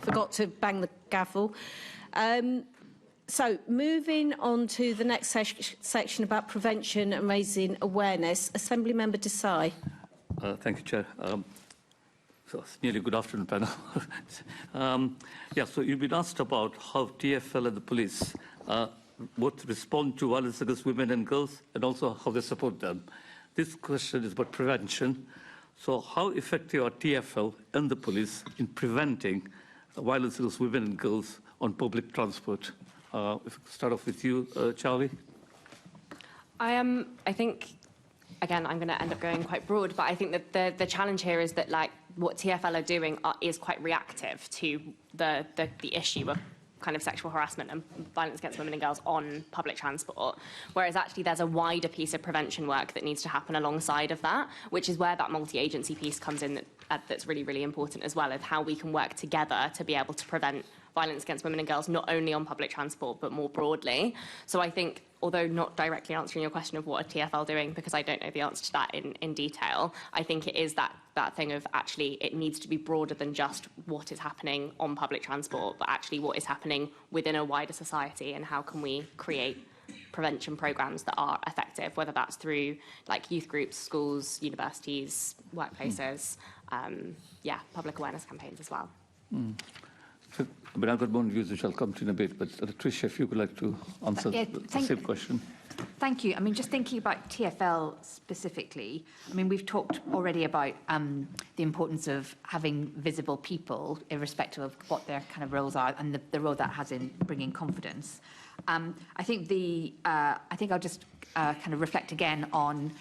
forgot to bang the gavel. So moving on to the next section about prevention and raising awareness. Assemblymember Desai. Thank you, Chair. So it's nearly good afternoon, panel. So you've been asked about how TfL and the police both respond to violence against women and girls, and also how they support them. This question is about prevention. So how effective are TfL and the police in preventing violence against women and girls on public transport? If we could start off with you, Charlie. I think, again, I'm going to end up going quite broad, but I think that the challenge here is that, like, what TfL are doing is quite reactive to the issue of kind of sexual harassment and violence against women and girls on public transport, whereas actually there's a wider piece of prevention work that needs to happen alongside of that, which is where that multi-agency piece comes in that's really, really important as well, of how we can work together to be able to prevent violence against women and girls, not only on public transport, but more broadly. So I think, although not directly answering your question of what are TfL doing, because I don't know the answer to that in detail, I think it is that thing of actually it needs to be broader than just what is happening on public transport, but actually what is happening within a wider society, and how can we create prevention programs that are effective, whether that's through like youth groups, schools, universities, workplaces, public awareness campaigns as well. So, but I've got more views which I'll come to in a bit, but Tricia, if you would like to answer the same question. Thank you. I mean, just thinking about TfL specifically, I mean, we've talked already about the importance of having visible people, irrespective of what their kind of roles are, and the role that has in bringing confidence. I think I'll just kind of reflect again on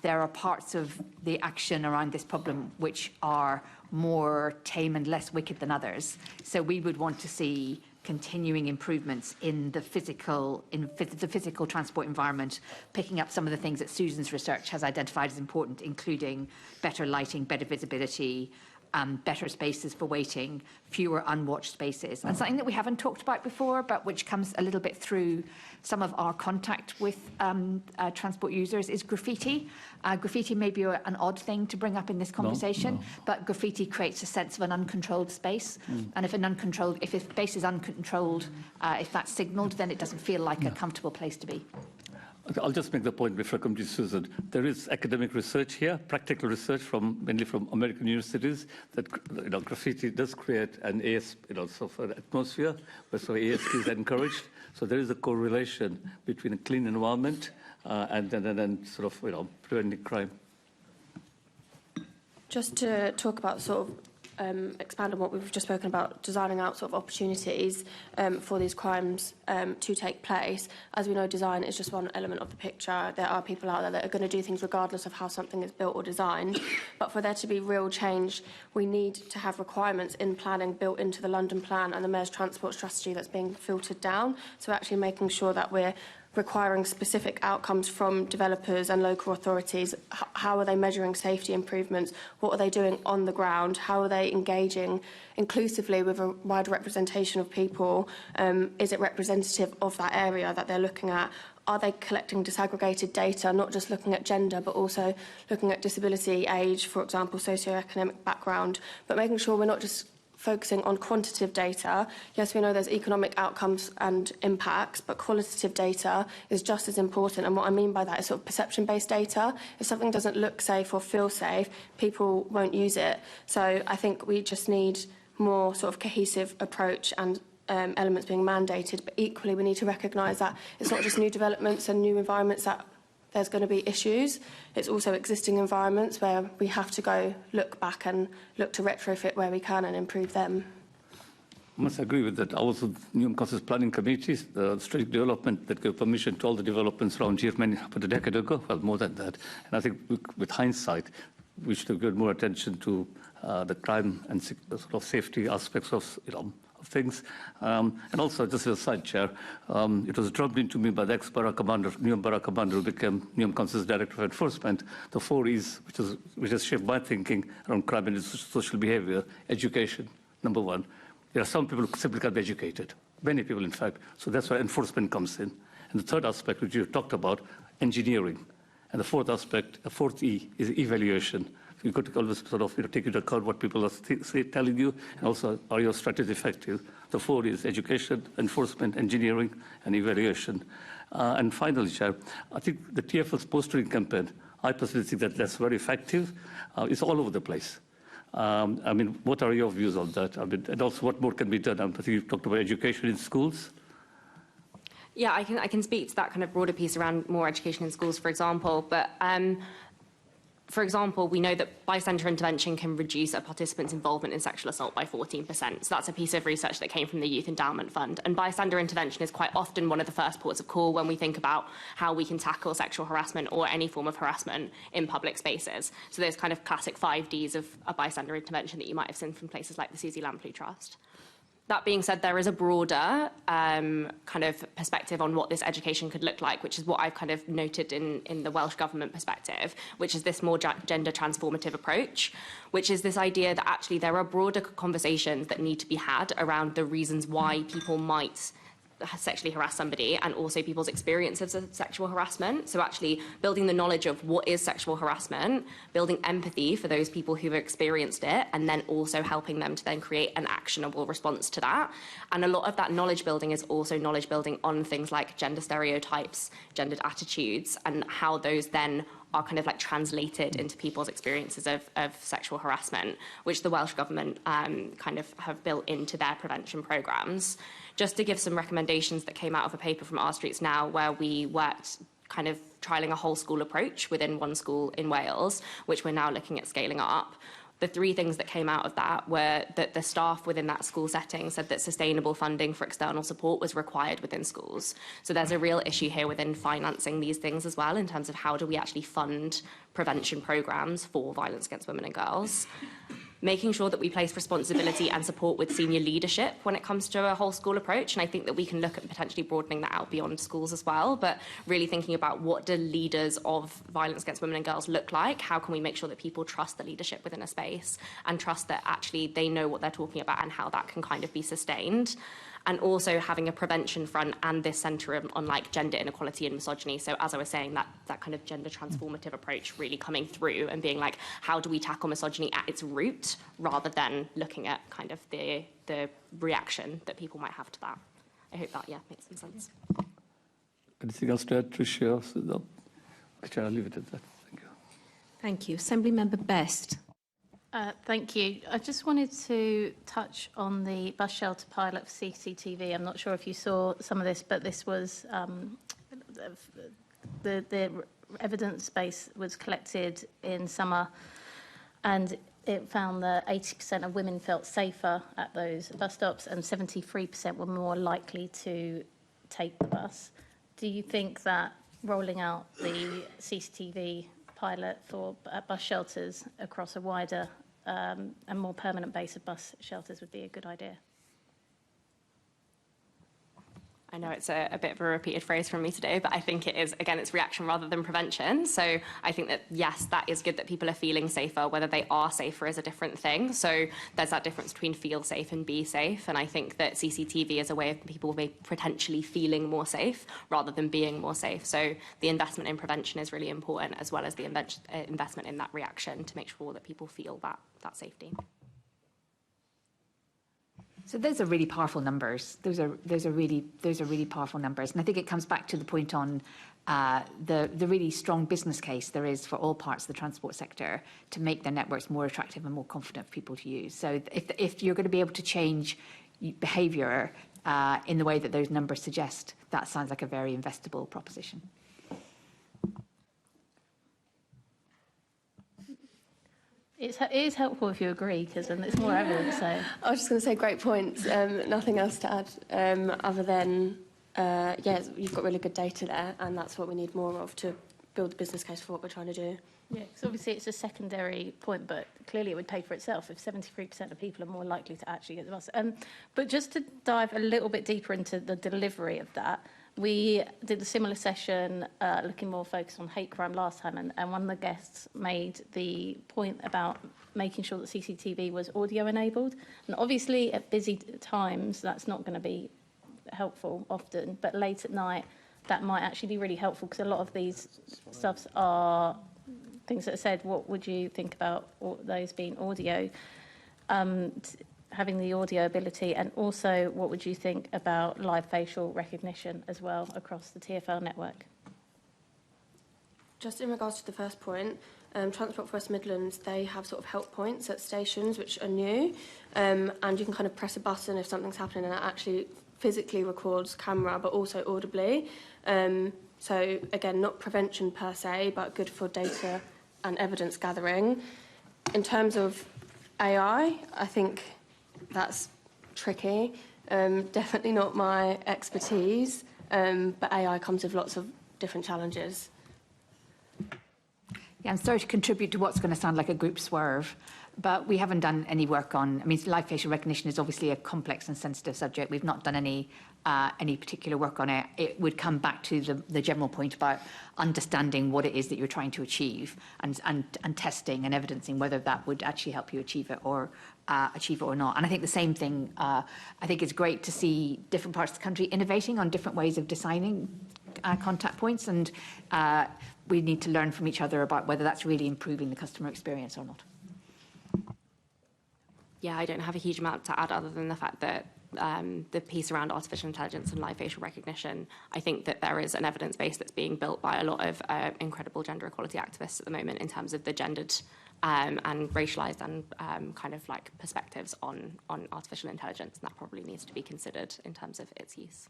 there are parts of the action around this problem which are more tame and less wicked than others. So we would want to see continuing improvements in the physical transport environment, picking up some of the things that Susan's research has identified as important, including better lighting, better visibility, better spaces for waiting, fewer unwatched spaces. And something that we haven't talked about before, but which comes a little bit through some of our contact with transport users, is graffiti. Graffiti may be an odd thing to bring up in this conversation, but graffiti creates a sense of an uncontrolled space. And if a space is uncontrolled, if that's signalled, then it doesn't feel like a comfortable place to be. I'll just make the point before I come to Susan. There is academic research here, practical research mainly from American universities, that graffiti does create an sort of an atmosphere where ASD is encouraged. So there is a correlation between a clean environment and sort of preventing crime. Just to talk about sort of expand on what we've just spoken about, designing out sort of opportunities for these crimes to take place. As we know, design is just one element of the picture. There are people out there that are going to do things regardless of how something is built or designed. But for there to be real change, we need to have requirements in planning built into the London Plan and the Mayor's Transport Strategy that's being filtered down. So actually making sure that we're requiring specific outcomes from developers and local authorities. How are they measuring safety improvements? What are they doing on the ground? How are they engaging inclusively with a wider representation of people? Is it representative of that area that they're looking at? Are they collecting disaggregated data, not just looking at gender, but also looking at disability, age, for example, socioeconomic background, but making sure we're not just focusing on quantitative data. Yes, we know there's economic outcomes and impacts, but qualitative data is just as important. And what I mean by that is sort of perception-based data. If something doesn't look safe or feel safe, people won't use it. So I think we just need more sort of cohesive approach and elements being mandated, but equally we need to recognise that it's not just new developments and new environments that there's going to be issues. It's also existing environments where we have to go look back and look to retrofit where we can and improve them. I must agree with that. I was with Newham Council's planning committees, the strategic development that gave permission to all the developments around here about a decade ago, well, more than that. And I think with hindsight, we should have given more attention to the crime and sort of safety aspects of things. And also, just as a side, Chair, it was drummed into me by the ex-Borough Commander, Newham Borough Commander, who became Newham Council's Director of Enforcement, the 4 E's, which has shaped my thinking around crime and social behaviour. Education, number one. There are some people who simply can't be educated. Many people, in fact. So that's where enforcement comes in. And the third aspect, which you talked about, engineering. And the fourth aspect, the 4th E, is evaluation. you've got to always sort of take into account what people are telling you, and also are your strategies effective. The 4 is education, enforcement, engineering, and evaluation. And finally, Chair, I think the TFL's postering campaign, I personally think that that's very effective. It's all over the place. I mean, what are your views on that? I mean, and also what more can be done? I think you've talked about education in schools. Yeah, I can speak to that kind of broader piece around more education in schools, for example. But for example, we know that bystander intervention can reduce a participant's involvement in sexual assault by 14%. So that's a piece of research that came from the Youth Endowment Fund. And bystander intervention is quite often one of the first ports of call when we think about how we can tackle sexual harassment or any form of harassment in public spaces. So there's kind of classic 5 Ds of a bystander intervention that you might have seen from places like the Susie Lampley Trust. That being said, there is a broader kind of perspective on what this education could look like, which is what I've kind of noted in the Welsh Government perspective, which is this more gender transformative approach, which is this idea that actually there are broader conversations that need to be had around the reasons why people might sexually harass somebody and also people's experiences of sexual harassment. So actually building the knowledge of what is sexual harassment, building empathy for those people who've experienced it, and then also helping them to then create an actionable response to that. And a lot of that knowledge building is also knowledge building on things like gender stereotypes, gendered attitudes, and how those then are kind of like translated into people's experiences of sexual harassment, which the Welsh Government kind of have built into their prevention programmes. Just to give some recommendations that came out of a paper from Our Streets Now, where we worked kind of trialling a whole school approach within one school in Wales, which we're now looking at scaling up. The 3 things that came out of that were that the staff within that school setting said that sustainable funding for external support was required within schools. So there's a real issue here within financing these things as well, in terms of how do we actually fund prevention programmes for violence against women and girls. Making sure that we place responsibility and support with senior leadership when it comes to a whole school approach. And I think that we can look at potentially broadening that out beyond schools as well, but really thinking about what do leaders of violence against women and girls look like? How can we make sure that people trust the leadership within a space and trust that actually they know what they're talking about and how that can kind of be sustained? And also having a prevention front and this centre on like gender inequality and misogyny. So as I was saying, that kind of gender transformative approach really coming through and being like, how do we tackle misogyny at its root rather than looking at kind of the reaction that people might have to that. I hope that, makes some sense. Anything else to add, Tricia? No? Okay, I'll leave it at that. Thank you. Thank you. Assembly Member Best. Thank you. I just wanted to touch on the bus shelter pilot for CCTV. I'm not sure if you saw some of this, but this was the evidence base was collected in summer, and it found that 80% of women felt safer at those bus stops, and 73% were more likely to take the bus. Do you think that rolling out the CCTV pilot for bus shelters across a wider and more permanent base of bus shelters would be a good idea? I know it's a bit of a repeated phrase from me today, but I think it is, again, it's reaction rather than prevention. So I think that, yes, that is good that people are feeling safer. Whether they are safer is a different thing. So there's that difference between feel safe and be safe. And I think that CCTV is a way of people potentially feeling more safe rather than being more safe. So the investment in prevention is really important, as well as the investment in that reaction to make sure that people feel that safety. So those are really powerful numbers. Those are really powerful numbers, and I think it comes back to the point on the really strong business case there is for all parts of the transport sector to make their networks more attractive and more confident for people to use. So if you're going to be able to change behaviour in the way that those numbers suggest, that sounds like a very investable proposition. It is helpful if you agree, because then it's more evidence. So I was just going to say great points. Nothing else to add other than, you've got really good data there, and that's what we need more of to build the business case for what we're trying to do. Yeah, because obviously it's a secondary point, but clearly it would pay for itself if 73% of people are more likely to actually get the bus. But just to dive a little bit deeper into the delivery of that, we did a similar session looking more focused on hate crime last time, and one of the guests made the point about making sure that CCTV was audio enabled. And obviously at busy times that's not going to be helpful often, but late at night that might actually be really helpful, because a lot of these stuffs are things that are said, what would you think about those being audio, having the audio ability, and also what would you think about live facial recognition as well across the TfL network? Just in regards to the first point, Transport for West Midlands, they have sort of help points at stations which are new, and you can kind of press a button if something's happening, and it actually physically records camera but also audibly. So again, not prevention per se, but good for data and evidence gathering. In terms of AI, I think that's tricky. Definitely not my expertise, but AI comes with lots of different challenges. Yeah, I'm sorry to contribute to what's going to sound like a group swerve, but we haven't done any work on, I mean, live facial recognition is obviously a complex and sensitive subject. We've not done any particular work on it. It would come back to the general point about understanding what it is that you're trying to achieve and testing and evidencing whether that would actually help you achieve it or not. And I think the same thing, I think it's great to see different parts of the country innovating on different ways of designing contact points, and we need to learn from each other about whether that's really improving the customer experience or not. Yeah, I don't have a huge amount to add other than the fact that the piece around artificial intelligence and live facial recognition, I think that there is an evidence base that's being built by a lot of incredible gender equality activists at the moment in terms of the gendered and racialised and kind of like perspectives on artificial intelligence, and that probably needs to be considered in terms of its use.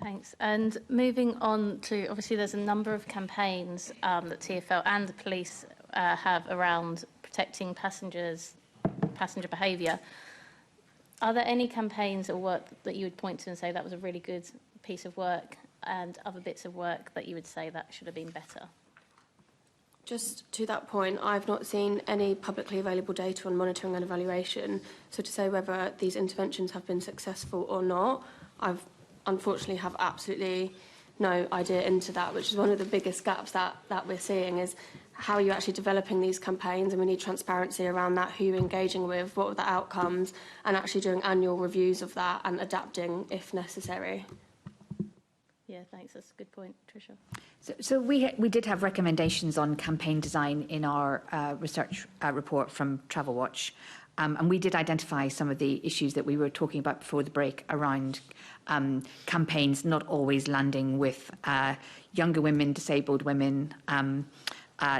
Thanks. And moving on to, obviously there's a number of campaigns that TfL and the police have around protecting passenger behaviour. Are there any campaigns or work that you would point to and say that was a really good piece of work, and other bits of work that you would say that should have been better? Just to that point, I've not seen any publicly available data on monitoring and evaluation. So to say whether these interventions have been successful or not, I've unfortunately have absolutely no idea into that, which is one of the biggest gaps that we're seeing, is how are you actually developing these campaigns, and we need transparency around that, who you're engaging with, what are the outcomes, and actually doing annual reviews of that and adapting if necessary. Yeah, thanks. That's a good point, Tricia. So we did have recommendations on campaign design in our research report from Travel Watch, and we did identify some of the issues that we were talking about before the break around campaigns not always landing with younger women, disabled women.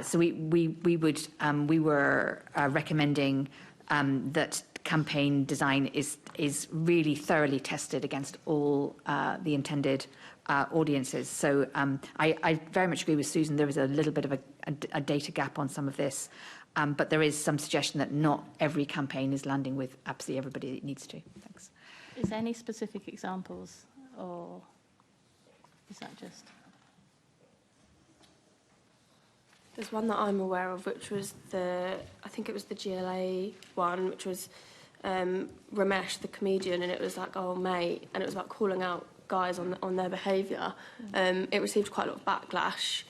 So we were recommending that campaign design is really thoroughly tested against all the intended audiences. So I very much agree with Susan. There is a little bit of a data gap on some of this, but there is some suggestion that not every campaign is landing with absolutely everybody it needs to. Thanks. Is there any specific examples, or is that just... There's one that I'm aware of, which was I think it was the GLA one, which was Ramesh, the comedian, and it was like, oh, mate, and it was about calling out guys on their behaviour. It received quite a lot of backlash,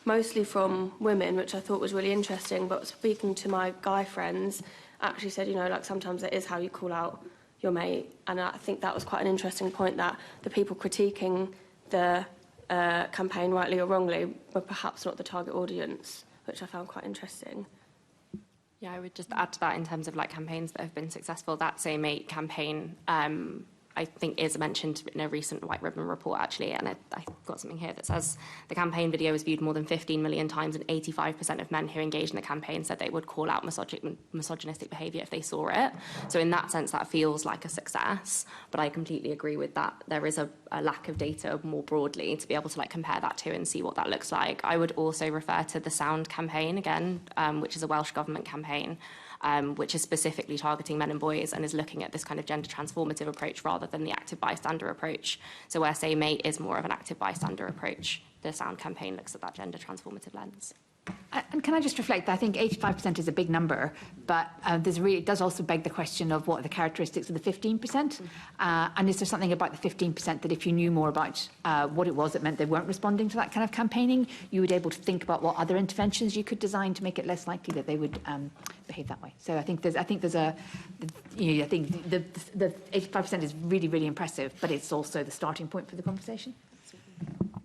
mostly from women, which I thought was really interesting, but speaking to my guy friends, actually said, you know, like sometimes it is how you call out your mate, and I think that was quite an interesting point, that the people critiquing the campaign, rightly or wrongly, were perhaps not the target audience, which I found quite interesting. Yeah, I would just add to that in terms of like campaigns that have been successful. That Say Mate campaign, I think is mentioned in a recent White Ribbon report, actually, and I've got something here that says the campaign video was viewed more than 15 million times, and 85% of men who engaged in the campaign said they would call out misogynistic behaviour if they saw it. So in that sense, that feels like a success, but I completely agree with that. There is a lack of data more broadly to be able to like compare that to and see what that looks like. I would also refer to the Sound campaign again, which is a Welsh Government campaign, which is specifically targeting men and boys and is looking at this kind of gender transformative approach rather than the active bystander approach. So where Say Mate is more of an active bystander approach, the Sound campaign looks at that gender transformative lens. And can I just reflect that I think 85% is a big number, but it does also beg the question of what are the characteristics of the 15%, and is there something about the 15% that if you knew more about what it was that meant they weren't responding to that kind of campaigning, you would be able to think about what other interventions you could design to make it less likely that they would behave that way. So I think the 85% is really, really impressive, but it's also the starting point for the conversation.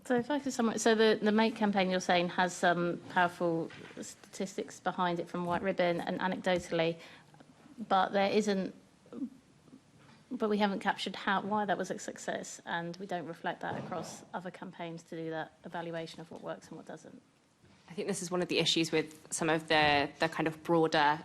So if I could summarize, so the MAKE campaign you're saying has some powerful statistics behind it from White Ribbon and anecdotally, but we haven't captured why that was a success, and we don't reflect that across other campaigns to do that evaluation of what works and what doesn't. I think this is one of the issues with some of the kind of broader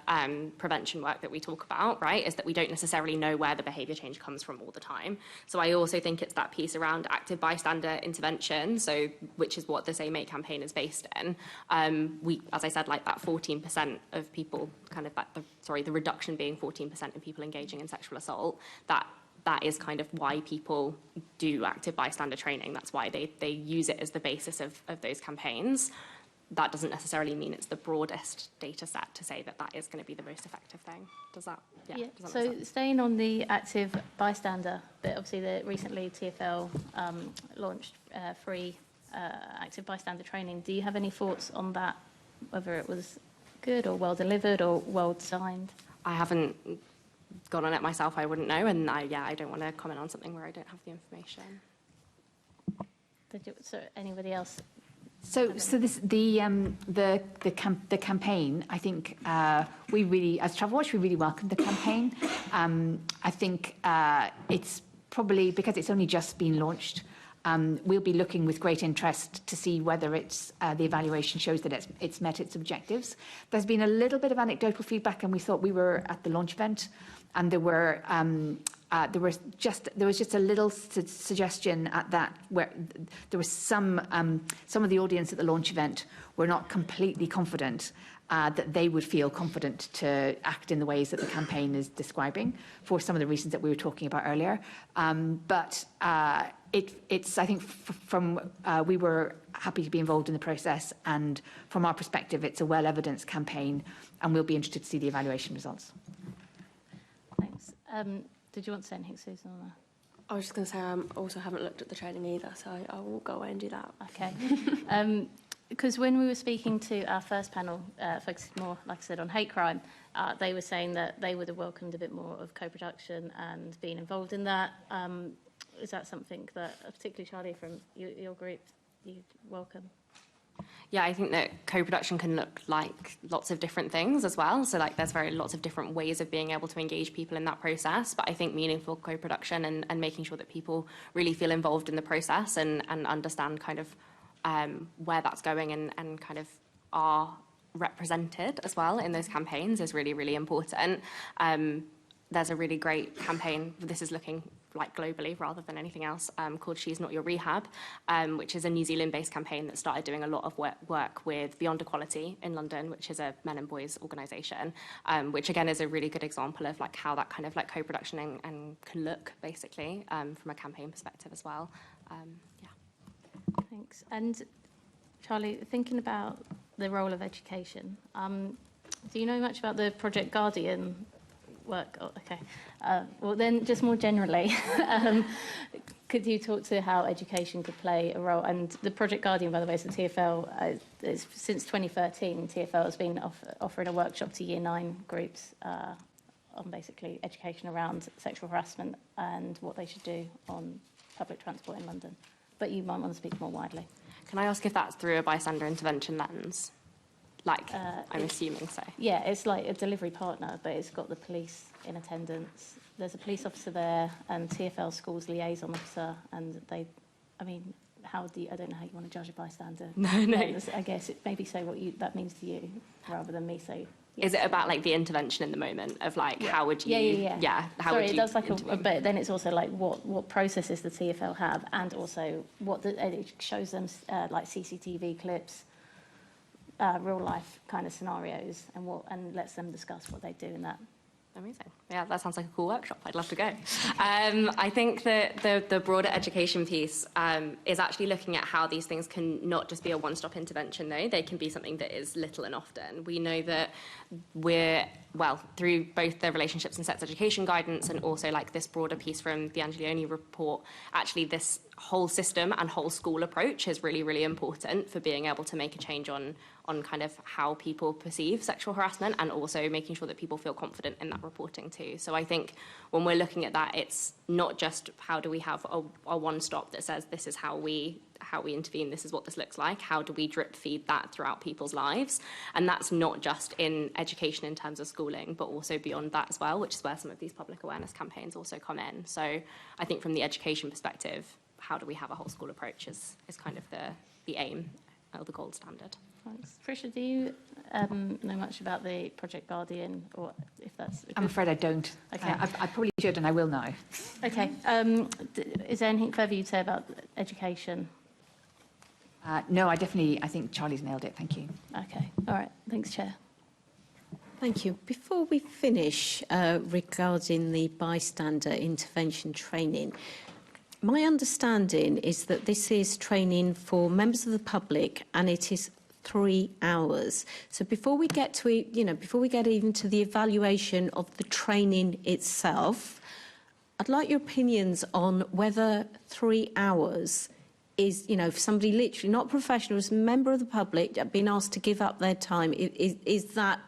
prevention work that we talk about, right, is that we don't necessarily know where the behaviour change comes from all the time. So I also think it's that piece around active bystander intervention, so which is what the Say MAKE campaign is based in. As I said, like that 14% of people, kind of the reduction being 14% of people engaging in sexual assault, that is kind of why people do active bystander training. That's why they use it as the basis of those campaigns. That doesn't necessarily mean it's the broadest data set to say that is going to be the most effective thing. Does that make sense? Staying on the active bystander bit, obviously recently TfL launched free active bystander training. Do you have any thoughts on that, whether it was good or well delivered or well designed? I haven't gone on it myself, I wouldn't know, and I don't want to comment on something where I don't have the information. So anybody else? So the campaign, I think we really, as Travelwatch, we really welcomed the campaign. I think it's probably because it's only just been launched. We'll be looking with great interest to see whether the evaluation shows that it's met its objectives. There's been a little bit of anecdotal feedback, and we thought we were at the launch event, and there was just a little suggestion at that where there was some of the audience at the launch event were not completely confident that they would feel confident to act in the ways that the campaign is describing for some of the reasons that we were talking about earlier. But it's I think we were happy to be involved in the process, and from our perspective, it's a well-evidenced campaign, and we'll be interested to see the evaluation results. Thanks. Did you want to say anything, Susan, on that? I was just going to say I also haven't looked at the training either, so I will go away and do that. Okay. Because when we were speaking to our first panel, focused more, like I said, on hate crime, they were saying that they would have welcomed a bit more of co-production and being involved in that. Is that something that, particularly Charlie, from your group, you'd welcome? Yeah, I think that co-production can look like lots of different things as well. So like there's lots of different ways of being able to engage people in that process. But I think meaningful co-production and making sure that people really feel involved in the process and understand kind of where that's going and kind of are represented as well in those campaigns is really, really important. There's a really great campaign, this is looking like globally rather than anything else, called She's Not Your Rehab, which is a New Zealand-based campaign that started doing a lot of work with Beyond Equality in London, which is a men and boys organisation, which again is a really good example of like how that kind of like co-production and can look basically from a campaign perspective as well. Thanks. And Charlie, thinking about the role of education, do you know much about the Project Guardian work? Oh, okay. Well, then, just more generally, could you talk to how education could play a role? And the Project Guardian, by the way, is the TfL. Since 2013, TfL has been offering a workshop to Year 9 groups on basically education around sexual harassment and what they should do on public transport in London. But you might want to speak more widely. Can I ask if that's through a bystander intervention lens? Like, I'm assuming so. Yeah, it's like a delivery partner, but it's got the police in attendance. There's a police officer there and TfL Schools liaison officer, and I don't know how you want to judge a bystander. No. I guess it maybe say what that means to you, rather than me say. Yeah. Is it about like the intervention in the moment of like how would you? Yeah. How would you? It does like but then it's also like what processes the TfL have, and also it shows them like CCTV clips. Real life kind of scenarios and lets them discuss what they do in that. Amazing. Yeah, that sounds like a cool workshop. I'd love to go. I think that the broader education piece is actually looking at how these things can not just be a one-stop intervention, though. They can be something that is little and often. We know that through both the relationships and sex education guidance and also like this broader piece from the Angiolini report, actually this whole system and whole school approach is really, really important for being able to make a change on kind of how people perceive sexual harassment, and also making sure that people feel confident in that reporting too. So I think when we're looking at that, it's not just how do we have a one-stop that says this is how we intervene, this is what this looks like, how do we drip feed that throughout people's lives? And that's not just in education in terms of schooling, but also beyond that as well, which is where some of these public awareness campaigns also come in. So I think from the education perspective, how do we have a whole school approach is kind of the aim or the gold standard. Thanks. Trisha, do you know much about the Project Guardian, or if that's... I'm afraid I don't. Okay. I probably should, and I will now. Okay. Is there anything further you'd say about education? No, I think Charlie's nailed it. Thank you. Okay. All right. Thanks, Chair. Thank you. Before we finish regarding the bystander intervention training, my understanding is that this is training for members of the public, and it is 3 hours. So before we get to, before we get even to the evaluation of the training itself, I'd like your opinions on whether 3 hours is, for somebody literally not professional, as a member of the public, being asked to give up their time, is that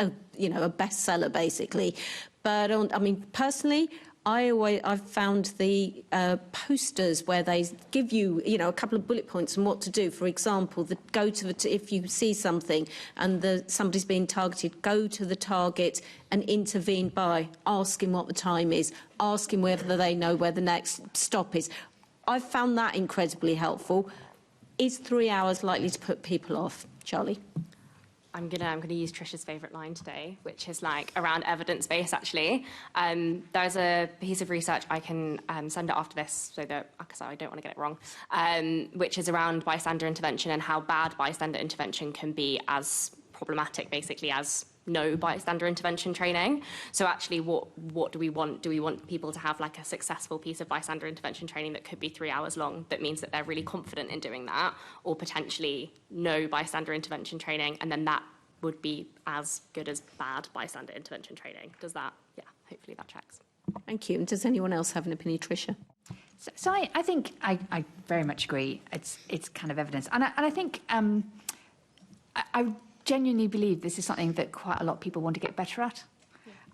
a bestseller basically? But personally, I've found the posters where they give you, a couple of bullet points on what to do. For example, if you see something and somebody's being targeted, go to the target and intervene by asking what the time is, asking whether they know where the next stop is. I've found that incredibly helpful. Is 3 hours likely to put people off? Charlie? I'm gonna use Trisha's favourite line today, which is around evidence base. Actually, there's a piece of research I can send it after this, because I don't want to get it wrong, which is around bystander intervention and how bad bystander intervention can be as problematic, basically, as no bystander intervention training. So actually, what do we want? Do we want people to have a successful piece of bystander intervention training that could be 3 hours long, that means that they're really confident in doing that, or potentially no bystander intervention training, and then that would be as good as bad bystander intervention training? Does that? Yeah, hopefully that checks. Thank you. And does anyone else have an opinion, Tricia? So I think I very much agree. It's kind of evidence, and I think I genuinely believe this is something that quite a lot of people want to get better at.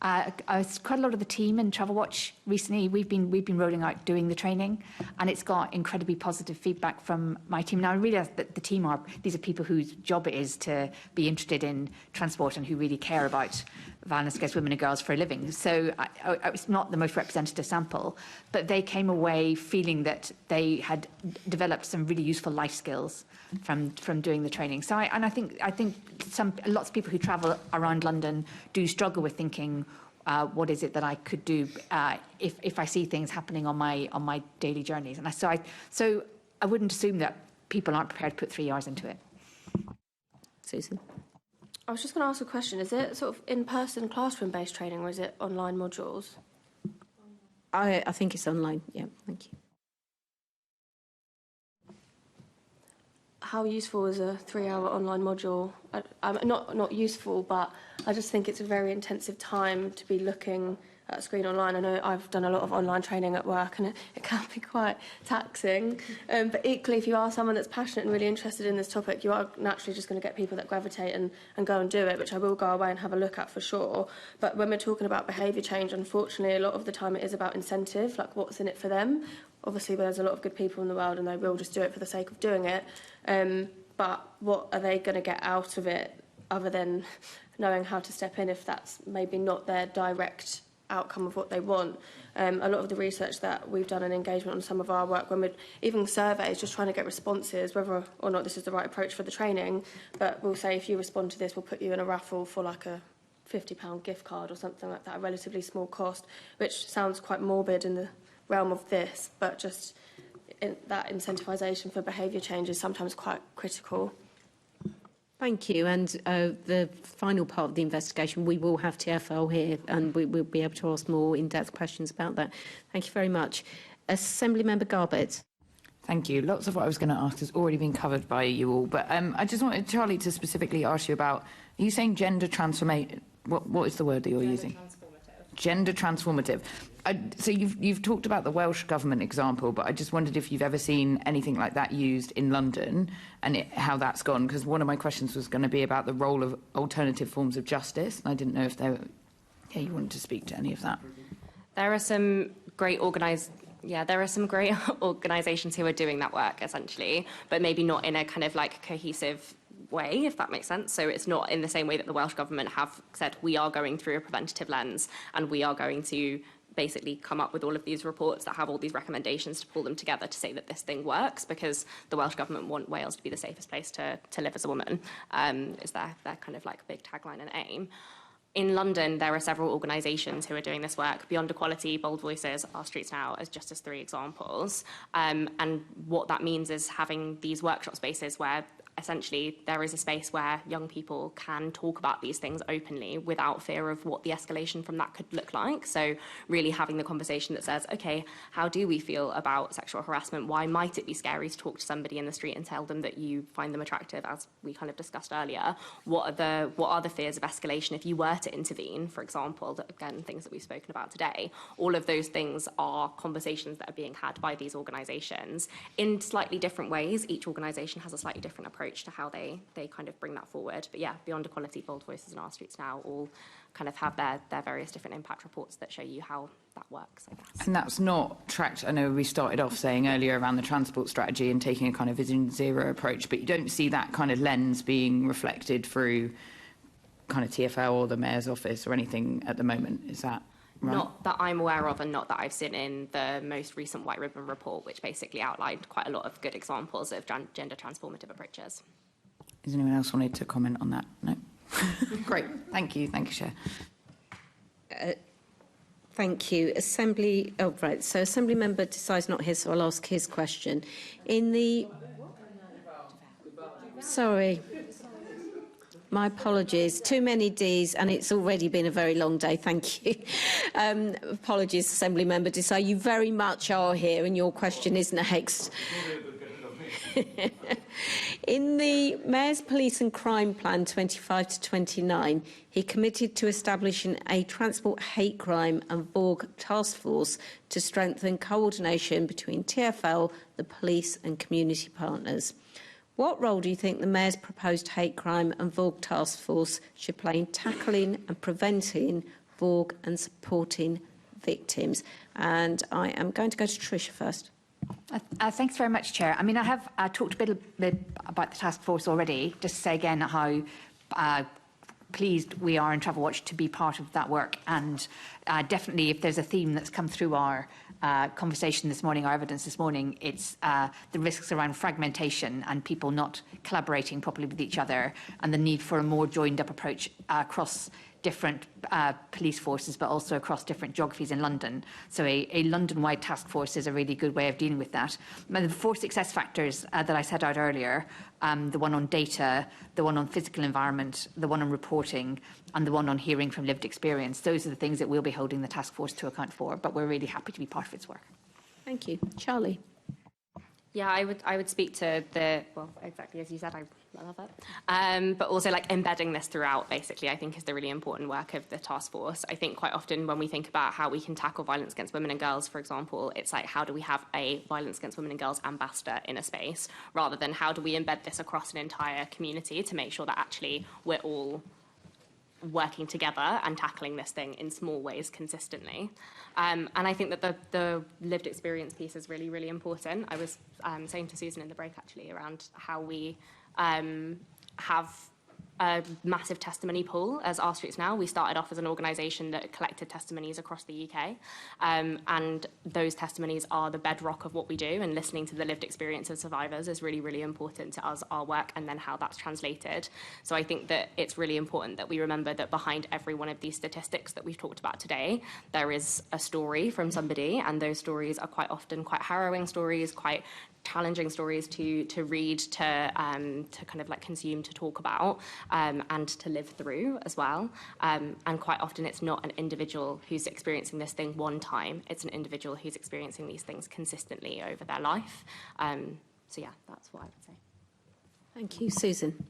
Quite a lot of the team in Travel Watch recently, we've been rolling out doing the training, and it's got incredibly positive feedback from my team. Now I realise that the team these are people whose job it is to be interested in transport and who really care about violence against women and girls for a living. So it's not the most representative sample, but they came away feeling that they had developed some really useful life skills from doing the training. So I think lots of people who travel around London do struggle with thinking, what is it that I could do if I see things happening on my daily journeys? And so I wouldn't assume that people aren't prepared to put 3 hours into it. Susan? I was just going to ask a question. Is it sort of in-person classroom-based training, or is it online modules? I think it's online, yeah, thank you. How useful is a 3-hour online module? Not useful, but I just think it's a very intensive time to be looking at a screen online. I know I've done a lot of online training at work, and it can be quite taxing. But equally, if you are someone that's passionate and really interested in this topic, you are naturally just going to get people that gravitate and go and do it, which I will go away and have a look at for sure. But when we're talking about behaviour change, unfortunately, a lot of the time it is about incentive, like what's in it for them. Obviously, there's a lot of good people in the world, and they will just do it for the sake of doing it. But what are they going to get out of it other than knowing how to step in if that's maybe not their direct outcome of what they want? A lot of the research that we've done and engagement on some of our work, when we're even surveys, just trying to get responses, whether or not this is the right approach for the training, but we'll say if you respond to this, we'll put you in a raffle for a £50 gift card or something like that, a relatively small cost, which sounds quite morbid in the realm of this, but just that incentivisation for behaviour change is sometimes quite critical. Thank you. And the final part of the investigation, we will have TfL here, and we will be able to ask more in-depth questions about that. Thank you very much. Assemblymember Garbett. Thank you. Lots of what I was going to ask has already been covered by you all, but I just wanted Charlie to specifically ask you about, are you saying gender transformation? What is the word that you're using? Gender transformative. So you've talked about the Welsh Government example, but I just wondered if you've ever seen anything like that used in London and how that's gone, because one of my questions was going to be about the role of alternative forms of justice. And I didn't know if you wanted to speak to any of that. There are some great organisations who are doing that work, essentially, but maybe not in a kind of like cohesive way, if that makes sense. So it's not in the same way that the Welsh Government have said, we are going through a preventative lens and we are going to basically come up with all of these reports that have all these recommendations to pull them together to say that this thing works, because the Welsh Government want Wales to be the safest place to live as a woman, is their kind of like big tagline and aim. In London, there are several organisations who are doing this work. Beyond Equality, Bold Voices, Our Streets Now, as just as 3 examples. And what that means is having these workshop spaces where essentially there is a space where young people can talk about these things openly without fear of what the escalation from that could look like. So really having the conversation that says, okay, how do we feel about sexual harassment? Why might it be scary to talk to somebody in the street and tell them that you find them attractive, as we kind of discussed earlier? What are the fears of escalation if you were to intervene, for example, that, again, things that we've spoken about today? All of those things are conversations that are being had by these organisations in slightly different ways. Each organisation has a slightly different approach to how they kind of bring that forward. But yeah, Beyond Equality, Bold Voices and Our Streets Now all kind of have their various different impact reports that show you how that works, I guess. And that's not tracked. I know we started off saying earlier around the transport strategy and taking a kind of vision zero approach, but you don't see that kind of lens being reflected through kind of TfL or the Mayor's Office or anything at the moment. Is that right? Not that I'm aware of, and not that I've seen in the most recent White Ribbon report, which basically outlined quite a lot of good examples of gender transformative approaches. Does anyone else wanted to comment on that? No? Great. Thank you, Chair. Thank you. Assembly... Oh, right. So Assembly Member Desai's not here, so I'll ask his question. In the... Sorry. My apologies. Too many Ds, and it's already been a very long day. Thank you. Apologies, Assembly Member Desai. You very much are here, and your question is next. In the Mayor's Police and Crime Plan 25 to 29, he committed to establishing a transport hate crime and VOG task force to strengthen coordination between TfL, the police and community partners. What role do you think the Mayor's proposed hate crime and VOG task force should play in tackling and preventing VOG and supporting victims? And I am going to go to Tricia first. Thanks very much, Chair. I mean, I have talked a bit about the task force already, just to say again how pleased we are in Travel Watch to be part of that work. And definitely, if there's a theme that's come through our conversation this morning, our evidence this morning, it's the risks around fragmentation and people not collaborating properly with each other, and the need for a more joined-up approach across different police forces, but also across different geographies in London. So a London-wide task force is a really good way of dealing with that. The 4 success factors that I set out earlier, the one on data, the one on physical environment, the one on reporting, and the one on hearing from lived experience, those are the things that we'll be holding the task force to account for, but we're really happy to be part of its work. Thank you. Charlie? Yeah, I would speak to the, well, exactly as you said, I love it. But also, like, embedding this throughout, basically, I think is the really important work of the task force. I think quite often when we think about how we can tackle violence against women and girls, for example, it's like, how do we have a violence against women and girls ambassador in a space, rather than how do we embed this across an entire community to make sure that actually we're all working together and tackling this thing in small ways consistently. And I think that the lived experience piece is really, really important. I was saying to Susan in the break, actually, around how we have a massive testimony pool as Our Streets Now. We started off as an organisation that collected testimonies across the UK, and those testimonies are the bedrock of what we do, and listening to the lived experience of survivors is really, really important to us, our work, and then how that's translated. So I think that it's really important that we remember that behind every one of these statistics that we've talked about today, there is a story from somebody, and those stories are quite often quite harrowing stories, quite challenging stories to read, to kind of like consume, to talk about, and to live through as well. And quite often it's not an individual who's experiencing this thing one time, it's an individual who's experiencing these things consistently over their life. So yeah, that's what I would say. Thank you. Susan?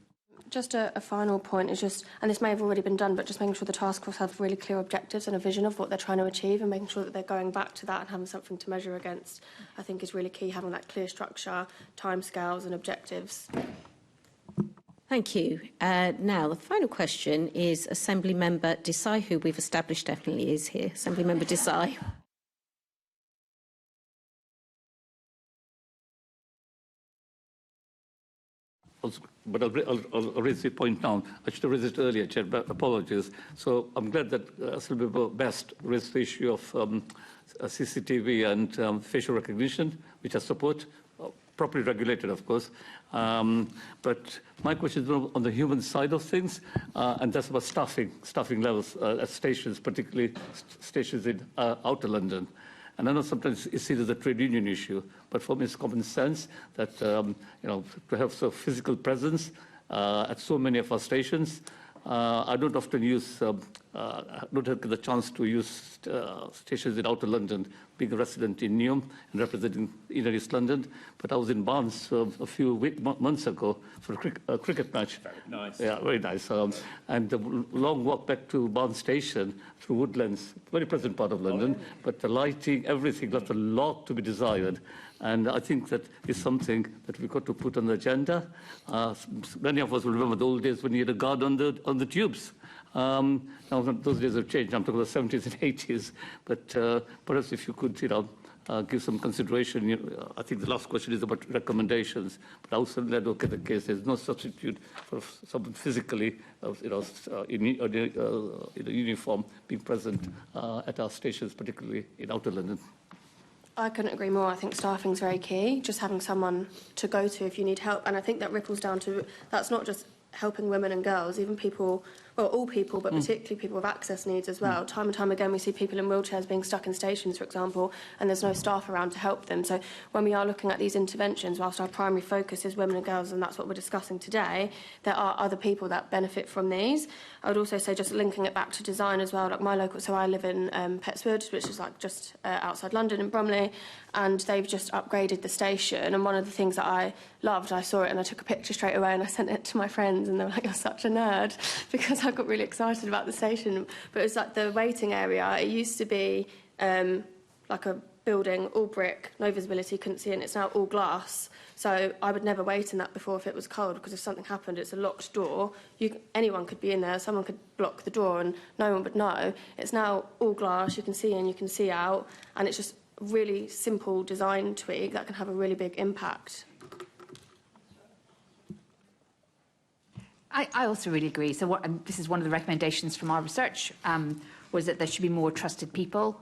Just a final point is just, and this may have already been done, but just making sure the task force have really clear objectives and a vision of what they're trying to achieve, and making sure that they're going back to that and having something to measure against, I think is really key, having that clear structure, timescales and objectives. Thank you. Now, the final question is Assembly Member Desai, who we've established definitely is here. Assembly Member Desai. But I'll raise the point now. I should have raised it earlier, Chair, but apologies. So I'm glad that Assembly Best raised the issue of CCTV and facial recognition, which I support, properly regulated, of course. But my question is on the human side of things, and that's about staffing levels at stations, particularly stations in outer London. And I know sometimes it's seen as a trade union issue, but for me it's common sense that, to have a physical presence at so many of our stations. I don't often use, don't have the chance to use stations in outer London, being a resident in Newham and representing inner East London. But I was in Barnes a few months ago for a cricket match. Very nice. Yeah, very nice. And the long walk back to Barnes Station through Woodlands, very pleasant part of London, but the lighting, everything, left a lot to be desired. And I think that is something that we've got to put on the agenda. Many of us will remember the old days when you had a guard on the tubes. Now those days have changed. I'm talking about the 70s and 80s. But perhaps if you could, give some consideration. I think the last question is about recommendations. But I also advocate the case. There's no substitute for someone physically, in a uniform being present at our stations, particularly in outer London. I couldn't agree more. I think staffing's very key, just having someone to go to if you need help. And I think that ripples down to, that's not just helping women and girls, even people, well, all people, but particularly people with access needs as well. Time and time again, we see people in wheelchairs being stuck in stations, for example, and there's no staff around to help them. So when we are looking at these interventions, whilst our primary focus is women and girls, and that's what we're discussing today, there are other people that benefit from these. I would also say, just linking it back to design as well, like my local, so I live in Petswood, which is like just outside London in Bromley, and they've just upgraded the station. And one of the things that I loved, I saw it and I took a picture straight away and I sent it to my friends, and they were like, "You're such a nerd," because I got really excited about the station. But it was like the waiting area. It used to be like a building, all brick, no visibility, couldn't see it, and it's now all glass. So I would never wait in that before if it was cold, because if something happened, it's a locked door. Anyone could be in there, someone could block the door and no one would know. It's now all glass, you can see in, you can see out, and it's just a really simple design tweak that can have a really big impact. I also really agree. So this is one of the recommendations from our research, was that there should be more trusted people,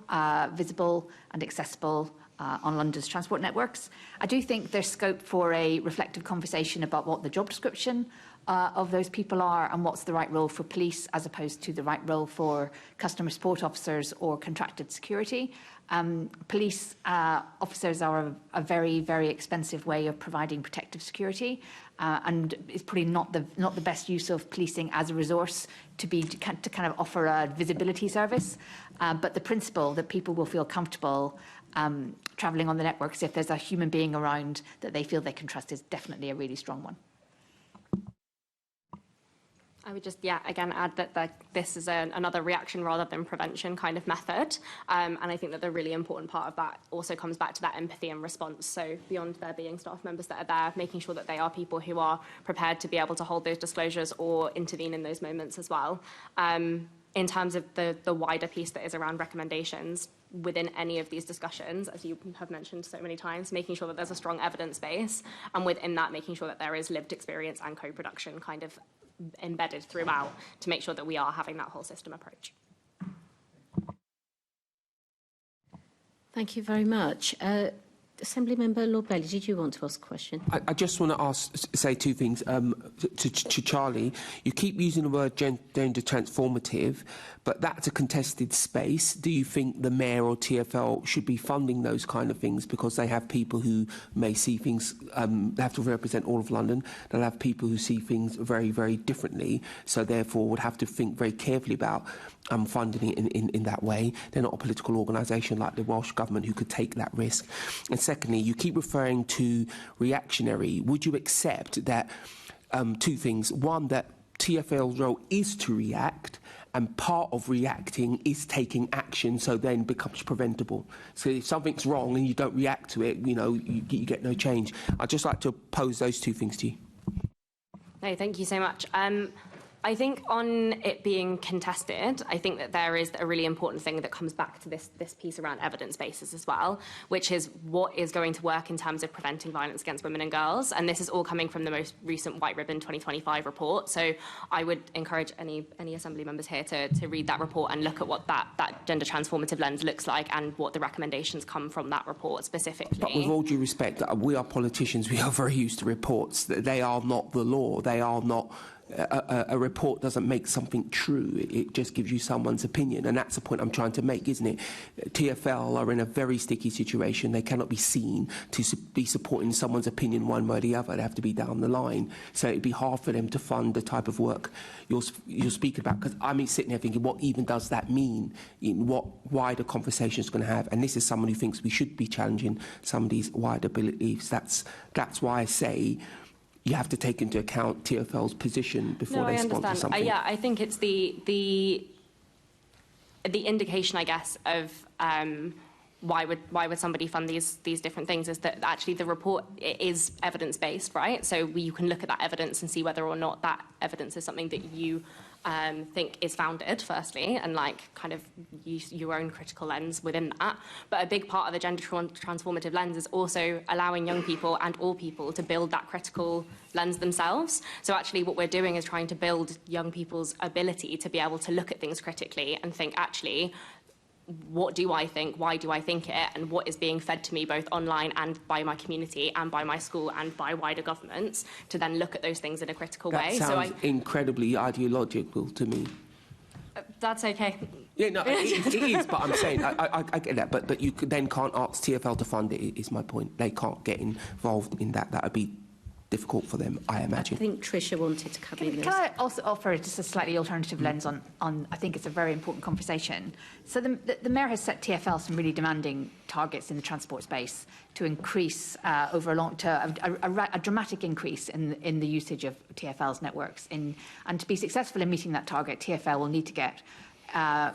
visible and accessible on London's transport networks. I do think there's scope for a reflective conversation about what the job description of those people are and what's the right role for police as opposed to the right role for customer support officers or contracted security. Police officers are a very, very expensive way of providing protective security, and it's probably not the best use of policing as a resource to kind of offer a visibility service. But the principle that people will feel comfortable travelling on the networks if there's a human being around that they feel they can trust is definitely a really strong one. I would just, again, add that this is another reaction rather than prevention kind of method. And I think that the really important part of that also comes back to that empathy and response. So beyond there being staff members that are there, making sure that they are people who are prepared to be able to hold those disclosures or intervene in those moments as well. In terms of the wider piece that is around recommendations within any of these discussions, as you have mentioned so many times, making sure that there's a strong evidence base, and within that, making sure that there is lived experience and co-production kind of embedded throughout to make sure that we are having that whole system approach. Thank you very much. Assembly Member Lord Bailey, did you want to ask a question? I just want to say two things to Charlie. You keep using the word gender transformative, but that's a contested space. Do you think the Mayor or TfL should be funding those kind of things because they have people who may see things, they have to represent all of London, they'll have people who see things very, very differently, so therefore would have to think very carefully about funding it in that way. They're not a political organisation like the Welsh Government who could take that risk. And secondly, you keep referring to reactionary. Would you accept that two things. One, that TfL's role is to react, and part of reacting is taking action, so then becomes preventable. So if something's wrong and you don't react to it, you get no change. I'd just like to pose those two things to you. No, thank you so much. I think on it being contested, I think that there is a really important thing that comes back to this piece around evidence bases as well, which is what is going to work in terms of preventing violence against women and girls. And this is all coming from the most recent White Ribbon 2025 report. So I would encourage any Assembly members here to read that report and look at what that gender transformative lens looks like and what the recommendations come from that report specifically. But with all due respect, we are politicians. We are very used to reports. They are not the law. They are not... A report doesn't make something true. It just gives you someone's opinion, and that's the point I'm trying to make, isn't it? TfL are in a very sticky situation. They cannot be seen to be supporting someone's opinion one way or the other. They have to be down the line. So it'd be hard for them to fund the type of work you're speaking about, because I'm sitting there thinking, what even does that mean? In what wider conversation it's going to have? And this is someone who thinks we should be challenging some of these wider beliefs. That's why I say you have to take into account TfL's position before they sponsor something. Yeah, I think it's the indication, I guess, of why would somebody fund these different things is that actually the report is evidence-based, right? So you can look at that evidence and see whether or not that evidence is something that you think is founded, firstly, and kind of use your own critical lens within that. But a big part of the gender transformative lens is also allowing young people and all people to build that critical lens themselves. So actually what we're doing is trying to build young people's ability to be able to look at things critically and think, actually, what do I think? Why do I think it? And what is being fed to me both online and by my community and by my school and by wider governments to then look at those things in a critical way. That sounds incredibly ideological to me. That's okay. Yeah, no, it is, but I'm saying, I get that, but you then can't ask TfL to fund it, is my point. They can't get involved in that. That would be difficult for them, I imagine. I think Tricia wanted to come in. Can I also offer just a slightly alternative lens on I think it's a very important conversation. So the Mayor has set TfL some really demanding targets in the transport space to increase over a long term, a dramatic increase in the usage of TfL's networks. And to be successful in meeting that target, TfL will need to get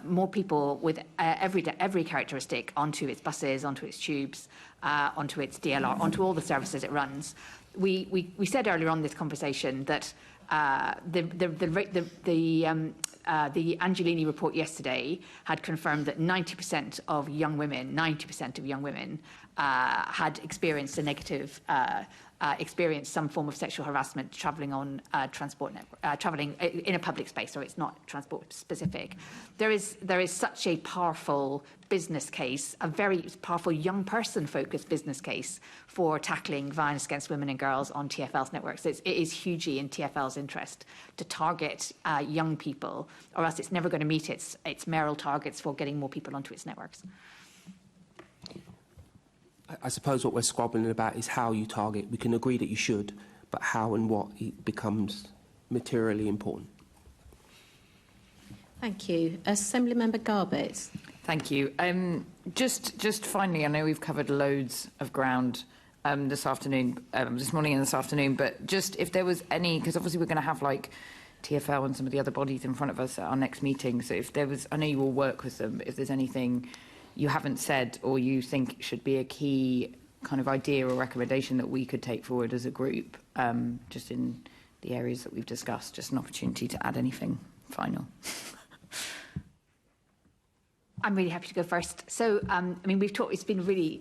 more people with every characteristic onto its buses, onto its tubes, onto its DLR, onto all the services it runs. We said earlier on this conversation that the Angelini report yesterday had confirmed that 90% of young women had experienced a negative experienced some form of sexual harassment travelling on transport network, travelling in a public space, so it's not transport specific. There is such a powerful business case, a very powerful young person focused business case for tackling violence against women and girls on TfL's networks. It is hugely in TfL's interest to target young people, or else it's never going to meet its mayoral targets for getting more people onto its networks. I suppose what we're squabbling about is how you target. We can agree that you should, but how and what it becomes materially important. Thank you. Assembly Member Garbett. Thank you. Just finally, I know we've covered loads of ground this morning and this afternoon, but just if there was any, because obviously we're going to have TfL and some of the other bodies in front of us at our next meeting, so if there was, I know you will work with them, if there's anything you haven't said or you think should be a key kind of idea or recommendation that we could take forward as a group, just in the areas that we've discussed, just an opportunity to add anything final. I'm really happy to go first. So, we've talked, it's been a really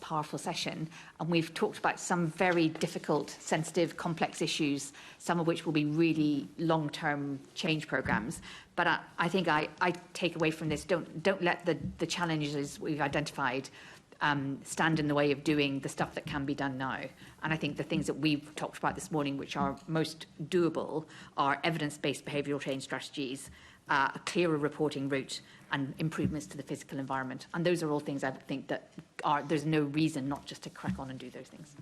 powerful session, and we've talked about some very difficult, sensitive, complex issues, some of which will be really long-term change programmes. But I think I take away from this, don't let the challenges we've identified stand in the way of doing the stuff that can be done now. And I think the things that we've talked about this morning, which are most doable, are evidence-based behavioural change strategies, a clearer reporting route, and improvements to the physical environment. And those are all things I think that there's no reason not just to crack on and do those things.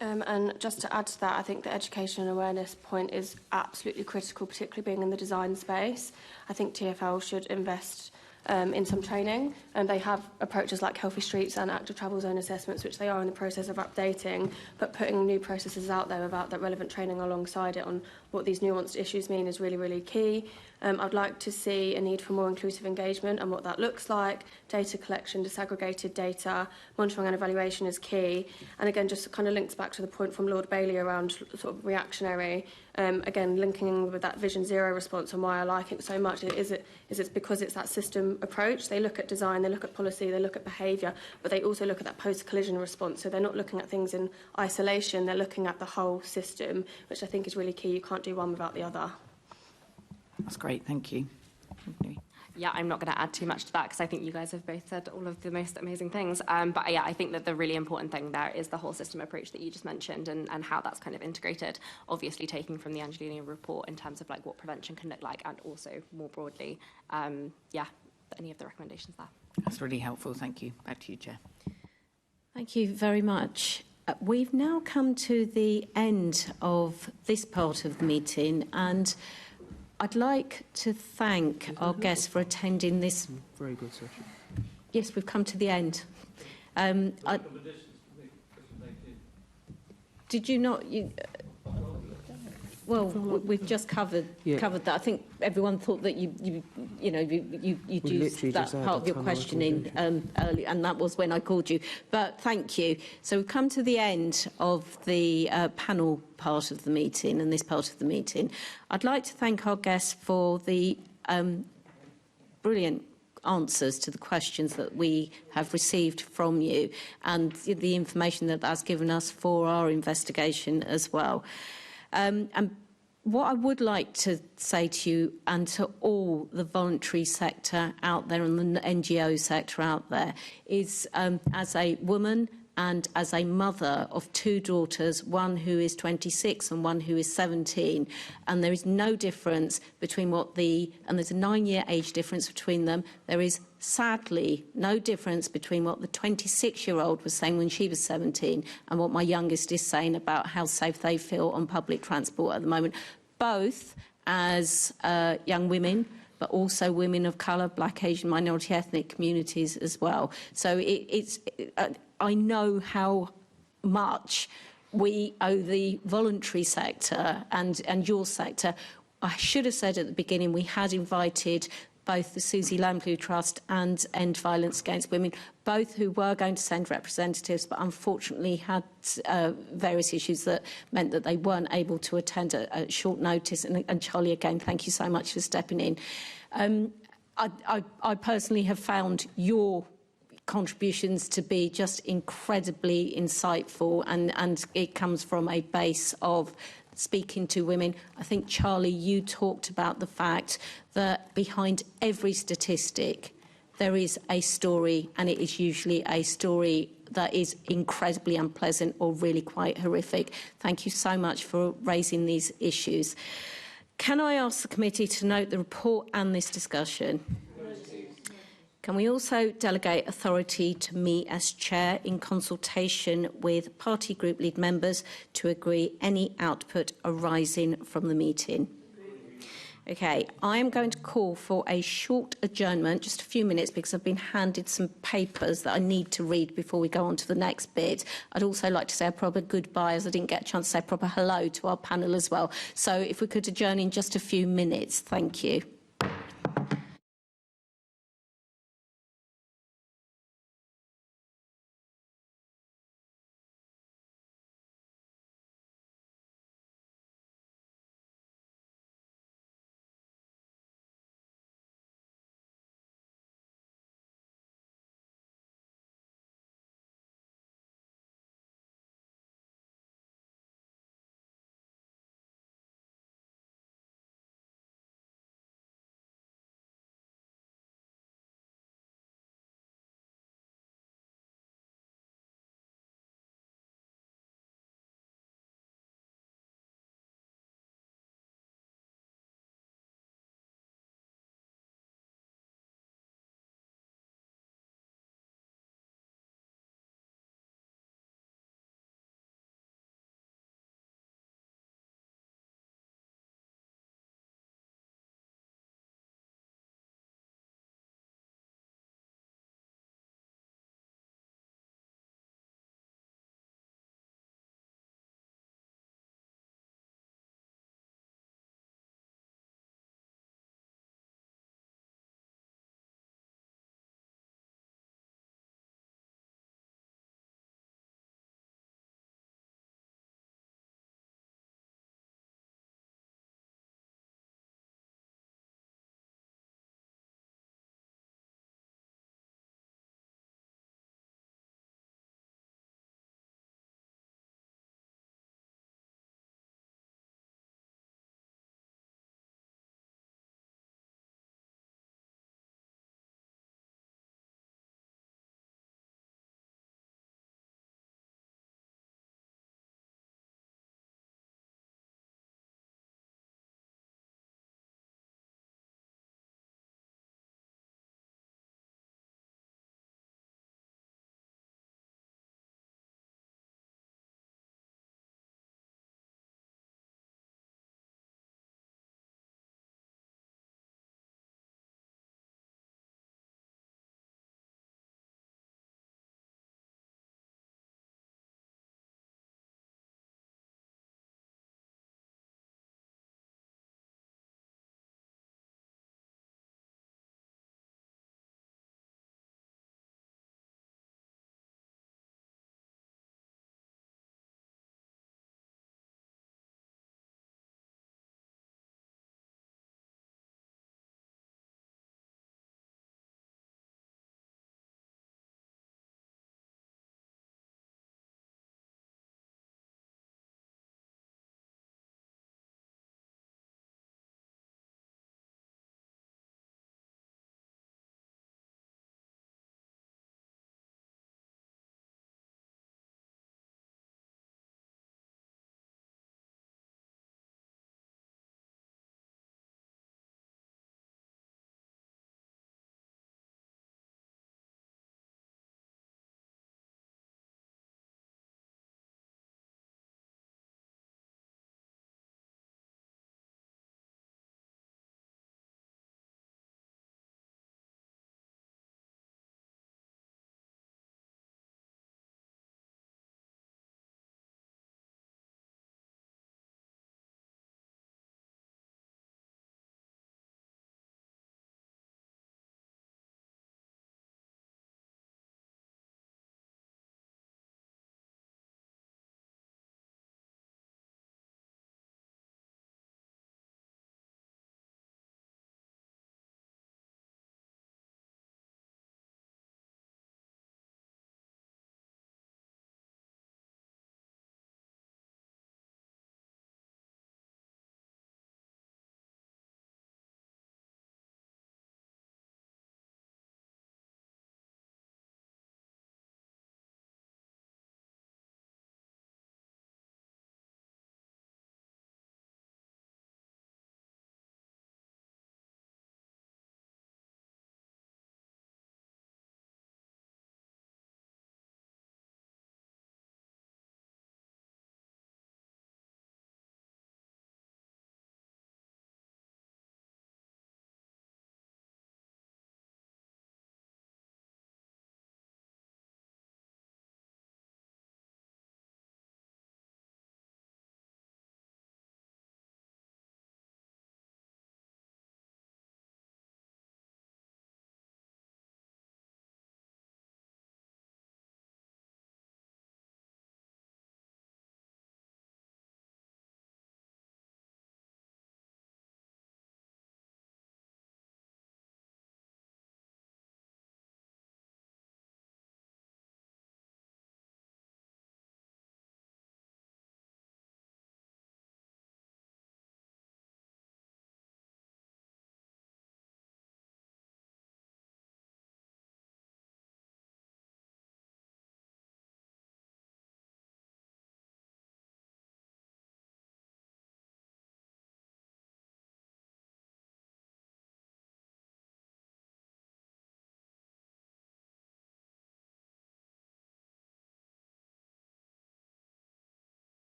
And just to add to that, I think the education and awareness point is absolutely critical, particularly being in the design space. I think TfL should invest in some training, and they have approaches like Healthy Streets and Active Travel Zone assessments, which they are in the process of updating, but putting new processes out there without that relevant training alongside it on what these nuanced issues mean is really, really key. I'd like to see a need for more inclusive engagement and what that looks like. Data collection, disaggregated data, monitoring and evaluation is key. And again, just kind of links back to the point from Lord Bailey around sort of reactionary. Again, linking with that Vision Zero response and why I like it so much is it's because it's that system approach. They look at design, they look at policy, they look at behaviour, but they also look at that post-collision response. So they're not looking at things in isolation, they're looking at the whole system, which I think is really key. You can't do one without the other. That's great, thank you. Yeah, I'm not going to add too much to that because I think you guys have both said all of the most amazing things. But yeah, I think that the really important thing there is the whole system approach that you just mentioned and how that's kind of integrated, obviously taking from the Angelini report in terms of like what prevention can look like and also more broadly, yeah, any of the recommendations there. That's really helpful, thank you. Back to you, Chair. Thank you very much. We've now come to the end of this part of the meeting, and I'd like to thank our guests for attending this. Very good session. Yes, we've come to the end. Did you not? Well, we've just covered that. I think everyone thought that you used that part of your questioning earlier, and that was when I called you. But thank you. So we've come to the end of the panel part of the meeting and this part of the meeting. I'd like to thank our guests for the brilliant answers to the questions that we have received from you and the information that that's given us for our investigation as well. And what I would like to say to you and to all the voluntary sector out there and the NGO sector out there is, as a woman and as a mother of two daughters, one who is 26 and one who is 17, and there is no difference between and there's a 9-year age difference between them. There is sadly no difference between what the 26-year-old was saying when she was 17 and what my youngest is saying about how safe they feel on public transport at the moment, both as young women, but also women of colour, black, Asian, minority ethnic communities as well. So I know how much we owe the voluntary sector and your sector. I should have said at the beginning we had invited both the Susie Lamplugh Trust and End Violence Against Women, both who were going to send representatives, but unfortunately had various issues that meant that they weren't able to attend at short notice. And Charlie, again, thank you so much for stepping in. I personally have found your contributions to be just incredibly insightful, and it comes from a base of speaking to women. I think, Charlie, you talked about the fact that behind every statistic there is a story, and it is usually a story that is incredibly unpleasant or really quite horrific. Thank you so much for raising these issues. Can I ask the committee to note the report and this discussion? Can we also delegate authority to me as chair in consultation with party group lead members to agree any output arising from the meeting? Okay, I am going to call for a short adjournment, just a few minutes, because I've been handed some papers that I need to read before we go on to the next bit. I'd also like to say a proper goodbye, as I didn't get a chance to say a proper hello to our panel as well. So if we could adjourn in just a few minutes, thank you.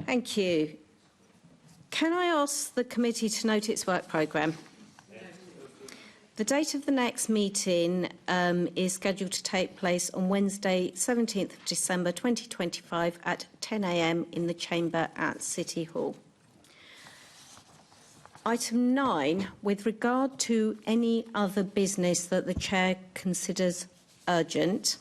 Thank you. Can I ask the committee to note its work programme? The date of the next meeting is scheduled to take place on Wednesday, 17th of December 2025 at 10 a.m. in the chamber at City Hall. Item 9, with regard to any other business that the Chair considers urgent,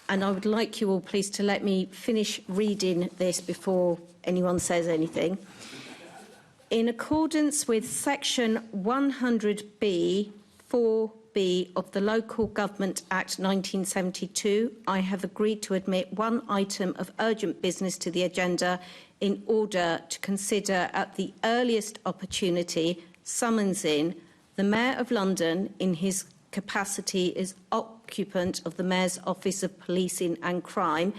and I would like you all please to let me finish reading this before anyone says anything. In accordance with section 100B 4B of the Local Government Act 1972, I have agreed to admit one item of urgent business to the agenda in order to consider at the earliest opportunity summonsing the Mayor of London in his capacity as occupant of the Mayor's Office of Policing and Crime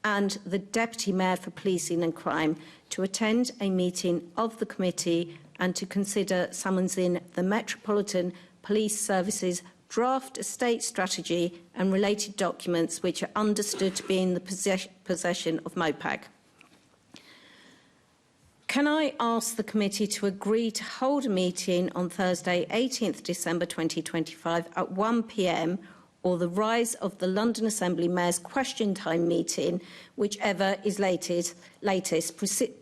and the Deputy Mayor for Policing and Crime to attend a meeting of the committee and to consider summonsing the Metropolitan Police Services draft estate strategy and related documents which are understood to be in the possession of MOPAG. Can I ask the committee to agree to hold a meeting on Thursday, 18th December 2025 at 1 p.m. or the rise of the London Assembly Mayor's Question Time meeting, whichever is latest,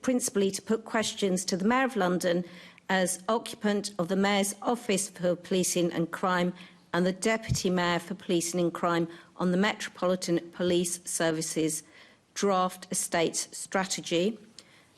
principally to put questions to the Mayor of London as occupant of the Mayor's Office for Policing and Crime and the Deputy Mayor for Policing and Crime on the Metropolitan Police Services draft estates strategy,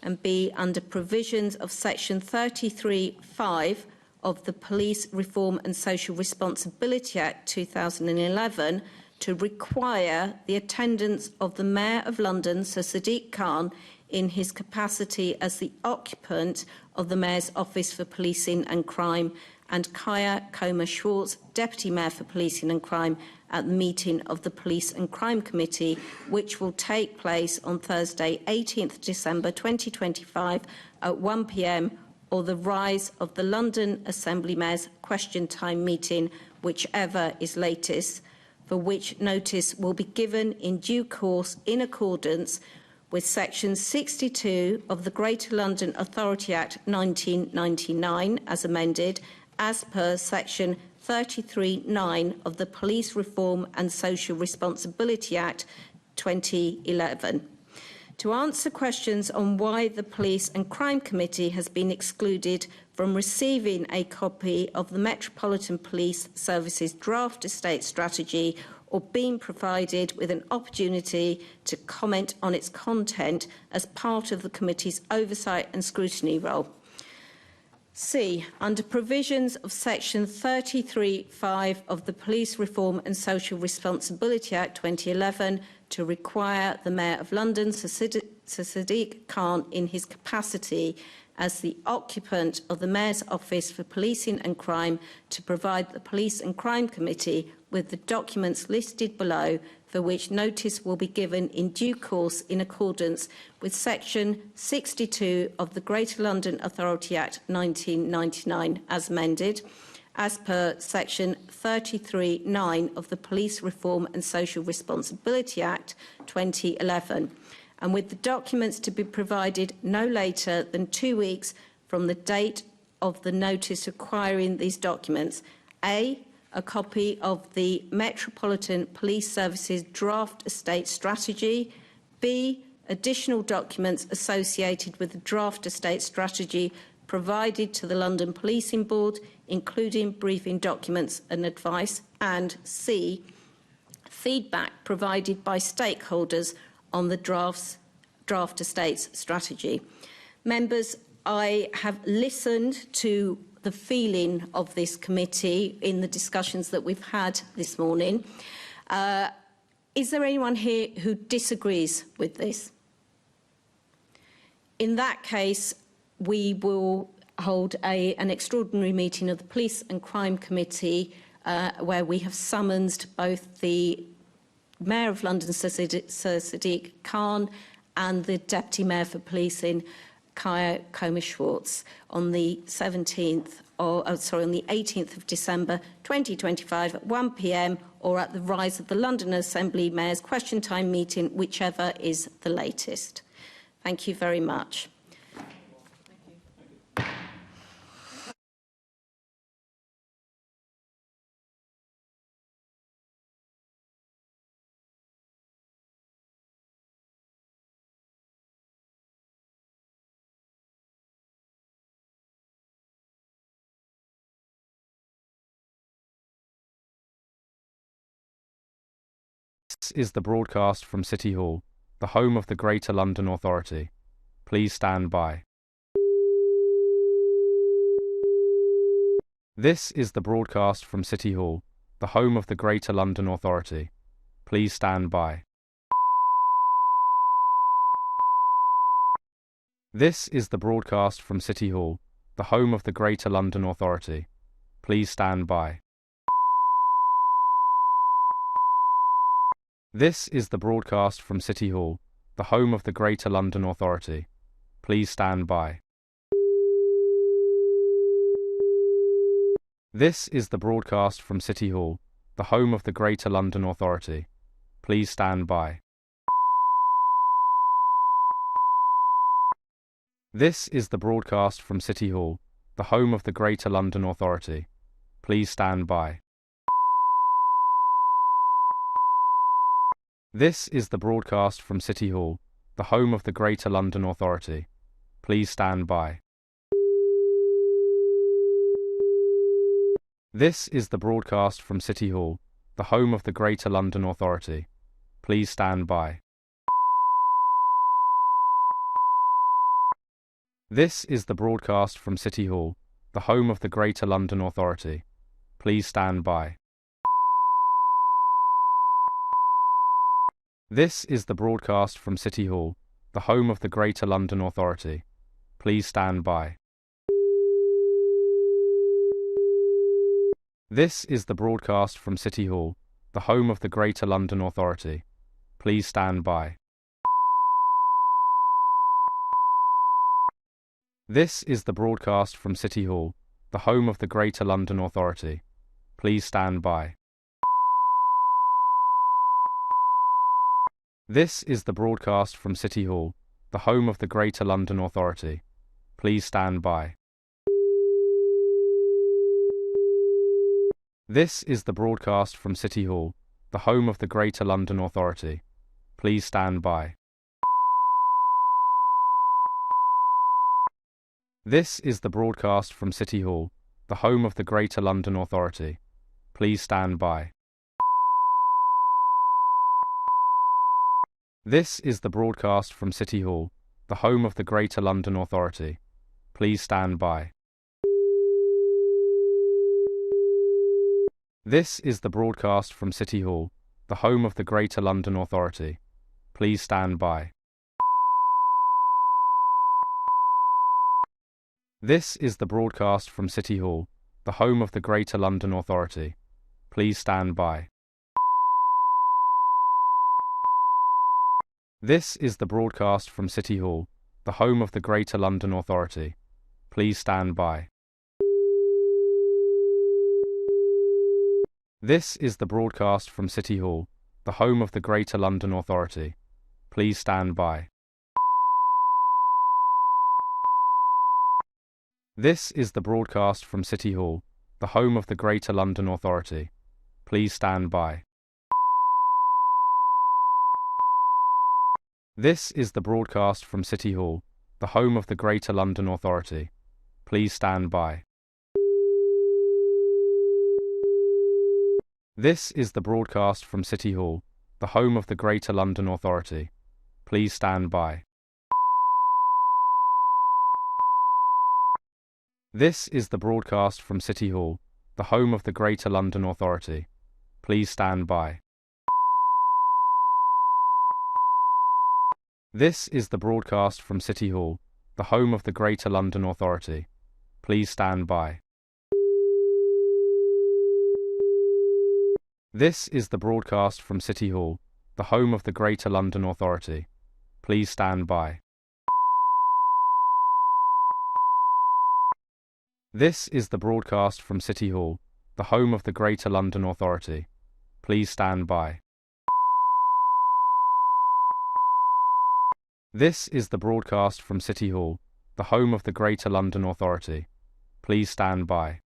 and B, under provisions of section 33(5) of the Police Reform and Social Responsibility Act 2011 to require the attendance of the Mayor of London, Sir Sadiq Khan, in his capacity as the occupant of the Mayor's Office for Policing and Crime, and Kaya Comer-Schwartz, Deputy Mayor for Policing and Crime, at the meeting of the Police and Crime Committee, which will take place on Thursday, 18th December 2025 at 1 p.m, or the rise of the London Assembly Mayor's Question Time meeting, whichever is latest, for which notice will be given in due course in accordance with Section 62 of the Greater London Authority Act 1999, as amended, as per Section 33(9) of the Police Reform and Social Responsibility Act 2011. To answer questions on why the Police and Crime Committee has been excluded from receiving a copy of the Metropolitan Police Services draft estate strategy or being provided with an opportunity to comment on its content as part of the committee's oversight and scrutiny role. C, under provisions of section 33(5) of the Police Reform and Social Responsibility Act 2011 to require the Mayor of London, Sir Sadiq Khan, in his capacity as the occupant of the Mayor's Office for Policing and Crime, to provide the Police and Crime Committee with the documents listed below, for which notice will be given in due course in accordance with Section 62 of the Greater London Authority Act 1999, as amended, as per Section 33(9) of the Police Reform and Social Responsibility Act 2011, and with the documents to be provided no later than 2 weeks from the date of the notice requiring these documents. A copy of the Metropolitan Police Services draft estate strategy. B, additional documents associated with the draft estate strategy provided to the London Policing Board, including briefing documents and advice. And C, feedback provided by stakeholders on the draft estates strategy. Members, I have listened to the feeling of this committee in the discussions that we've had this morning. Is there anyone here who disagrees with this? In that case, we will hold an extraordinary meeting of the Police and Crime Committee where we have summoned both the Mayor of London, Sir Sadiq Khan, and the Deputy Mayor for Policing, Kaya Comer-Schwartz, on the 18th of December 2025 at 1 p.m. or at the rise of the London Assembly Mayor's Question Time meeting, whichever is the latest. Thank you very much. This is the broadcast from City Hall, the home of the Greater London Authority. Please stand by. This is the broadcast from City Hall, the home of the Greater London Authority. Please stand by. This is the broadcast from City Hall, the home of the Greater London Authority. Please stand by. This is the broadcast from City Hall, the home of the Greater London Authority. Please stand by. This is the broadcast from City Hall, the home of the Greater London Authority. Please stand by. This is the broadcast from City Hall, the home of the Greater London Authority. Please stand by. This is the broadcast from City Hall, the home of the Greater London Authority. Please stand by. This is the broadcast from City Hall, the home of the Greater London Authority. Please stand by. This is the broadcast from City Hall, the home of the Greater London Authority. Please stand by. This is the broadcast from City Hall, the home of the Greater London Authority. Please stand by. This is the broadcast from City Hall, the home of the Greater London Authority. Please stand by. This is the broadcast from City Hall, the home of the Greater London Authority. Please stand by. This is the broadcast from City Hall, the home of the Greater London Authority. Please stand by. This is the broadcast from City Hall, the home of the Greater London Authority. Please stand by. This is the broadcast from City Hall, the home of the Greater London Authority. Please stand by. This is the broadcast from City Hall, the home of the Greater London Authority. Please stand by. This is the broadcast from City Hall, the home of the Greater London Authority. Please stand by. This is the broadcast from City Hall, the home of the Greater London Authority. Please stand by. This is the broadcast from City Hall, the home of the Greater London Authority. Please stand by. This is the broadcast from City Hall, the home of the Greater London Authority. Please stand by. This is the broadcast from City Hall, the home of the Greater London Authority. Please stand by. This is the broadcast from City Hall, the home of the Greater London Authority. Please stand by. This is the broadcast from City Hall, the home of the Greater London Authority. Please stand by. This is the broadcast from City Hall, the home of the Greater London Authority. Please stand by. This is the broadcast from City Hall, the home of the Greater London Authority. Please stand by. This is the broadcast from City Hall, the home of the Greater London Authority. Please stand by. This is the broadcast from City Hall, the home of the Greater London Authority. Please stand by. This is the broadcast from City Hall, the home of the Greater London Authority. Please stand by.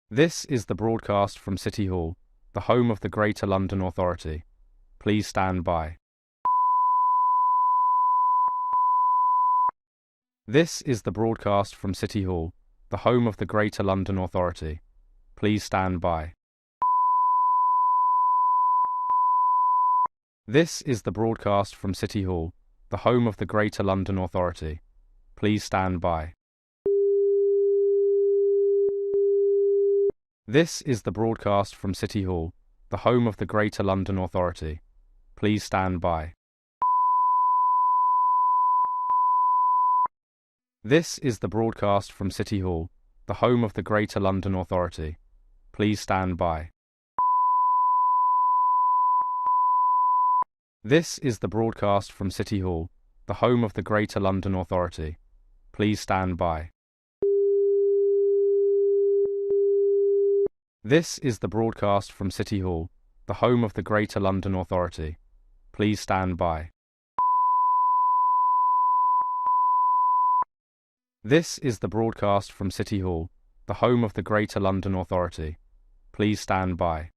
This is the broadcast from City Hall, the home of the Greater London Authority. Please stand by. This is the broadcast from City Hall, the home of the Greater London Authority. Please stand by. This is the broadcast from City Hall, the home of the Greater London Authority. Please stand by. This is the broadcast from City Hall, the home of the Greater London Authority. Please stand by. This is the broadcast from City Hall, the home of the Greater London Authority. Please stand by. This is the broadcast from City Hall, the home of the Greater London Authority. Please stand by. This is the broadcast from City Hall, the home of the Greater London Authority. Please stand by. This is the broadcast from City Hall, the home of the Greater London Authority. Please stand by.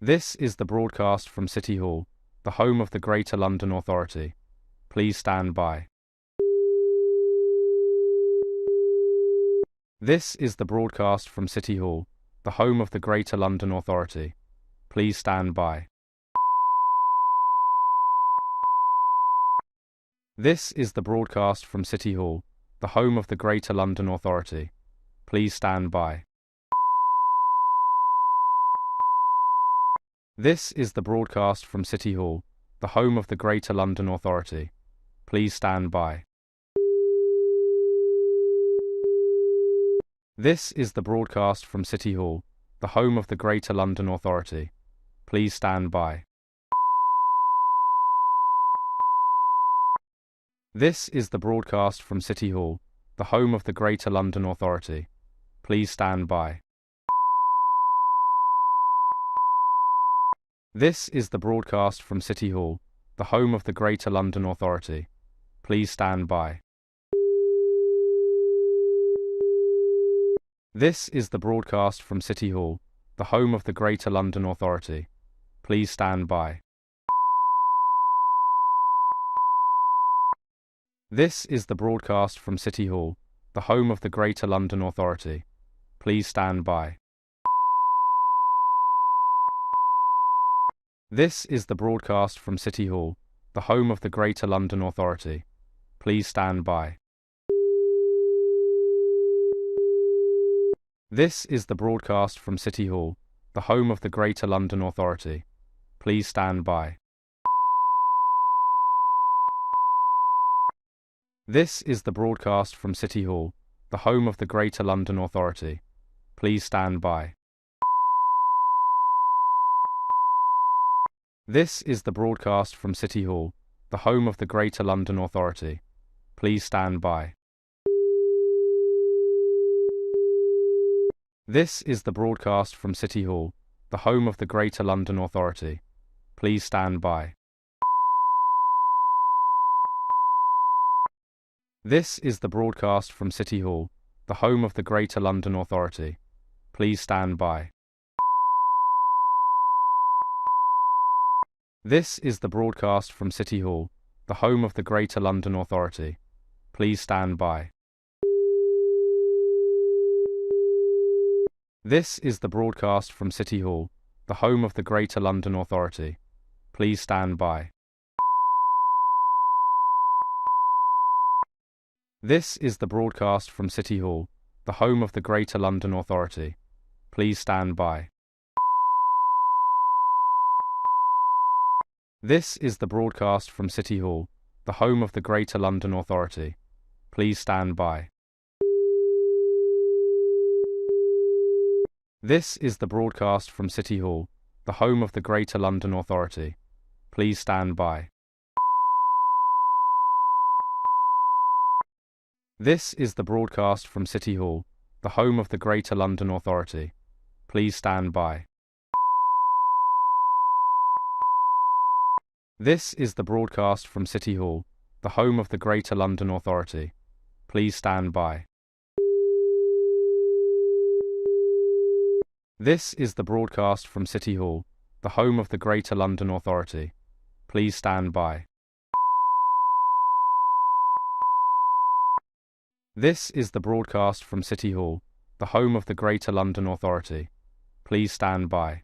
This is the broadcast from City Hall, the home of the Greater London Authority. Please stand by. This is the broadcast from City Hall, the home of the Greater London Authority. Please stand by. This is the broadcast from City Hall, the home of the Greater London Authority. Please stand by. This is the broadcast from City Hall, the home of the Greater London Authority. Please stand by. This is the broadcast from City Hall, the home of the Greater London Authority. Please stand by. This is the broadcast from City Hall, the home of the Greater London Authority. Please stand by. This is the broadcast from City Hall, the home of the Greater London Authority. Please stand by. This is the broadcast from City Hall, the home of the Greater London Authority. Please stand by. This is the broadcast from City Hall, the home of the Greater London Authority. Please stand by. This is the broadcast from City Hall, the home of the Greater London Authority. Please stand by. This is the broadcast from City Hall, the home of the Greater London Authority. Please stand by. This is the broadcast from City Hall, the home of the Greater London Authority. Please stand by. This is the broadcast from City Hall, the home of the Greater London Authority. Please stand by. This is the broadcast from City Hall, the home of the Greater London Authority. Please stand by. This is the broadcast from City Hall, the home of the Greater London Authority. Please stand by. This is the broadcast from City Hall, the home of the Greater London Authority. Please stand by. This is the broadcast from City Hall, the home of the Greater London Authority. Please stand by. This is the broadcast from City Hall, the home of the Greater London Authority. Please stand by. This is the broadcast from City Hall, the home of the Greater London Authority. Please stand by. This is the broadcast from City Hall, the home of the Greater London Authority. Please stand by. This is the broadcast from City Hall, the home of the Greater London Authority. Please stand by. This is the broadcast from City Hall, the home of the Greater London Authority. Please stand by. This is the broadcast from City Hall, the home of the Greater London Authority. Please stand by. This is the broadcast from City Hall, the home of the Greater London Authority. Please stand by.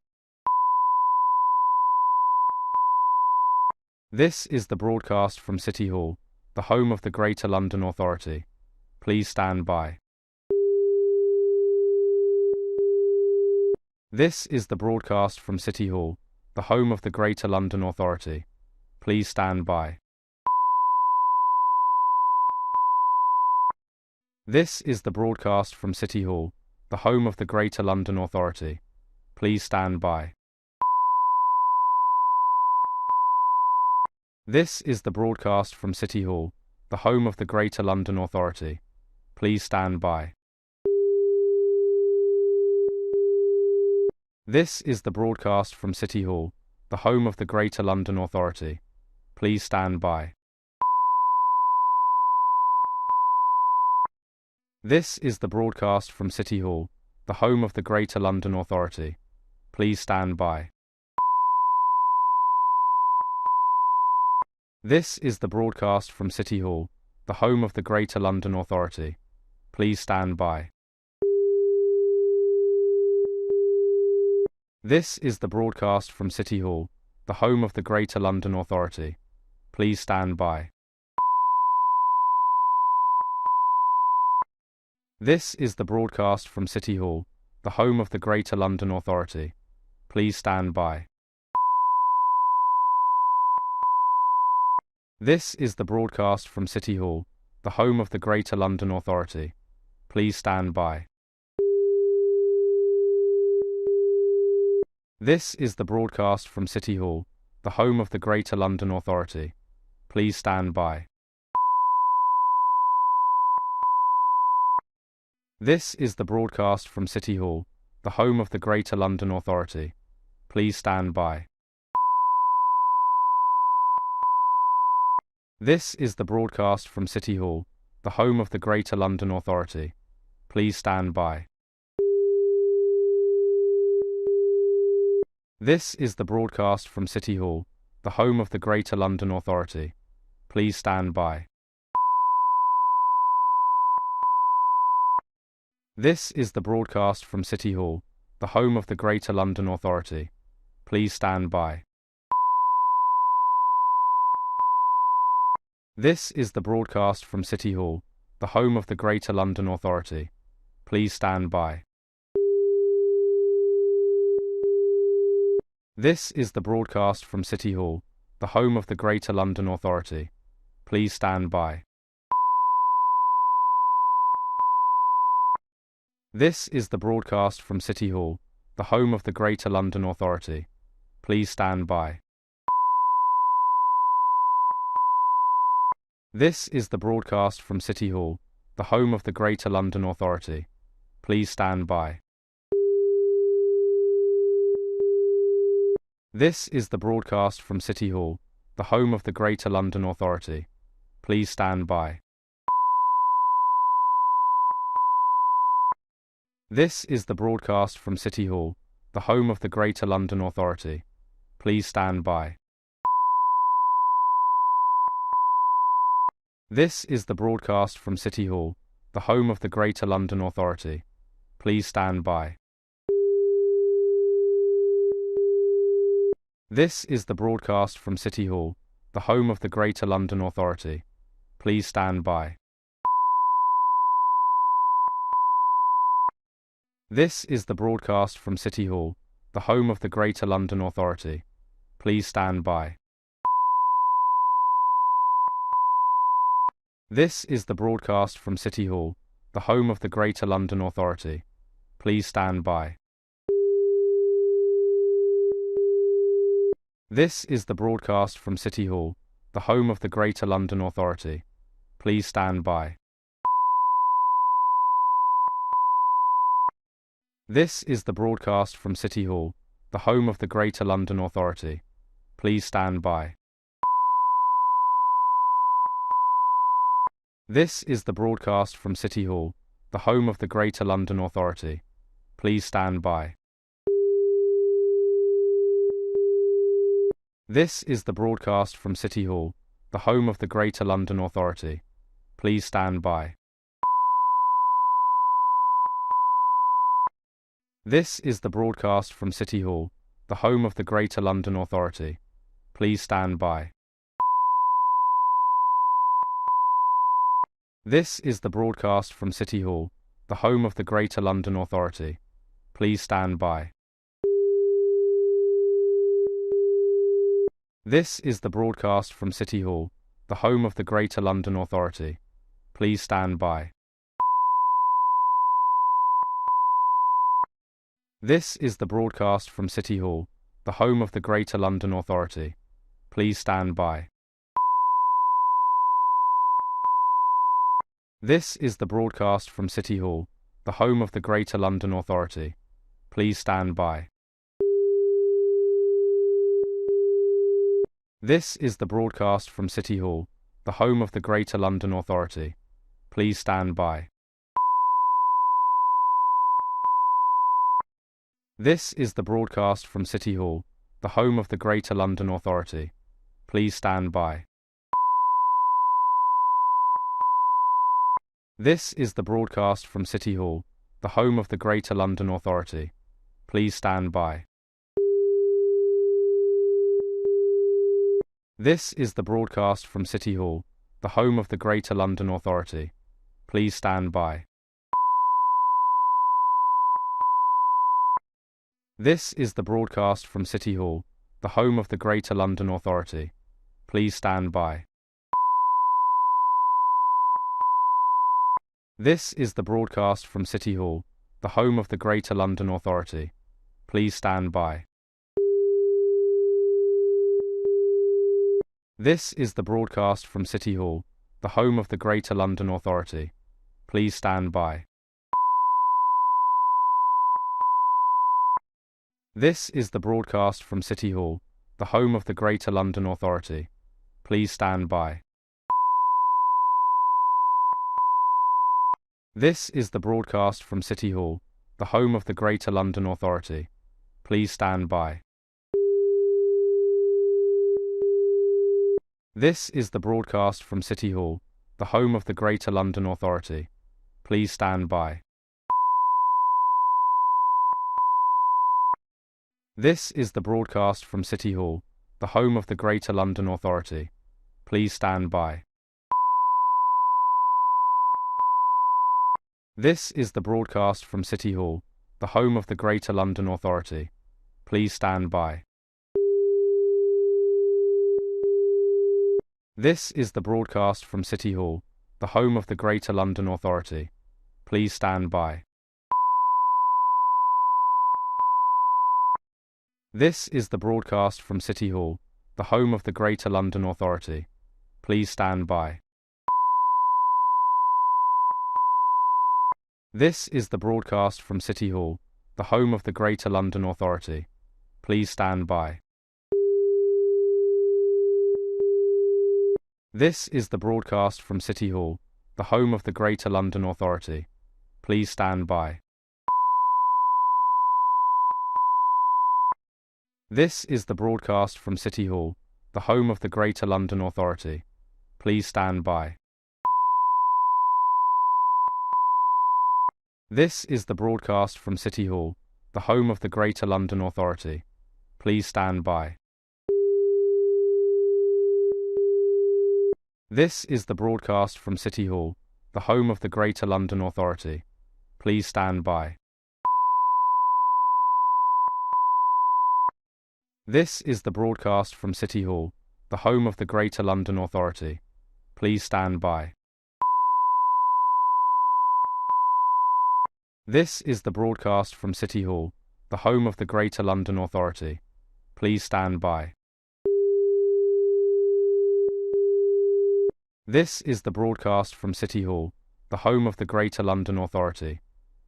This is the broadcast from City Hall, the home of the Greater London Authority. Please stand by. This is the broadcast from City Hall, the home of the Greater London Authority. Please stand by. This is the broadcast from City Hall, the home of the Greater London Authority. Please stand by. This is the broadcast from City Hall, the home of the Greater London Authority. Please stand by. This is the broadcast from City Hall, the home of the Greater London Authority. Please stand by. This is the broadcast from City Hall, the home of the Greater London Authority. Please stand by. This is the broadcast from City Hall, the home of the Greater London Authority. Please stand by. This is the broadcast from City Hall, the home of the Greater London Authority. Please stand by. This is the broadcast from City Hall, the home of the Greater London Authority. Please stand by. This is the broadcast from City Hall, the home of the Greater London Authority. Please stand by. This is the broadcast from City Hall, the home of the Greater London Authority. Please stand by. This is the broadcast from City Hall, the home of the Greater London Authority. Please stand by. This is the broadcast from City Hall, the home of the Greater London Authority. Please stand by. This is the broadcast from City Hall, the home of the Greater London Authority. Please stand by. This is the broadcast from City Hall, the home of the Greater London Authority. Please stand by. This is the broadcast from City Hall, the home of the Greater London Authority. Please stand by. This is the broadcast from City Hall, the home of the Greater London Authority. Please stand by. This is the broadcast from City Hall, the home of the Greater London Authority. Please stand by. This is the broadcast from City Hall, the home of the Greater London Authority. Please stand by. This is the broadcast from City Hall, the home of the Greater London Authority. Please stand by. This is the broadcast from City Hall, the home of the Greater London Authority. Please stand by. This is the broadcast from City Hall, the home of the Greater London Authority. Please stand by. This is the broadcast from City Hall, the home of the Greater London Authority. Please stand by. This is the broadcast from City Hall, the home of the Greater London Authority. Please stand by. This is the broadcast from City Hall, the home of the Greater London Authority. Please stand by. This is the broadcast from City Hall, the home of the Greater London Authority. Please stand by. This is the broadcast from City Hall, the home of the Greater London Authority. Please stand by. This is the broadcast from City Hall, the home of the Greater London Authority. Please stand by. This is the broadcast from City Hall, the home of the Greater London Authority. Please stand by. This is the broadcast from City Hall, the home of the Greater London Authority. Please stand by. This is the broadcast from City Hall, the home of the Greater London Authority. Please stand by. This is the broadcast from City Hall, the home of the Greater London Authority. Please stand by. This is the broadcast from City Hall, the home of the Greater London Authority. Please stand by. This is the broadcast from City Hall, the home of the Greater London Authority. Please stand by. This is the broadcast from City Hall, the home of the Greater London Authority. Please stand by. This is the broadcast from City Hall, the home of the Greater London Authority. Please stand by. This is the broadcast from City Hall, the home of the Greater London Authority. Please stand by. This is the broadcast from City Hall, the home of the Greater London Authority. Please stand by. This is the broadcast from City Hall, the home of the Greater London Authority. Please stand by. This is the broadcast from City Hall, the home of the Greater London Authority. Please stand by. This is the broadcast from City Hall, the home of the Greater London Authority. Please stand by. This is the broadcast from City Hall, the home of the Greater London Authority. Please stand by. This is the broadcast from City Hall, the home of the Greater London Authority. Please stand by. This is the broadcast from City Hall, the home of the Greater London Authority. Please stand by. This is the broadcast from City Hall, the home of the Greater London Authority. Please stand by. This is the broadcast from City Hall, the home of the Greater London Authority. Please stand by. This is the broadcast from City Hall, the home of the Greater London Authority. Please stand by. This is the broadcast from City Hall, the home of the Greater London Authority. Please stand by. This is the broadcast from City Hall, the home of the Greater London Authority. Please stand by. This is the broadcast from City Hall, the home of the Greater London Authority. Please stand by. This is the broadcast from City Hall, the home of the Greater London Authority. Please stand by. This is the broadcast from City Hall, the home of the Greater London Authority. Please stand by. This is the broadcast from City Hall, the home of the Greater London Authority. Please stand by. This is the broadcast from City Hall, the home of the Greater London Authority. Please stand by. This is the broadcast from City Hall, the home of the Greater London Authority. Please stand by. This is the broadcast from City Hall, the home of the Greater London Authority.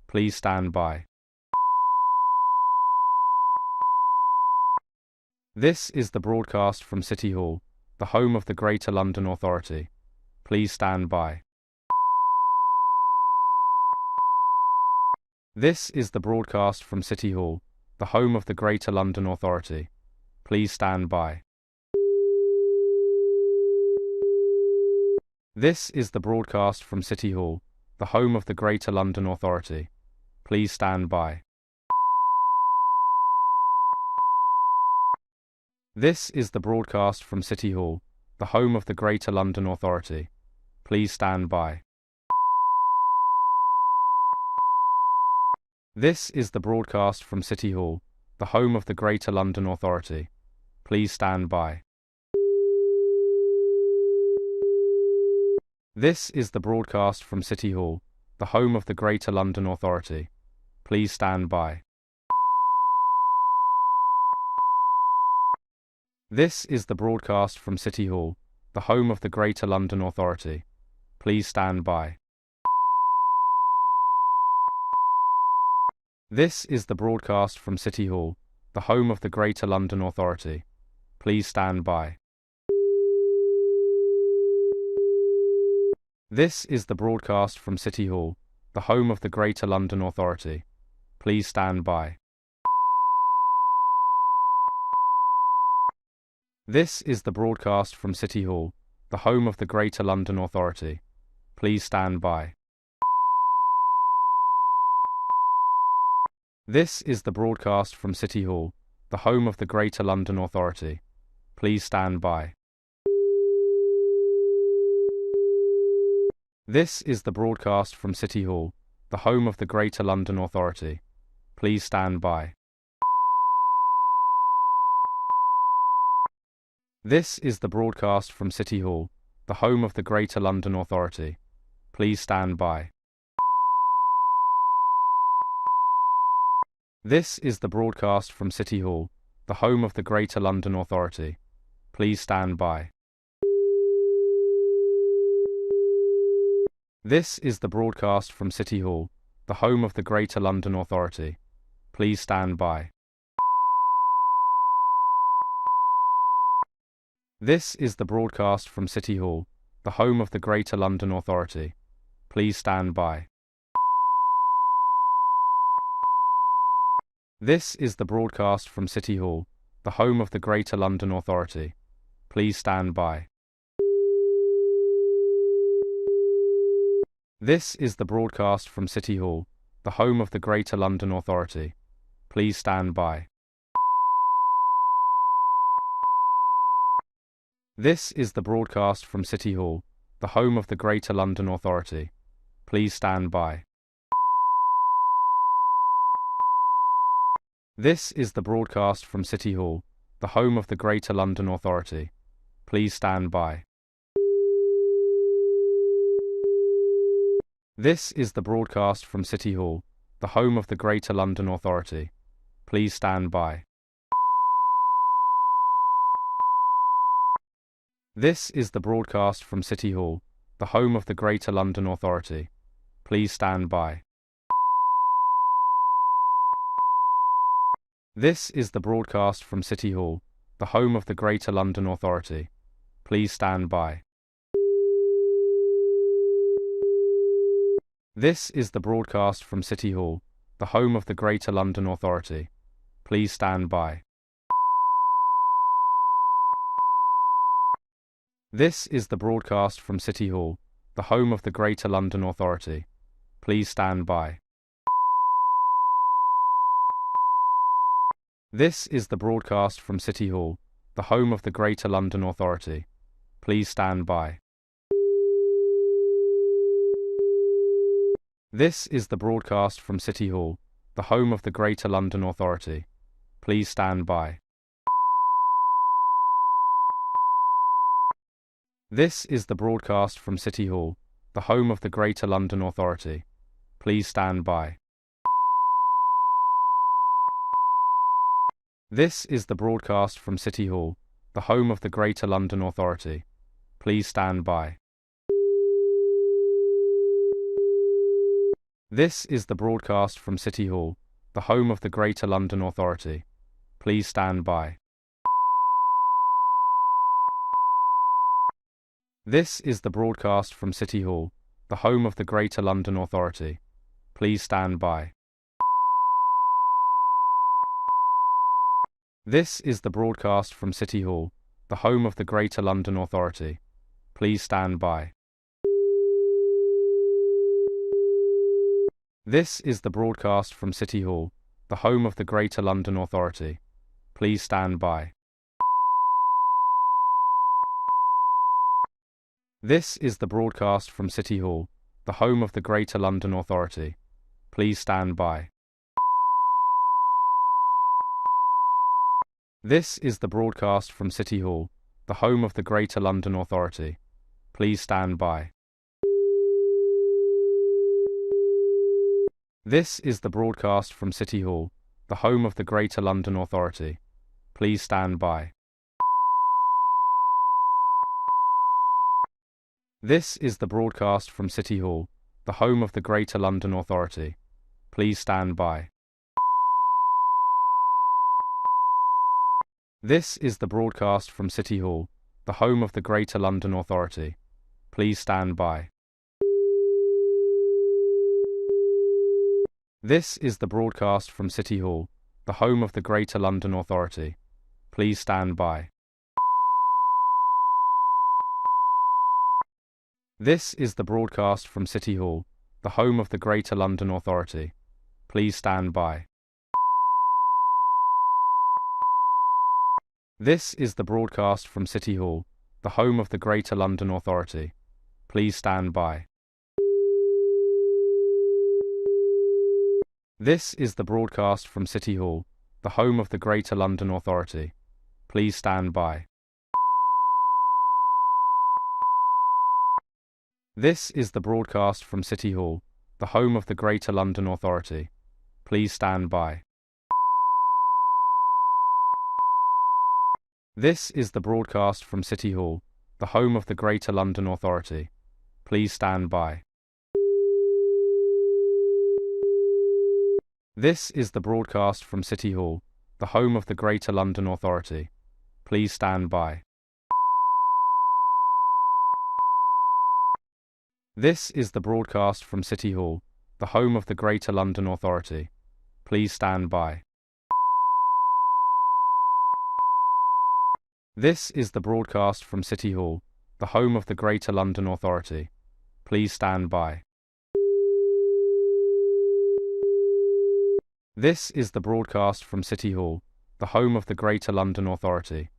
Please stand by. This is the broadcast from City Hall, the home of the Greater London Authority. Please stand by. This is the broadcast from City Hall, the home of the Greater London Authority. Please stand by. This is the broadcast from City Hall, the home of the Greater London Authority. Please stand by. This is the broadcast from City Hall, the home of the Greater London Authority. Please stand by. This is the broadcast from City Hall, the home of the Greater London Authority. Please stand by. This is the broadcast from City Hall, the home of the Greater London Authority. Please stand by. This is the broadcast from City Hall, the home of the Greater London Authority. Please stand by. This is the broadcast from City Hall, the home of the Greater London Authority. Please stand by. This is the broadcast from City Hall, the home of the Greater London Authority. Please stand by. This is the broadcast from City Hall, the home of the Greater London Authority. Please stand by. This is the broadcast from City Hall, the home of the Greater London Authority. Please stand by. This is the broadcast from City Hall, the home of the Greater London Authority. Please stand by. This is the broadcast from City Hall, the home of the Greater London Authority. Please stand by. This is the broadcast from City Hall, the home of the Greater London Authority. Please stand by. This is the broadcast from City Hall, the home of the Greater London Authority. Please stand by. This is the broadcast from City Hall, the home of the Greater London Authority. Please stand by. This is the broadcast from City Hall, the home of the Greater London Authority. Please stand by. This is the broadcast from City Hall, the home of the Greater London Authority. Please stand by. This is the broadcast from City Hall, the home of the Greater London Authority. Please stand by. This is the broadcast from City Hall, the home of the Greater London Authority. Please stand by. This is the broadcast from City Hall, the home of the Greater London Authority. Please stand by. This is the broadcast from City Hall, the home of the Greater London Authority. Please stand by. This is the broadcast from City Hall, the home of the Greater London Authority. Please stand by. This is the broadcast from City Hall, the home of the Greater London Authority. Please stand by. This is the broadcast from City Hall, the home of the Greater London Authority. Please stand by. This is the broadcast from City Hall, the home of the Greater London Authority. Please stand by. This is the broadcast from City Hall, the home of the Greater London Authority. Please stand by. This is the broadcast from City Hall, the home of the Greater London Authority. Please stand by. This is the broadcast from City Hall, the home of the Greater London Authority. Please stand by. This is the broadcast from City Hall, the home of the Greater London Authority. Please stand by. This is the broadcast from City Hall, the home of the Greater London Authority. Please stand by. This is the broadcast from City Hall, the home of the Greater London Authority. Please stand by. This is the broadcast from City Hall, the home of the Greater London Authority. Please stand by. This is the broadcast from City Hall, the home of the Greater London Authority. Please stand by. This is the broadcast from City Hall, the home of the Greater London Authority. Please stand by. This is the broadcast from City Hall, the home of the Greater London Authority. Please stand by. This is the broadcast from City Hall, the home of the Greater London Authority. Please stand by. This is the broadcast from City Hall, the home of the Greater London Authority. Please stand by. This is the broadcast from City Hall, the home of the Greater London Authority. Please stand by. This is the broadcast from City Hall, the home of the Greater London Authority. Please stand by. This is the broadcast from City Hall, the home of the Greater London Authority. Please stand by. This is the broadcast from City Hall, the home of the Greater London Authority. Please stand by. This is the broadcast from City Hall, the home of the Greater London Authority. Please stand by. This is the broadcast from City Hall, the home of the Greater London Authority. Please stand by. This is the broadcast from City Hall, the home of the Greater London Authority. Please stand by. This is the broadcast from City Hall, the home of the Greater London Authority. Please stand by. This is the broadcast from City Hall, the home of the Greater London Authority. Please stand by. This is the broadcast from City Hall, the home of the Greater London Authority.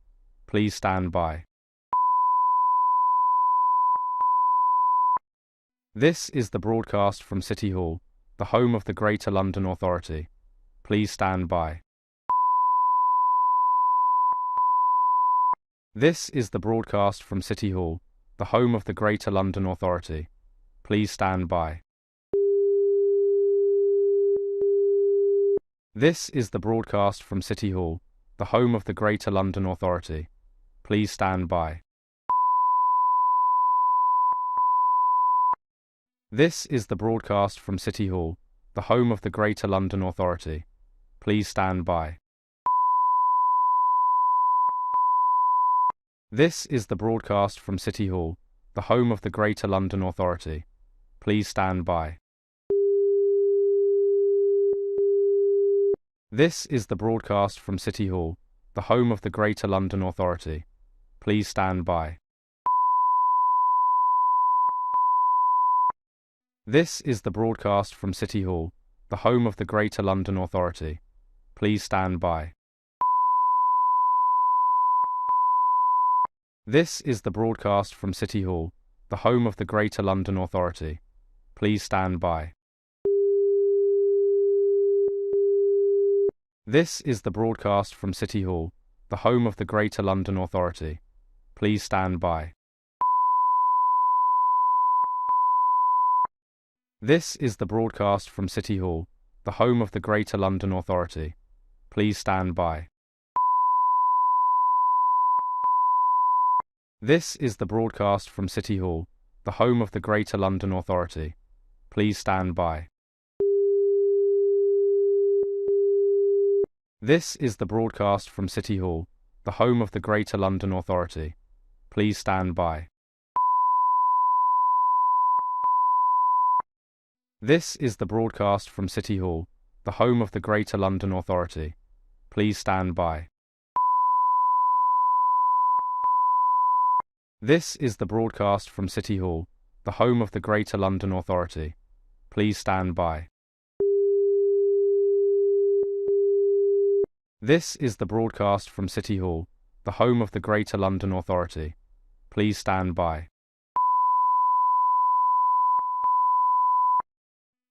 Please stand by. This is the broadcast from City Hall, the home of the Greater London Authority. Please stand by. This is the broadcast from City Hall, the home of the Greater London Authority. Please stand by. This is the broadcast from City Hall, the home of the Greater London Authority. Please stand by. This is the broadcast from City Hall, the home of the Greater London Authority. Please stand by. This is the broadcast from City Hall, the home of the Greater London Authority. Please stand by. This is the broadcast from City Hall, the home of the Greater London Authority. Please stand by. This is the broadcast from City Hall, the home of the Greater London Authority. Please stand by. This is the broadcast from City Hall, the home of the Greater London Authority. Please stand by. This is the broadcast from City Hall, the home of the Greater London Authority. Please stand by. This is the broadcast from City Hall, the home of the Greater London Authority. Please stand by. This is the broadcast from City Hall, the home of the Greater London Authority. Please stand by. This is the broadcast from City Hall, the home of the Greater London Authority. Please stand by. This is the broadcast from City Hall, the home of the Greater London Authority. Please stand by. This is the broadcast from City Hall, the home of the Greater London Authority. Please stand by. This is the broadcast from City Hall, the home of the Greater London Authority. Please stand by.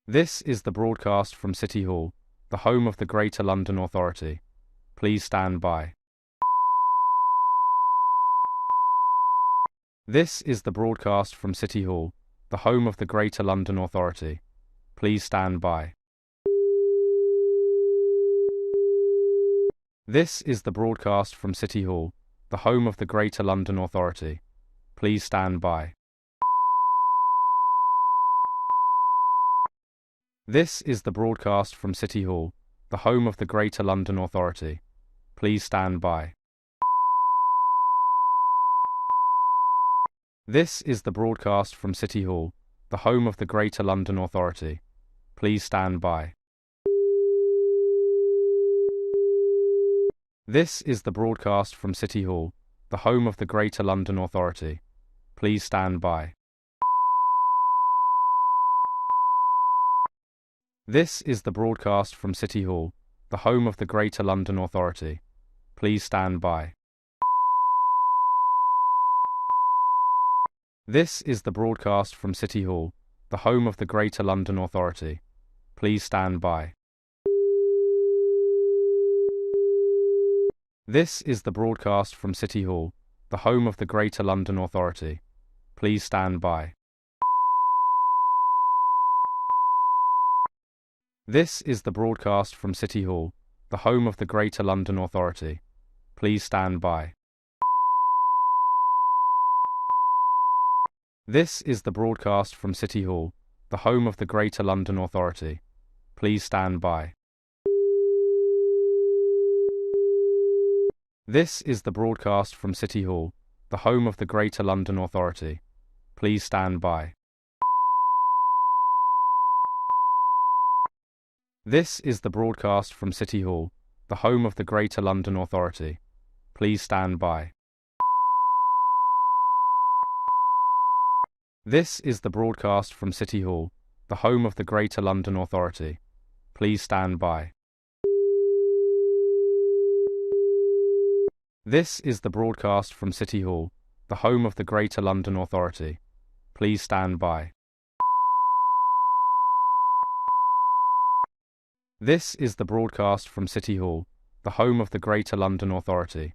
This is the broadcast from City Hall, the home of the Greater London Authority. Please stand by. This is the broadcast from City Hall, the home of the Greater London Authority. Please stand by. This is the broadcast from City Hall, the home of the Greater London Authority. Please stand by. This is the broadcast from City Hall, the home of the Greater London Authority. Please stand by. This is the broadcast from City Hall, the home of the Greater London Authority. Please stand by. This is the broadcast from City Hall, the home of the Greater London Authority. Please stand by. This is the broadcast from City Hall, the home of the Greater London Authority. Please stand by. This is the broadcast from City Hall, the home of the Greater London Authority. Please stand by. This is the broadcast from City Hall, the home of the Greater London Authority. Please stand by. This is the broadcast from City Hall, the home of the Greater London Authority. Please stand by. This is the broadcast from City Hall, the home of the Greater London Authority. Please stand by. This is the broadcast from City Hall, the home of the Greater London Authority. Please stand by. This is the broadcast from City Hall, the home of the Greater London Authority. Please stand by. This is the broadcast from City Hall, the home of the Greater London Authority. Please stand by. This is the broadcast from City Hall, the home of the Greater London Authority. Please stand by. This is the broadcast from City Hall, the home of the Greater London Authority.